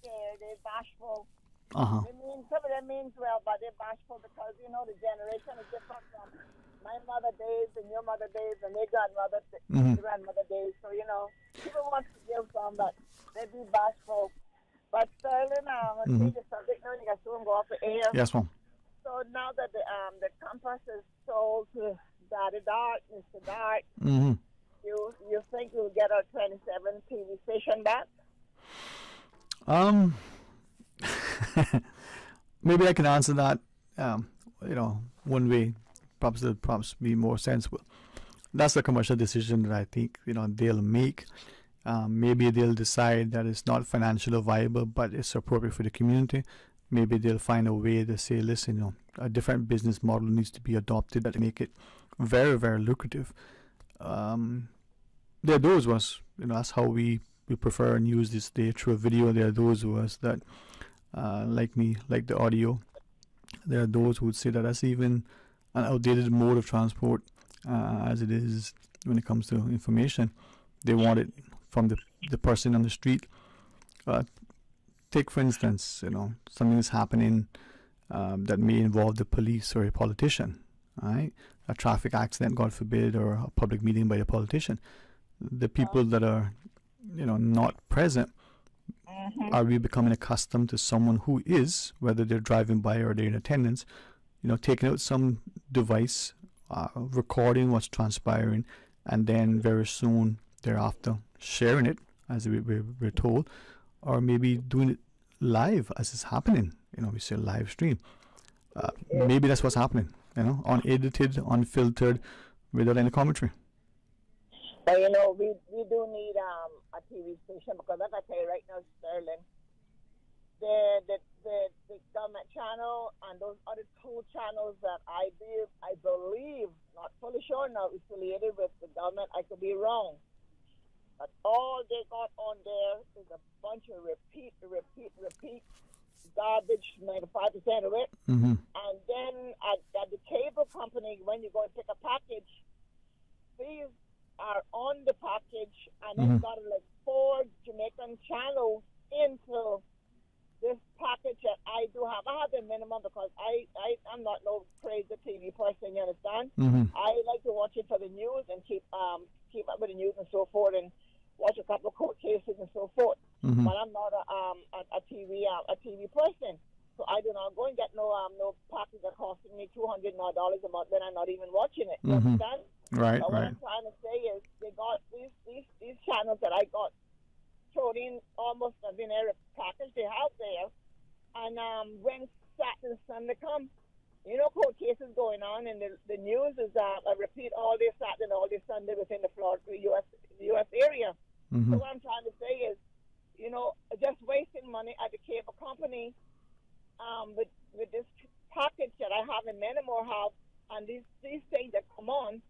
[SPEAKER 10] scared. They're bashful.
[SPEAKER 7] Uh-huh.
[SPEAKER 10] Some of them means well, but they're bashful because, the generation is different from my mother days and your mother days and their grandmother days. So, people want to give some, but they be bashful. But Sterling, I'm going to say the subject now, you got to go off the air.
[SPEAKER 7] Yes, ma'am.
[SPEAKER 10] So now that the compass is sold to Daddy Dart, Mr. Dart, you think you'll get our 27 TV station back?
[SPEAKER 7] Maybe I can answer that, one way, perhaps be more sensible. That's a commercial decision that I think, they'll make. Maybe they'll decide that it's not financially viable, but it's appropriate for the community. Maybe they'll find a way to say, listen, a different business model needs to be adopted that make it very, very lucrative. There are those of us, that's how we prefer and use this day through a video. There are those of us that, like me, like the audio. There are those who would say that that's even an outdated mode of transport as it is when it comes to information. They want it from the person on the street. Take, for instance, something is happening that may involve the police or a politician, right? A traffic accident, God forbid, or a public meeting by a politician. The people that are, not present, are we becoming accustomed to someone who is, whether they're driving by or they're in attendance, taking out some device, recording what's transpiring, and then very soon thereafter sharing it, as we're told, or maybe doing it live as it's happening. We say live stream. Maybe that's what's happening, unedited, unfiltered, without any commentary.
[SPEAKER 10] But we do need a TV station because, like I tell you right now, Sterling, the government channel and those other two channels that I believe, not fully sure now, affiliated with the government. I could be wrong. But all they got on there is a bunch of repeat garbage, 95% of it. And then at the cable company, when you go and pick a package, these are on the package, and it's got like 4 Jamaican channels into this package that I do have, I have the minimum because I'm not no crazy TV person, you understand? I like to watch it for the news and keep up with the news and so forth, and watch a couple of court cases and so forth. But I'm not a TV person, so I do not go and get no package that costing me $200 a month when I'm not even watching it. You understand?
[SPEAKER 7] Right,
[SPEAKER 10] so what
[SPEAKER 7] right.
[SPEAKER 10] I'm trying to say is they got these channels that I got thrown in almost a binary package they have there, and when Saturday and Sunday come, you know, court cases going on, and the news is a repeat all day Saturday and all day Sunday within the Florida, U.S. area. So what I'm trying to say is, you know, just wasting money at the cable company with this package that I have and many more have, and these things that come on,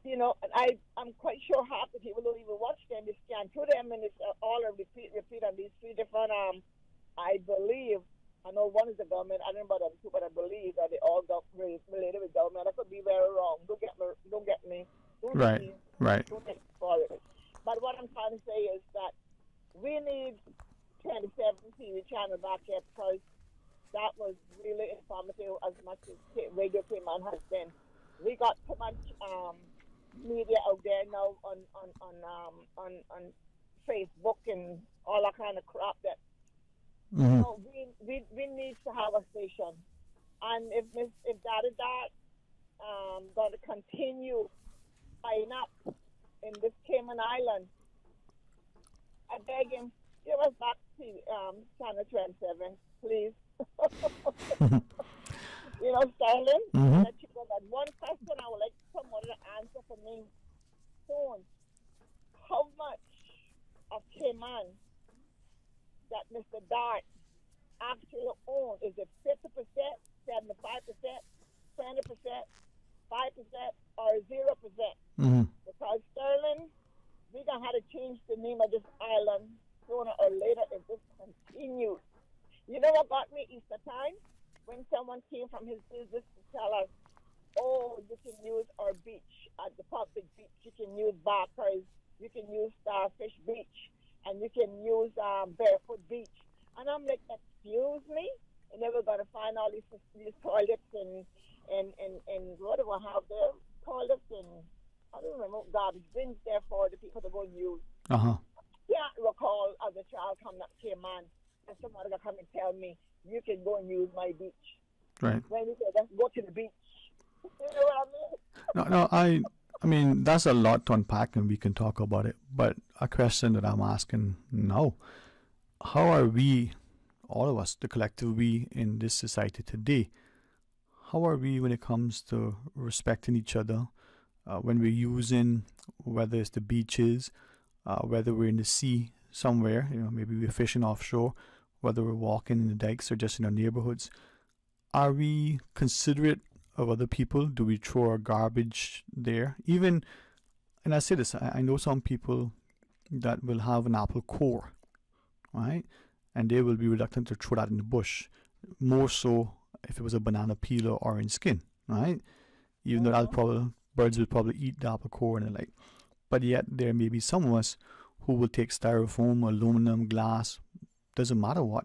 [SPEAKER 10] you know, and I'm quite sure half the people don't even watch them. They scan through them, and it's all a repeat on these three different, I believe, I know one is the government, I don't know about them two, but I believe that they all got related with government. I could be very wrong. Don't get me.
[SPEAKER 7] Right.
[SPEAKER 10] Don't get me for it. But what I'm trying to say is that we need 27 TV channel back here because that was really informative as much as Radio Cayman has been. We got too much media out there now on Facebook and all that kind of crap that you know, we need to have a station. And if Daddy going to continue buying up in this Cayman Island, I beg him, give us back to Channel 27, please. You know, Sterling, let you go. But one question I would like someone to answer for me soon. How much of Cayman that Mr. Dart actually owns? Is it 50%, 75%, 20%, 5%, or 0%? Because Sterling, we're going to have to change the name of this island sooner or later if this continues. You know what got me Easter time? When someone came from his business to tell us, oh, you can use our beach at the public beach. You can use Barkers. You can use Starfish Beach. And you can use Barefoot Beach. And I'm like, excuse me? And they were going to find all these toilets and what do I have there? Toilets and, I don't remember, garbage bins there for the people to go and use. Can't recall as a child coming up to Cayman and somebody going to come and tell me, you can go and use my beach.
[SPEAKER 7] Right.
[SPEAKER 10] When we say, let's go to the beach. You know what I mean?
[SPEAKER 7] No, I mean, that's a lot to unpack and we can talk about it. But a question that I'm asking now, how are we, all of us, the collective we in this society today, how are we when it comes to respecting each other when we're using, whether it's the beaches, whether we're in the sea somewhere, you know, maybe we're fishing offshore, whether we're walking in the dikes or just in our neighborhoods, are we considerate of other people? Do we throw our garbage there? Even, and I say this, I know some people that will have an apple core, right? And they will be reluctant to throw that in the bush, more so if it was a banana peel or orange skin, right? Even though that probably, birds will probably eat the apple core and the like. But yet there may be some of us who will take styrofoam, aluminum, glass, doesn't matter what.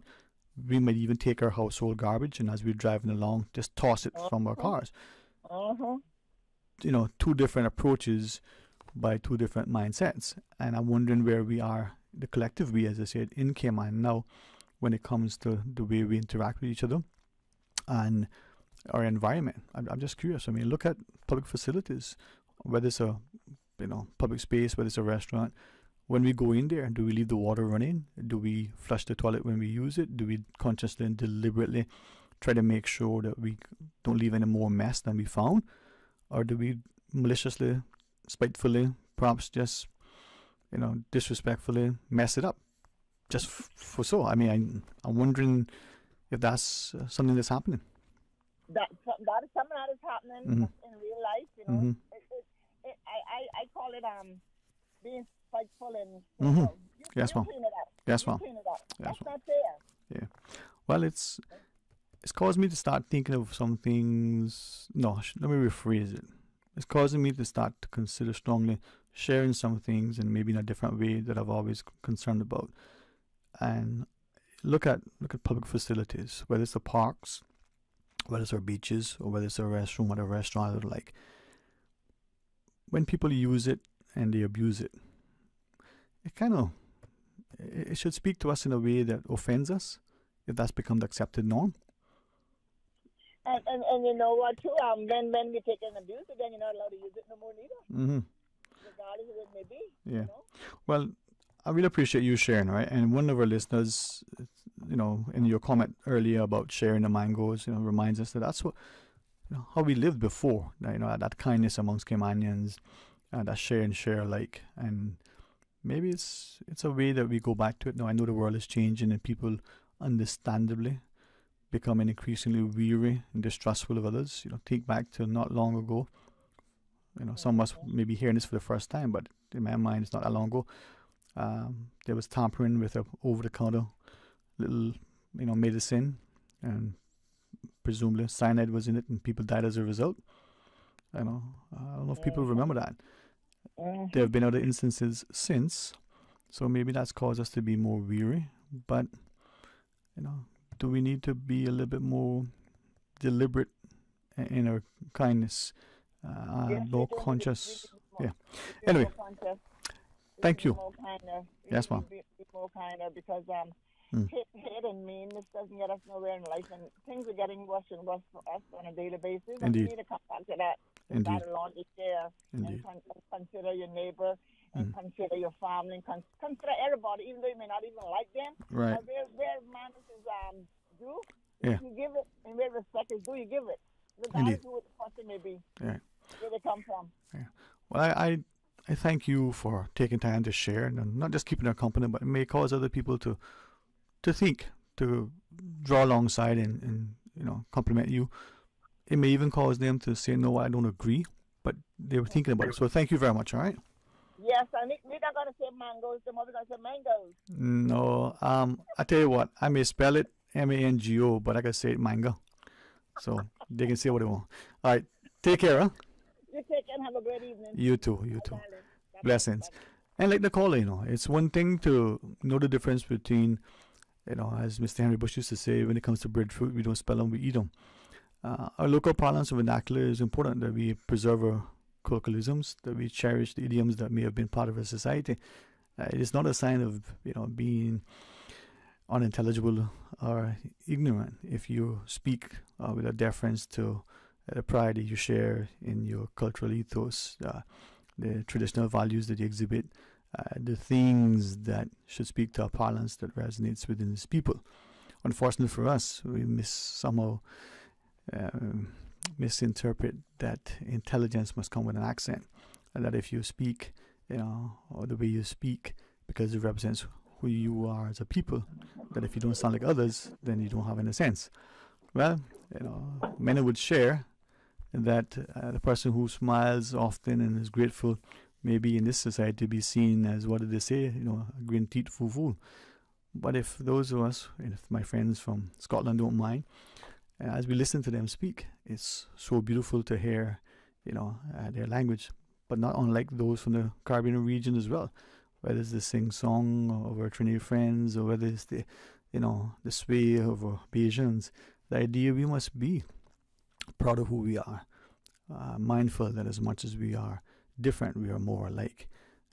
[SPEAKER 7] We might even take our household garbage and as we're driving along, just toss it from our cars. You know, two different approaches by two different mindsets. And I'm wondering where we are, the collective we, as I said, in Cayman now, when it comes to the way we interact with each other and our environment. I'm just curious. I mean, look at public facilities, whether it's a, you know, public space, whether it's a restaurant. When we go in there, do we leave the water running? Do we flush the toilet when we use it? Do we consciously and deliberately try to make sure that we don't leave any more mess than we found? Or do we maliciously, spitefully, perhaps just, you know, disrespectfully mess it up? Just for so. I mean, I'm wondering if that's something that's happening.
[SPEAKER 10] That is something that is happening in real life, you know. I call it being spiteful and
[SPEAKER 7] Yes, ma'am.
[SPEAKER 10] clean it up.
[SPEAKER 7] Yes, ma'am.
[SPEAKER 10] Clean it up.
[SPEAKER 7] Yes,
[SPEAKER 10] That's not fair.
[SPEAKER 7] Yeah. Well, it's caused me to start thinking of some things. No, let me rephrase it. It's causing me to start to consider strongly sharing some things and maybe in a different way that I've always concerned about. And look at public facilities, whether it's the parks, whether it's our beaches, or whether it's a restroom or a restaurant or the like. When people use it and they abuse it, it should speak to us in a way that offends us, if that's become the accepted norm.
[SPEAKER 10] And you know what too? When we take and abuse it, then you're not allowed to use it no more neither.
[SPEAKER 7] Mm-hmm.
[SPEAKER 10] Regardless of what it may be.
[SPEAKER 7] Yeah.
[SPEAKER 10] You know?
[SPEAKER 7] Well, I really appreciate you sharing, right? And one of our listeners, in your comment earlier about sharing the mangoes, reminds us that that's what, how we lived before. That kindness amongst Caymanians, that share and share alike. And maybe it's a way that we go back to it. Now, I know the world is changing and people understandably becoming increasingly weary and distrustful of others. Think back to not long ago. Some of us may be hearing this for the first time, but in my mind, it's not that long ago. There was tampering with a over-the-counter little, medicine, and presumably cyanide was in it, and people died as a result. I don't know if people remember that. There have been other instances since, so maybe that's caused us to be more weary. But do we need to be a little bit more deliberate in our kindness, more conscious? Yeah. Anyway, thank you. Yes, ma'am.
[SPEAKER 10] Be more kinder because hate and meanness doesn't get us nowhere in life, and things are getting worse and worse for us on a daily basis. And we need to come back to that. Battle on the share and consider your neighbor and consider your family and consider everybody, even though you may not even like them.
[SPEAKER 7] Right.
[SPEAKER 10] Where manners is due,
[SPEAKER 7] yeah.
[SPEAKER 10] you give it, and where respect is due, you give it. Regardless of what the person may be,
[SPEAKER 7] right.
[SPEAKER 10] Where they come from.
[SPEAKER 7] Yeah. Well, I thank you for taking time to share, and not just keeping our company, but it may cause other people to think, to draw alongside and compliment you. It may even cause them to say, no, I don't agree, but they were thinking about it. So thank you very much, all right?
[SPEAKER 10] Yes, and we're not going to say mangoes, the mother going to say mangoes.
[SPEAKER 7] No, I tell you what, I may spell it MANGO, but I can say it mango. So they can say what they want. All right, take care, huh?
[SPEAKER 10] You take care and have a great evening.
[SPEAKER 7] You too. Blessings. And like the caller, it's one thing to know the difference between, as Mr. Henry Bush used to say, when it comes to breadfruit, we don't spell them, we eat them. Our local parlance and vernacular is important, that we preserve our colloquialisms, that we cherish the idioms that may have been part of our society. It is not a sign of being unintelligible or ignorant if you speak with a deference to the pride that you share in your cultural ethos, the traditional values that you exhibit, the things that should speak to our parlance that resonates within this people. Unfortunately for us, we somehow misinterpret that intelligence must come with an accent, and that if you speak, or the way you speak, because it represents who you are as a people, that if you don't sound like others, then you don't have any sense. Well, many would share that the person who smiles often and is grateful maybe in this society be seen as, what did they say, a green teeth fool. But if those of us, if my friends from Scotland don't mind, as we listen to them speak, it's so beautiful to hear, their language, but not unlike those from the Caribbean region as well. Whether it's the sing-song of our Trinity friends, or whether it's the sway of our Bajans, the idea we must be proud of who we are, mindful that as much as we are different, we are more alike.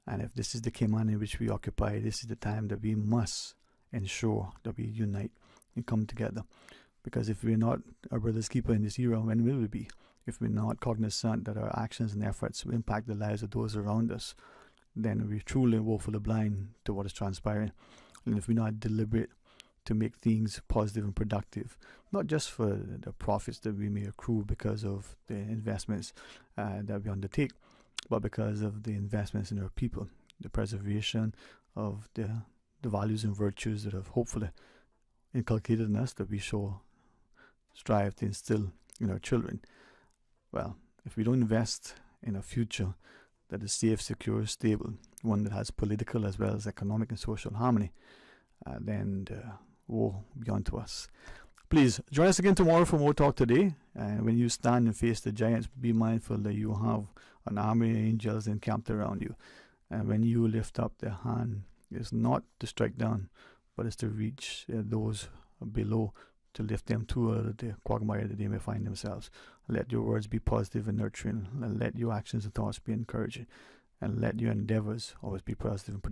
[SPEAKER 7] And if this is the Cayman in which we occupy, this is the time that we must ensure that we unite and come together. Because if we're not our brother's keeper in this era, when will we be? If we're not cognizant that our actions and efforts will impact the lives of those around us, then we're truly woefully blind to what is transpiring. And if we're not deliberate to make things positive and productive, not just for the profits that we may accrue because of the investments that we undertake, but because of the investments in our people, the preservation of the values and virtues that have hopefully inculcated in us, that we shall strive to instill in our children. Well, if we don't invest in a future that is safe, secure, stable, one that has political as well as economic and social harmony, then woe be unto us. Please join us again tomorrow for more Talk Today. And when you stand and face the giants, be mindful that you have an army of angels encamped around you. And when you lift up their hand, it's not to strike down, but it's to reach those below, to lift them to the quagmire that they may find themselves. Let your words be positive and nurturing, and let your actions and thoughts be encouraging, and let your endeavors always be positive and productive.